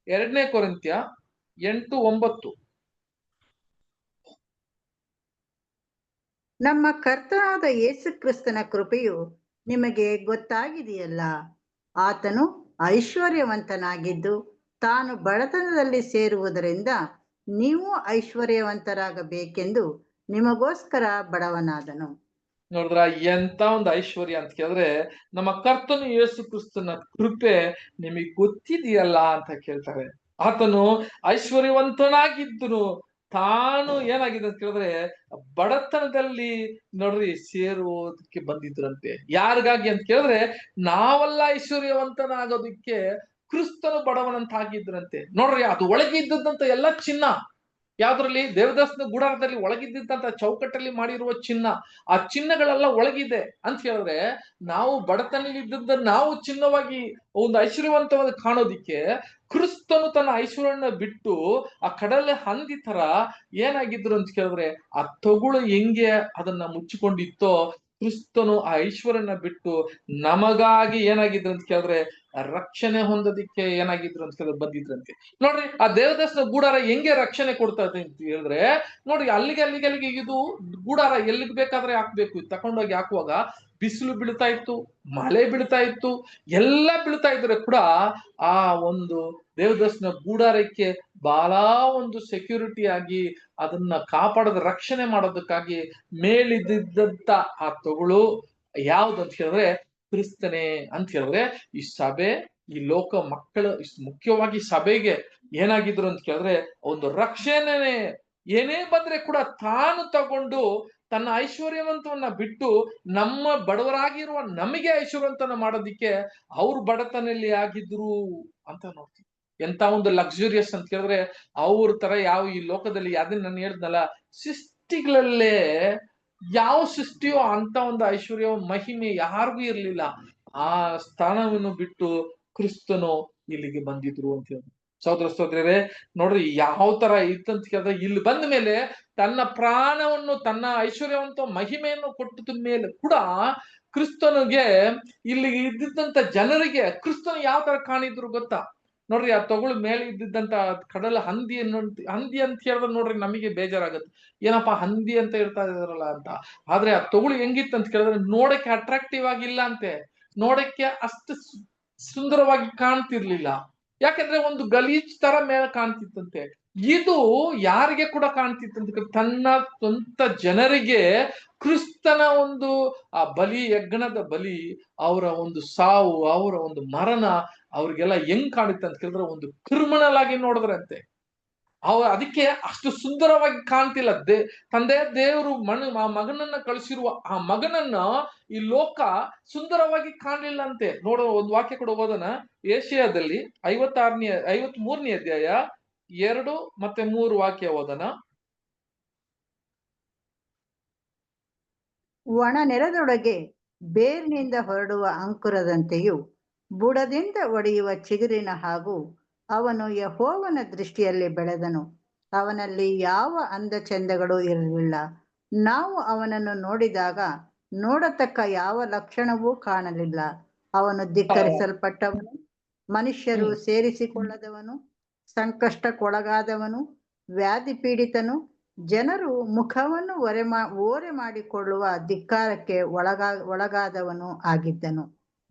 2ನೇ ಕೊರಿಂಥ್ಯ 8:9. ನಮ್ಮ ಕರ್ತನಾದ ಯೇಸು ಕ್ರಿಸ್ತನ ಕೃಪೆಯು ನಿಮಗೆ ಗೊತ್ತಾಗಿದೆಯಲ್ಲ. ಆತನು ಐಶ್ವರ್ಯವಂತನಾಗಿದ್ದು ತಾನು ಬಡತನದಲ್ಲಿ ಸೇರುವುದರಿಂದ ನೀವು ಐಶ್ವರ್ಯವಂತರಾಗಬೇಕೆಂದು ನಿಮಗೋಸ್ಕರ ಬಡವನಾದನು. ನೋಡಿದ್ರ, ಎಂತ ಒಂದು ಐಶ್ವರ್ಯ ಅಂತ ಕೇಳಿದ್ರೆ, ನಮ್ಮ ಕರ್ತನು ಯೇಸು ಕ್ರಿಸ್ತನ ಕೃಪೆ ನಿಮಗೆ ಗೊತ್ತಿದೆಯಲ್ಲ ಅಂತ ಕೇಳ್ತಾರೆ. ಆತನು ಐಶ್ವರ್ಯವಂತನಾಗಿದ್ದನು, ತಾನು ಏನಾಗಿದೆ ಅಂತ ಕೇಳಿದ್ರೆ ಬಡತನದಲ್ಲಿ ನೋಡ್ರಿ ಸೇರುವುದಕ್ಕೆ ಬಂದಿದ್ರಂತೆ. ಯಾರಿಗಾಗಿ ಅಂತ ಕೇಳಿದ್ರೆ ನಾವೆಲ್ಲ ಐಶ್ವರ್ಯವಂತನಾಗೋದಕ್ಕೆ ಕ್ರಿಸ್ತನು ಬಡವನಂತ ಆಗಿದ್ರಂತೆ. ನೋಡ್ರಿ, ಅದು ಒಳಗೆ ಇದ್ದದಂತ ಎಲ್ಲ ಚಿನ್ನ, ಯಾವ್ದ್ರಲ್ಲಿ? ದೇವದರ್ಶನ ಗುಡಾರದಲ್ಲಿ ಒಳಗಿದ್ದಂತ ಚೌಕಟ್ಟಲ್ಲಿ ಮಾಡಿರುವ ಚಿನ್ನ, ಆ ಚಿನ್ನಗಳೆಲ್ಲ ಒಳಗಿದೆ ಅಂತ ಹೇಳಿದ್ರೆ ನಾವು ಬಡತನದಲ್ಲಿದ್ದ ನಾವು ಚಿನ್ನವಾಗಿ ಒಂದು ಐಶ್ವರ್ಯವಂತವಾದ ಕಾಣೋದಿಕ್ಕೆ ಕ್ರಿಸ್ತನು ತನ್ನ ಐಶ್ವರ್ಯನ ಬಿಟ್ಟು ಆ ಕಡಲ ಹಂದಿ ತರ ಏನಾಗಿದ್ರು ಅಂತ ಕೇಳಿದ್ರೆ ಆ ತೊಗುಳು ಹೆಂಗೆ ಅದನ್ನ ಮುಚ್ಚಿಕೊಂಡಿತ್ತೋ ಕ್ರಿಸ್ತನು ಆ ಐಶ್ವರ್ಯನ ಬಿಟ್ಟು ನಮಗಾಗಿ ಏನಾಗಿದ್ರು ಅಂತ ಕೇಳಿದ್ರೆ ರಕ್ಷಣೆ ಹೊಂದೋದಿಕ್ಕೆ ಏನಾಗಿದ್ರು ಅಂತ ಕೇಳಿದ್ರೆ ಬಂದಿದ್ರಂತೆ. ನೋಡ್ರಿ, ಆ ದೇವದರ್ಶನ ಗೂಡಾರ ಹೆಂಗೆ ರಕ್ಷಣೆ ಕೊಡ್ತಾ ಇದೆ ಅಂತ ಹೇಳಿದ್ರೆ ನೋಡ್ರಿ, ಅಲ್ಲಿಗೆ ಇದು ಗೂಡಾರ ಎಲ್ಲಿಗೆ ಬೇಕಾದ್ರೆ ಹಾಕ್ಬೇಕು, ತಕೊಂಡೋಗಿ ಹಾಕುವಾಗ ಬಿಸಿಲು ಬೀಳ್ತಾ ಇತ್ತು, ಮಳೆ ಬೀಳ್ತಾ ಇತ್ತು, ಎಲ್ಲ ಬೀಳ್ತಾ ಇದ್ರೆ ಕೂಡ ಆ ಒಂದು ದೇವದರ್ಶನ ಗೂಡಾರಕ್ಕೆ ಬಹಳ ಒಂದು ಸೆಕ್ಯೂರಿಟಿ ಆಗಿ ಅದನ್ನ ಕಾಪಾಡೋದ ರಕ್ಷಣೆ ಮಾಡೋದಕ್ಕಾಗಿ ಮೇಲಿದ್ದಂತ ಆ ತೊಗಳು ಯಾವ್ದಂತ ಹೇಳಿದ್ರೆ ಕ್ರಿಸ್ತನೇ ಅಂತ ಹೇಳಿದ್ರೆ ಈ ಸಭೆ, ಈ ಲೋಕ ಮಕ್ಕಳು, ಮುಖ್ಯವಾಗಿ ಸಭೆಗೆ ಏನಾಗಿದ್ರು ಅಂತ ಕೇಳಿದ್ರೆ ಒಂದು ರಕ್ಷಣೆನೆ ಏನೇ ಬಂದ್ರೆ ಕೂಡ ತಾನು ತಗೊಂಡು ತನ್ನ ಐಶ್ವರ್ಯವಂತವನ್ನ ಬಿಟ್ಟು ನಮ್ಮ ಬಡವರಾಗಿರುವ ನಮಗೆ ಐಶ್ವರ್ಯವಂತನ ಮಾಡೋದಿಕ್ಕೆ ಅವ್ರು ಬಡತನಲ್ಲಿ ಆಗಿದ್ರು ಅಂತ ನೋಡ್ತೀವಿ. ಎಂತ ಒಂದು ಲಕ್ಸುರಿಯಸ್ ಅಂತ ಕೇಳಿದ್ರೆ ಅವ್ರ ತರ ಯಾವ ಈ ಲೋಕದಲ್ಲಿ ಅದನ್ನ ನಾನು ಹೇಳ್ದಲ್ಲ, ಸೃಷ್ಟಿಗಳಲ್ಲೇ ಯಾವ ಸೃಷ್ಟಿಯೋ ಅಂತ ಒಂದು ಐಶ್ವರ್ಯ ಮಹಿಮೆ ಯಾರಿಗೂ ಇರ್ಲಿಲ್ಲ. ಆ ಸ್ಥಾನವನ್ನು ಬಿಟ್ಟು ಕ್ರಿಸ್ತನು ಇಲ್ಲಿಗೆ ಬಂದಿದ್ರು ಅಂತ ಹೇಳಿ. ಸಹೋದರ ಸಹೋದರರೇ, ನೋಡ್ರಿ ಯಾವ ತರ ಇತ್ತಂತ ಕೇಳಿದ್ರೆ ಇಲ್ಲಿ ಬಂದ ಮೇಲೆ ತನ್ನ ಪ್ರಾಣವನ್ನು ತನ್ನ ಐಶ್ವರ್ಯವಂತ ಮಹಿಮೆಯನ್ನು ಕೊಟ್ಟದ ಮೇಲೆ ಕೂಡ ಕ್ರಿಸ್ತನಿಗೆ ಇಲ್ಲಿ ಇದ್ದಿದ್ದಂತ ಜನರಿಗೆ ಕ್ರಿಸ್ತನು ಯಾವ ತರ ಕಾಣಿದ್ರು ಗೊತ್ತಾ? ನೋಡ್ರಿ, ಆ ತೊಗುಳು ಮೇಲೆ ಇದ್ದಿದ್ದಂತ ಕಡಲ ಹಂದಿ ಅಂತ ಹೇಳಿದ್ರೆ ನೋಡ್ರಿ ನಮಗೆ ಬೇಜಾರಾಗತ್ತೆ. ಏನಪ್ಪಾ ಹಂದಿ ಅಂತ ಇರ್ತಾ ಇದಾರಲ್ಲ ಅಂತ. ಆದ್ರೆ ಆ ತೊಗುಳು ಹೆಂಗಿತ್ತು ಅಂತ ಕೇಳಿದ್ರೆ ನೋಡಕ್ಕೆ ಅಟ್ರಾಕ್ಟಿವ್ ಆಗಿಲ್ಲ ಅಂತೆ, ನೋಡಕ್ಕೆ ಅಷ್ಟು ಸುಂದರವಾಗಿ ಕಾಣ್ತಿರ್ಲಿಲ್ಲ. ಯಾಕಂದ್ರೆ ಒಂದು ಗಲೀಜ್ ತರ ಮೇಲೆ ಕಾಣ್ತಿತ್ತಂತೆ. ಇದು ಯಾರಿಗೆ ಕೂಡ ಕಾಣ್ತಿತ್ತಂತ ತನ್ನ ಸ್ವಂತ ಜನರಿಗೆ ಕ್ರಿಸ್ತನ ಒಂದು ಆ ಬಲಿ, ಯಜ್ಞದ ಬಲಿ, ಅವರ ಒಂದು ಸಾವು, ಅವರ ಒಂದು ಮರಣ ಅವ್ರಿಗೆಲ್ಲ ಹೆಂಗ್ ಕಾಣುತ್ತೆ ಅಂತ ಕೇಳಿದ್ರೆ ಒಂದು ಕ್ರಿಮಿನಲ್ ಆಗಿ ನೋಡಿದ್ರಂತೆ. ಅದಕ್ಕೆ ಅಷ್ಟು ಸುಂದರವಾಗಿ ಕಾಣ್ತಿಲ್ಲ. ತಂದೆ ದೇವರು ಆ ಮಗನನ್ನ ಕಳಿಸಿರುವ ಆ ಮಗನನ್ನ ಈ ಲೋಕ ಸುಂದರವಾಗಿ ಕಾಣಲಿಲ್ಲ ಅಂತೆ. ನೋಡೋ ಒಂದು ವಾಕ್ಯ ಕೂಡ ಓದೋಣ. ಏಷಿಯಾದಲ್ಲಿ 53ನೇ ಅಧ್ಯಾಯ 2 ಮತ್ತೆ 3 ವಾಕ್ಯ ಓದೋಣ. ಒಣ ನೆಲದೊಳಗೆ ಬೇರಿನಿಂದ ಹೊರಡುವ ಅಂಕುರದಂತೆಯೂ ಬುಡದಿಂದ ಒಡೆಯುವ ಚಿಗುರಿನ ಹಾಗೂ ಅವನು ಯೆಹೋವನ ದೃಷ್ಟಿಯಲ್ಲಿ ಬೆಳೆದನು. ಅವನಲ್ಲಿ ಯಾವ ಅಂದ ಚಂದಗಳು ಇರಲಿಲ್ಲ. ನಾವು ಅವನನ್ನು ನೋಡಿದಾಗ ನೋಡತಕ್ಕ ಯಾವ ಲಕ್ಷಣವೂ ಕಾಣಲಿಲ್ಲ. ಅವನು ಧಿಕ್ಕರಿಸಲ್ಪಟ್ಟವನು, ಮನುಷ್ಯರು ಸೇರಿಸಿಕೊಳ್ಳದವನು, ಸಂಕಷ್ಟಕ್ಕೊಳಗಾದವನು, ವ್ಯಾಧಿ ಪೀಡಿತನು, ಜನರು ಮುಖವನ್ನು ಓರೆ ಮಾಡಿಕೊಳ್ಳುವ ಧಿಕ್ಕಾರಕ್ಕೆ ಒಳಗಾದವನು ಆಗಿದ್ದನು.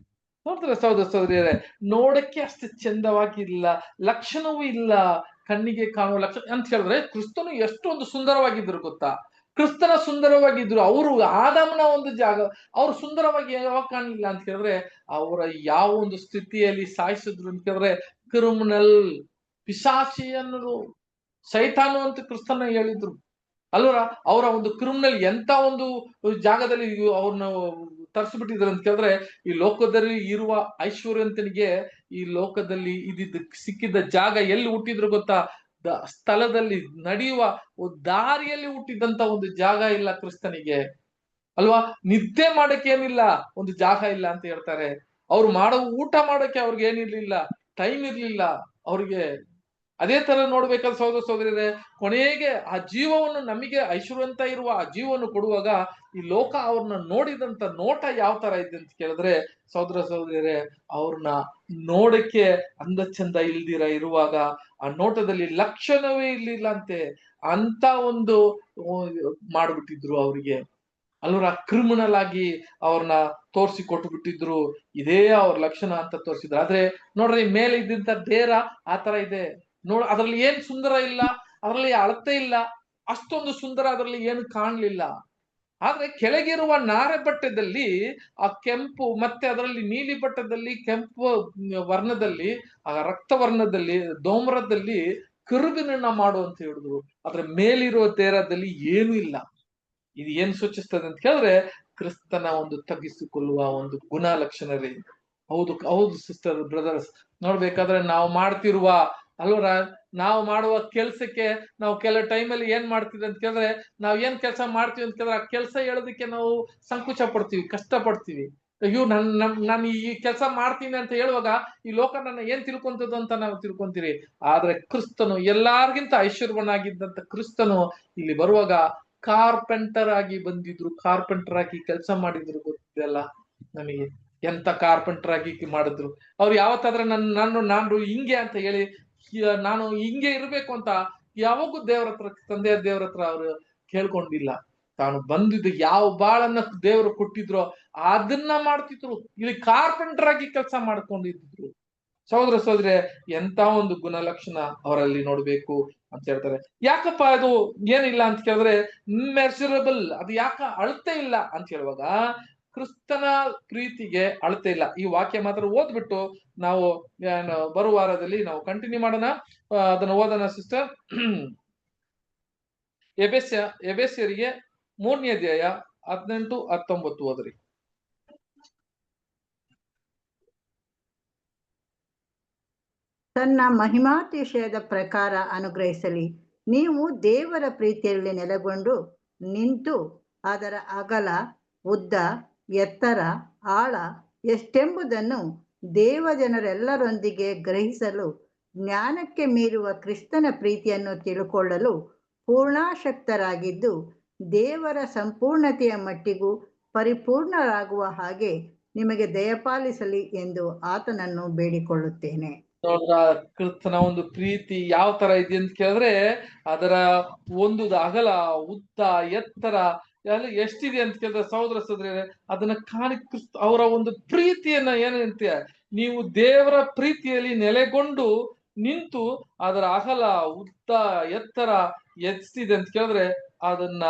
ನೋಡ್ತಾರೆ ಸಹೋದರಿಯರೇ, ನೋಡಕ್ಕೆ ಅಷ್ಟು ಚಂದವಾಗಿಲ್ಲ, ಲಕ್ಷಣವೂ ಇಲ್ಲ, ಕಣ್ಣಿಗೆ ಕಾಣುವ ಲಕ್ಷಣ ಅಂತ ಹೇಳಿದ್ರೆ ಕ್ರಿಸ್ತನು ಎಷ್ಟೊಂದು ಸುಂದರವಾಗಿದ್ರು ಗೊತ್ತಾ? ಕ್ರಿಸ್ತನ ಸುಂದರವಾಗಿದ್ರು. ಅವರು ಆದಾಮನ ಒಂದು ಜಾಗ ಅವ್ರು ಸುಂದರವಾಗಿ ಯಾವಾಗ ಕಾಣಲಿಲ್ಲ ಅಂತ ಹೇಳಿದ್ರೆ ಅವರ ಯಾವ ಒಂದು ಸ್ಥಿತಿಯಲ್ಲಿ ಸಾಯಿಸಿದ್ರು ಅಂತ ಹೇಳಿದ್ರೆ ಕ್ರಿಮಿನಲ್, ಪಿಶಾಚಿ ಅನ್ನೋದು, ಸೈತಾನು ಅಂತ ಕ್ರಿಸ್ತನ ಹೇಳಿದ್ರು ಅಲ್ವರ. ಅವರ ಒಂದು ಕ್ರಿಮಿನಲ್ ಎಂತ ಒಂದು ಜಾಗದಲ್ಲಿ ಅವ್ರನ್ನ ತರಿಸ್ಬಿಟ್ಟಿದ್ರು ಅಂತ ಕೇಳಿದ್ರೆ ಈ ಲೋಕದಲ್ಲಿ ಇರುವ ಐಶ್ವರ್ಯವಂತನಿಗೆ ಈ ಲೋಕದಲ್ಲಿ ಸಿಕ್ಕಿದ್ದ ಜಾಗ ಎಲ್ಲಿ ಹುಟ್ಟಿದ್ರು ಗೊತ್ತಾ? ಸ್ಥಳದಲ್ಲಿ ನಡೆಯುವ ದಾರಿಯಲ್ಲಿ ಹುಟ್ಟಿದಂತ ಒಂದು ಜಾಗ ಇಲ್ಲ ಕ್ರಿಸ್ತನಿಗೆ ಅಲ್ವಾ. ನಿದ್ದೆ ಮಾಡಕ್ಕೆ ಏನಿಲ್ಲ, ಒಂದು ಜಾಗ ಇಲ್ಲ ಅಂತ ಹೇಳ್ತಾರೆ. ಅವ್ರು ಮಾಡೋ ಊಟ ಮಾಡಕ್ಕೆ ಅವ್ರಿಗೆ ಏನಿರ್ಲಿಲ್ಲ, ಟೈಮ್ ಇರ್ಲಿಲ್ಲ ಅವ್ರಿಗೆ. ಅದೇ ತರ ನೋಡ್ಬೇಕಾದ್ರೆ ಸಹೋದರ ಸಹೋದರಿಯರೇ, ಕೊನೆಗೆ ಆ ಜೀವವನ್ನು ನಮಗೆ ಐಶ್ವರ್ಯವಂತ ಇರುವ ಆ ಜೀವವನ್ನು ಕೊಡುವಾಗ ಈ ಲೋಕ ಅವ್ರನ್ನ ನೋಡಿದಂತ ನೋಟ ಯಾವ ತರ ಇದೆ ಅಂತ ಕೇಳಿದ್ರೆ ಸಹೋದರ ಸಹೋದರಿಯರೇ, ಅವ್ರನ್ನ ನೋಡಕ್ಕೆ ಅಂದ ಚಂದ ಇಲ್ದಿರ ಇರುವಾಗ ಆ ನೋಟದಲ್ಲಿ ಲಕ್ಷಣವೇ ಇರ್ಲಿಲ್ಲ ಅಂತೆ. ಅಂತ ಒಂದು ಮಾಡ್ಬಿಟ್ಟಿದ್ರು ಅವ್ರಿಗೆ ಅಲ್ವರ. ಕ್ರಿಮಿನಲ್ ಆಗಿ ಅವ್ರನ್ನ ತೋರ್ಸಿ ಕೊಟ್ಟು ಬಿಟ್ಟಿದ್ರು. ಇದೇ ಅವ್ರ ಲಕ್ಷಣ ಅಂತ ತೋರಿಸಿದ್ರು. ಆದ್ರೆ ನೋಡ್ರಿ, ಮೇಲೆ ಇದ್ದಂತ ಡೇರ ಆ ತರ ಇದೆ. ಅದ್ರಲ್ಲಿ ಏನ್ ಸುಂದರ ಇಲ್ಲ, ಅದರಲ್ಲಿ ಅಳತೆ ಇಲ್ಲ, ಅಷ್ಟೊಂದು ಸುಂದರ ಅದರಲ್ಲಿ ಏನು ಕಾಣ್ಲಿಲ್ಲ. ಆದ್ರೆ ಕೆಳಗಿರುವ ನಾರೆ ಬಟ್ಟೆದಲ್ಲಿ ಆ ಕೆಂಪು, ಮತ್ತೆ ಅದರಲ್ಲಿ ನೀಲಿ ಬಟ್ಟದಲ್ಲಿ ಕೆಂಪು ವರ್ಣದಲ್ಲಿ, ಆ ರಕ್ತ ವರ್ಣದಲ್ಲಿ, ದೋಮ್ರದಲ್ಲಿ ಕರುಬಿನನ್ನ ಮಾಡು ಅಂತ ಹೇಳಿದ್ರು. ಆದ್ರೆ ಮೇಲಿರುವ ದೇರದಲ್ಲಿ ಏನು ಇಲ್ಲ. ಇದು ಏನ್ ಸೂಚಿಸ್ತದೆ ಅಂತ ಹೇಳಿದ್ರೆ ಕ್ರಿಸ್ತನ ಒಂದು ತಗ್ಗಿಸಿಕೊಳ್ಳುವ ಒಂದು ಗುಣ ಲಕ್ಷಣ ರೀ. ಹೌದು ಹೌದು ಸಿಸ್ಟರ್ ಬ್ರದರ್ಸ್, ನೋಡ್ಬೇಕಾದ್ರೆ ನಾವು ಮಾಡ್ತಿರುವ ಅಲ್ವರ, ನಾವು ಮಾಡುವ ಕೆಲ್ಸಕ್ಕೆ ನಾವು ಕೆಲವು ಟೈಮಲ್ಲಿ ಏನ್ ಮಾಡ್ತೀವಿ ಅಂತ ಕೇಳಿದ್ರೆ, ನಾವ್ ಏನ್ ಕೆಲಸ ಮಾಡ್ತೀವಿ ಅಂತ ಕೇಳಿದ್ರೆ ಆ ಕೆಲಸ ಹೇಳೋದಕ್ಕೆ ನಾವು ಸಂಕೋಚ ಪಡ್ತೀವಿ, ಕಷ್ಟ ಪಡ್ತೀವಿ. ಅಯ್ಯೋ ನಾನು ಈ ಕೆಲಸ ಮಾಡ್ತೀನಿ ಅಂತ ಹೇಳುವಾಗ ಈ ಲೋಕ ನನ್ನ ಏನ್ ತಿಳ್ಕೊಂತದ್ದು ಅಂತ ನಾವು ತಿಳ್ಕೊಂತೀವಿ. ಆದ್ರೆ ಕ್ರಿಸ್ತನು, ಎಲ್ಲಾರ್ಗಿಂತ ಐಶ್ವರ್ಯನಾಗಿದ್ದಂತ ಕ್ರಿಸ್ತನು ಇಲ್ಲಿ ಬರುವಾಗ ಕಾರ್ಪೆಂಟರ್ ಆಗಿ ಬಂದಿದ್ರು, ಕಾರ್ಪೆಂಟರ್ ಆಗಿ ಕೆಲಸ ಮಾಡಿದ್ರು. ಗೊತ್ತಿದೆಯಲ್ಲ ನಮಗೆ ಎಂತ ಕಾರ್ಪೆಂಟರ್ ಆಗಿ ಮಾಡಿದ್ರು. ಅವ್ರು ಯಾವತ್ತಾದ್ರೆ ನಾನು ಹಿಂಗೆ ಅಂತ ಹೇಳಿ, ನಾನು ಹಿಂಗೆ ಇರ್ಬೇಕು ಅಂತ ಯಾವಾಗೂ ದೇವ್ರ ಹತ್ರ, ತಂದೆಯ ದೇವ್ರ ಹತ್ರ ಅವ್ರು ಕೇಳ್ಕೊಂಡಿಲ್ಲ. ತಾನು ಬಂದಿದ್ದು ಯಾವ ಬಾಳನ್ನ ದೇವರು ಕೊಟ್ಟಿದ್ರು ಅದನ್ನ ಮಾಡ್ತಿದ್ರು. ಇಲ್ಲಿ ಕಾರ್ಪೆಂಟರ್ ಆಗಿ ಕೆಲಸ ಮಾಡ್ಕೊಂಡಿದ್ರು. ಸಹೋದರ ಸಹೋದರಿ, ಎಂತ ಒಂದು ಗುಣಲಕ್ಷಣ ಅವರಲ್ಲಿ ನೋಡ್ಬೇಕು ಅಂತ ಹೇಳ್ತಾರೆ. ಯಾಕಪ್ಪ ಅದು ಏನಿಲ್ಲ ಅಂತ ಕೇಳಿದ್ರೆ ಮೆಸರಬಲ್, ಅದು ಯಾಕ ಅಳತೆ ಇಲ್ಲ ಅಂತ ಹೇಳುವಾಗ ಕ್ರಿಸ್ತನ ಪ್ರೀತಿಗೆ ಅಳತೆ ಇಲ್ಲ. ಈ ವಾಕ್ಯ ಮಾತ್ರ ಓದ್ಬಿಟ್ಟು ನಾವು ಬರುವ ವಾರದಲ್ಲಿ ನಾವು ಕಂಟಿನ್ಯೂ ಮಾಡೋಣ. ಅದನ್ನ ಓದೋಣ ಸಿಸ್ಟರ್. ಎಬೆಸ್ಯರಿಗೆ 3ನೇ ಅಧ್ಯಾಯ 18-19 ಓದ್ರಿ. ತನ್ನ ಮಹಿಮಾತಿಶಯದ ಪ್ರಕಾರ ಅನುಗ್ರಹಿಸಲಿ. ನೀವು ದೇವರ ಪ್ರೀತಿಯಲ್ಲಿ ನೆಲೆಗೊಂಡು ನಿಂತು ಅದರ ಅಗಲ, ಉದ್ದ, ಎತ್ತರ, ಆಳ ಎಷ್ಟೆಂಬುದನ್ನು ದೇವಜನರೆಲ್ಲರೊಂದಿಗೆ ಗ್ರಹಿಸಲು, ಜ್ಞಾನಕ್ಕೆ ಮೀರುವ ಕ್ರಿಸ್ತನ ಪ್ರೀತಿಯನ್ನು ತಿಳ್ಕೊಳ್ಳಲು ಪೂರ್ಣಾಸಕ್ತರಾಗಿದ್ದು ದೇವರ ಸಂಪೂರ್ಣತೆಯ ಮಟ್ಟಿಗೂ ಪರಿಪೂರ್ಣರಾಗುವ ಹಾಗೆ ನಿಮಗೆ ದಯಪಾಲಿಸಲಿ ಎಂದು ಆತನನ್ನು ಬೇಡಿಕೊಳ್ಳುತ್ತೇನೆ. ನೋಡ್ರ, ಕ್ರಿಸ್ತನ ಒಂದು ಪ್ರೀತಿ ಯಾವ ತರ ಇದೆ ಅಂತ ಕೇಳಿದ್ರೆ ಅದರ ಒಂದು ಅಗಲ, ಉದ್ದ, ಎತ್ತರ ಎಲ್ಲ ಎಷ್ಟಿದೆ ಅಂತ ಕೇಳಿದ್ರೆ ಸಹೋದರ ಸಹೋದರಿಯರೇ, ಅದನ್ನ ಕಾಣಿ ಅವರ ಒಂದು ಪ್ರೀತಿಯನ್ನ ಏನಂತ ನೀವು ದೇವರ ಪ್ರೀತಿಯಲ್ಲಿ ನೆಲೆಗೊಂಡು ನಿಂತು ಅದರ ಅಗಲ, ಉದ್ದ, ಎತ್ತರ ಎಷ್ಟಿದೆ ಅಂತ ಕೇಳಿದ್ರೆ ಅದನ್ನ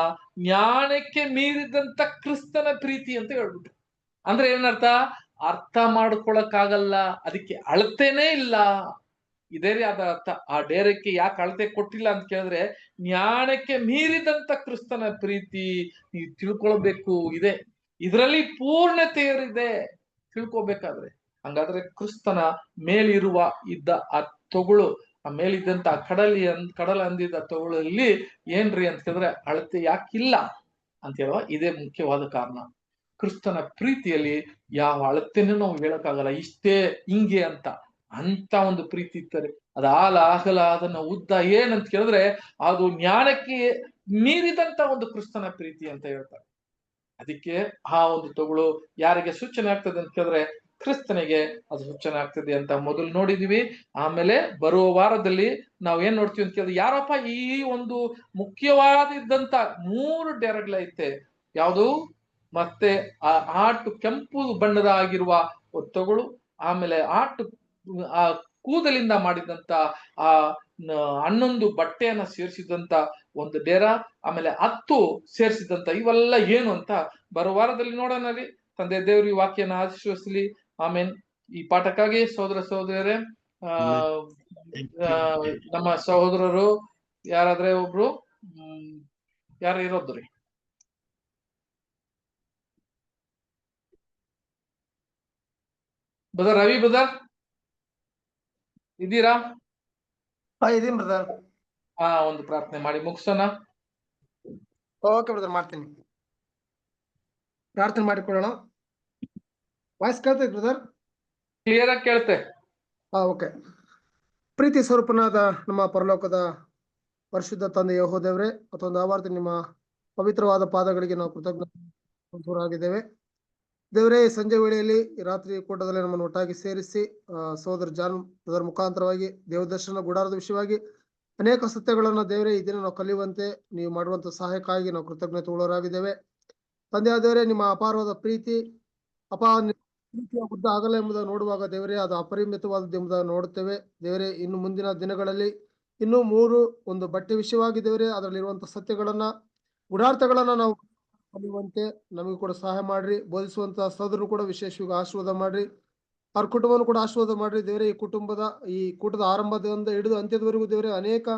ಜ್ಞಾನಕ್ಕೆ ಮೀರಿದಂತ ಕ್ರಿಸ್ತನ ಪ್ರೀತಿ ಅಂತ ಹೇಳ್ಬಿಟ್ಟು. ಅಂದ್ರೆ ಏನರ್ಥ? ಅರ್ಥ ಮಾಡ್ಕೊಳಕ್ಕಾಗಲ್ಲ, ಅದಕ್ಕೆ ಅಳತೆನೇ ಇಲ್ಲ. ಇದೇ ರೀ ಅದ ಅರ್ಥ. ಆ ಡೇರಕ್ಕೆ ಯಾಕೆ ಅಳತೆ ಕೊಟ್ಟಿಲ್ಲ ಅಂತ ಕೇಳಿದ್ರೆ ಜ್ಞಾನಕ್ಕೆ ಮೀರಿದಂತ ಕ್ರಿಸ್ತನ ಪ್ರೀತಿ ನೀವು ತಿಳ್ಕೊಳ್ಬೇಕು ಇದೆ. ಇದರಲ್ಲಿ ಪೂರ್ಣತೆಯರಿದೆ ತಿಳ್ಕೊಬೇಕಾದ್ರೆ. ಹಂಗಾದ್ರೆ ಕ್ರಿಸ್ತನ ಮೇಲಿರುವ ಇದ್ದ ಆ ತೊಗುಳು, ಆ ಮೇಲಿದ್ದಂತ ಕಡಲ ಅಂದಿದ್ದ ತೊಗುಳಲ್ಲಿ ಏನ್ರಿ ಅಂತ ಕೇಳಿದ್ರೆ ಅಳತೆ ಯಾಕಿಲ್ಲ ಅಂತ ಹೇಳುವ ಇದೇ ಮುಖ್ಯವಾದ ಕಾರಣ. ಕ್ರಿಸ್ತನ ಪ್ರೀತಿಯಲ್ಲಿ ಯಾವ ಅಳತೆನೂ ನಾವು ಹೇಳಕ್ಕಾಗಲ್ಲ, ಇಷ್ಟೇ ಹಿಂಗೆ ಅಂತ ಒಂದು ಪ್ರೀತಿ ಇರ್ತಾರೆ. ಅದ ಅಗಲ, ಅದನ್ನ ಉದ್ದ ಏನಂತ ಕೇಳಿದ್ರೆ ಅದು ಜ್ಞಾನಕ್ಕೆ ಮೀರಿದಂತ ಒಂದು ಕ್ರಿಸ್ತನ ಪ್ರೀತಿ ಅಂತ ಹೇಳ್ತಾರೆ. ಅದಕ್ಕೆ ಆ ಒಂದು ತೊಗುಳು ಯಾರಿಗೆ ಸೂಚನೆ ಆಗ್ತದೆ ಅಂತ ಕೇಳಿದ್ರೆ ಕ್ರಿಸ್ತನಿಗೆ ಅದು ಸೂಚನೆ ಆಗ್ತದೆ ಅಂತ ಮೊದಲು ನೋಡಿದೀವಿ. ಆಮೇಲೆ ಬರುವ ವಾರದಲ್ಲಿ ನಾವ್ ಏನ್ ನೋಡ್ತೀವಿ ಅಂತ ಕೇಳಿದ್ರೆ ಯಾರಪ್ಪ ಈ ಒಂದು ಮುಖ್ಯವಾದಿದ್ದಂತ 3 ಡೇರೆಗಳೈತೆ. ಯಾವುದು? ಮತ್ತೆ ಆ ಕೆಂಪು ಬಣ್ಣದ ಆಗಿರುವ ತೊಗುಳು, ಆಮೇಲೆ ಆ ಕೂದಲಿಂದ ಮಾಡಿದಂತ ಆ 11 ಬಟ್ಟೆಯನ್ನ ಸೇರಿಸಿದಂತ ಒಂದು ಡೇರ, ಆಮೇಲೆ 10 ಸೇರಿಸಿದಂತ ಇವೆಲ್ಲ ಏನು ಅಂತ ಬರುವ ವಾರದಲ್ಲಿ ನೋಡೋಣ ರೀ. ತಂದೆ ದೇವ್ರ ಈ ವಾಕ್ಯನ ಆಶೀರ್ವದಿಸಲಿ. ಆಮೇನ್. ಈ ಪಾಠಕ್ಕಾಗಿ ಸಹೋದರ ಸಹೋದರಿಯರೇ, ನಮ್ಮ ಸಹೋದರರು ಯಾರಾದ್ರೆ ಒಬ್ರು ಯಾರು ಇರೋದ್ರಿ? ಬ್ರದರ್ ರವಿ ಬ್ರದರ್ ಇದ್ದೀರಾ? ಇದೀನಿ ಬ್ರದರ್. ಒಂದು ಪ್ರಾರ್ಥನೆ ಮಾಡಿ ಮುಗಿಸೋಣ. ಓಕೆ ಬ್ರದರ್, ಮಾಡ್ತೀನಿ. ಪ್ರಾರ್ಥನೆ ಮಾಡಿಕೊಳ್ಳೋಣ. Voice ಕೇಳ್ತೈತೆ brother? ಕ್ಲಿಯರ್ ಆಗಿ ಕೇಳ್ತೆ. ಓಕೆ. ಪ್ರೀತಿ ಸ್ವರೂಪನಾದ ನಮ್ಮ ಪರಲೋಕದ ಪರಿಶುದ್ಧ ತಂದೆ ಯೆಹೋವ ದೇವರೇ, ಮತ್ತೊಂದು ಆವರ್ತಿ ನಿಮ್ಮ ಪವಿತ್ರವಾದ ಪಾದಗಳಿಗೆ ನಾವು ಕೃತಜ್ಞರಾಗಿದ್ದೇವೆ ದೇವರೇ. ಸಂಜೆ ವೇಳೆಯಲ್ಲಿ ಈ ರಾತ್ರಿ ಕೂಟದಲ್ಲಿ ನಮ್ಮನ್ನು ಒಟ್ಟಾಗಿ ಸೇರಿಸಿ ಸಹೋದರ ಜಾನ್ ಅದರ ಮುಖಾಂತರವಾಗಿ ದೇವದರ್ಶನ ಗುಡಾರದ ವಿಷಯವಾಗಿ ಅನೇಕ ಸತ್ಯಗಳನ್ನು ದೇವರೇ ಈ ದಿನ ನಾವು ಕಲಿಯುವಂತೆ ನೀವು ಮಾಡುವಂತ ಸಹಾಯಕ್ಕಾಗಿ ನಾವು ಕೃತಜ್ಞತೆ ಉಳ್ಳವರಾಗಿದ್ದೇವೆ. ತಂದೆ ಆದವರೇ, ನಿಮ್ಮ ಅಪಾರವಾದ ಪ್ರೀತಿಯ ಉದ್ದ ಆಗಲ್ಲ ಎಂಬುದನ್ನು ನೋಡುವಾಗ ದೇವರೇ ಅದು ಅಪರಿಮಿತವಾದದ್ದು ಎಂಬುದನ್ನು ನೋಡುತ್ತೇವೆ ದೇವರೇ. ಇನ್ನು ಮುಂದಿನ ದಿನಗಳಲ್ಲಿ ಇನ್ನೂ 3 ಒಂದು ಬಟ್ಟೆ ವಿಷಯವಾಗಿ ದೇವರೇ ಅದರಲ್ಲಿರುವಂತಹ ಸತ್ಯಗಳನ್ನ ಗುಡಾರ್ಥಗಳನ್ನ ನಾವು ಕಲಿಯುವಂತೆ ನಮಗೆ ಕೂಡ ಸಹಾಯ ಮಾಡ್ರಿ. ಬೋಧಿಸುವಂತ ಸಹೋದರರು ಕೂಡ ವಿಶೇಷವಾಗಿ ಆಶೀರ್ವಾದ ಮಾಡ್ರಿ. ಅವ್ರ ಕುಟುಂಬವನ್ನು ಕೂಡ ಆಶೀರ್ವಾದ ಮಾಡ್ರಿ ದೇವರೇ. ಈ ಕೂಟದ ಆರಂಭದಿಂದ ಹಿಡಿದು ಅಂತ್ಯದವರೆಗೂ ದೇವರೇ ಅನೇಕ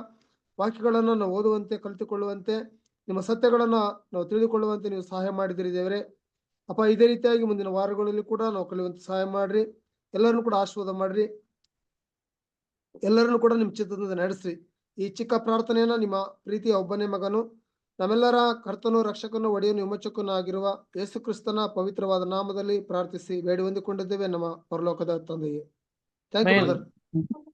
ವಾಕ್ಯಗಳನ್ನ ನಾವು ಓದುವಂತೆ, ಕಲಿತುಕೊಳ್ಳುವಂತೆ, ನಿಮ್ಮ ಸತ್ಯಗಳನ್ನ ನಾವು ತಿಳಿದುಕೊಳ್ಳುವಂತೆ ನೀವು ಸಹಾಯ ಮಾಡಿದಿರಿ ದೇವರೇ. ಅಪ್ಪ, ಇದೇ ರೀತಿಯಾಗಿ ಮುಂದಿನ ವಾರಗಳಲ್ಲಿ ಕೂಡ ನಾವು ಕಲಿಯುವಂತೆ ಸಹಾಯ ಮಾಡ್ರಿ. ಎಲ್ಲರನ್ನು ಕೂಡ ಆಶೀರ್ವಾದ ಮಾಡ್ರಿ. ಎಲ್ಲರನ್ನು ಕೂಡ ನಿಮ್ಮ ಚಿತ್ತದಿಂದ ನಡೆಸ್ರಿ. ಈ ಚಿಕ್ಕ ಪ್ರಾರ್ಥನೆಯನ್ನ ನಿಮ್ಮ ಪ್ರೀತಿಯ ಒಬ್ಬನೇ ಮಗನು, ನಮ್ಮೆಲ್ಲರ ಕರ್ತನು, ರಕ್ಷಕನು, ಒಡೆಯನು, ವಿಮೋಚಕನು ಆಗಿರುವ ಯೇಸು ಕ್ರಿಸ್ತನ ಪವಿತ್ರವಾದ ನಾಮದಲ್ಲಿ ಪ್ರಾರ್ಥಿಸಿ ಬೇಡಿ ಹೊಂದಿಕೊಂಡಿದ್ದೇವೆ ನಮ್ಮ ಪರಲೋಕದ ತಂದೆಯೇ. Thank you brother.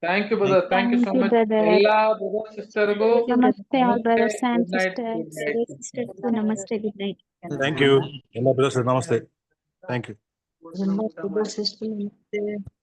Thank you brother. Thank you so much. ಎಲ್ಲಾ ಬ್ರದರ್ ಸಿಸ್ಟರ್ಗೂ ನಮಸ್ತೆ. ಆಲ್ ಬ್ರದರ್ಸ್ ಅಂಡ್ ಸಿಸ್ಟರ್ಸ್ ನಮಸ್ತೆ. Good night. ಥ್ಯಾಂಕ್ ಯು ಎಲ್ಲ ಬ್ರದರ್ಸ್. ನಮಸ್ತೆ. Thank you. ಎಲ್ಲ ಸಿಸ್ಟರ್ ನಮಸ್ತೆ.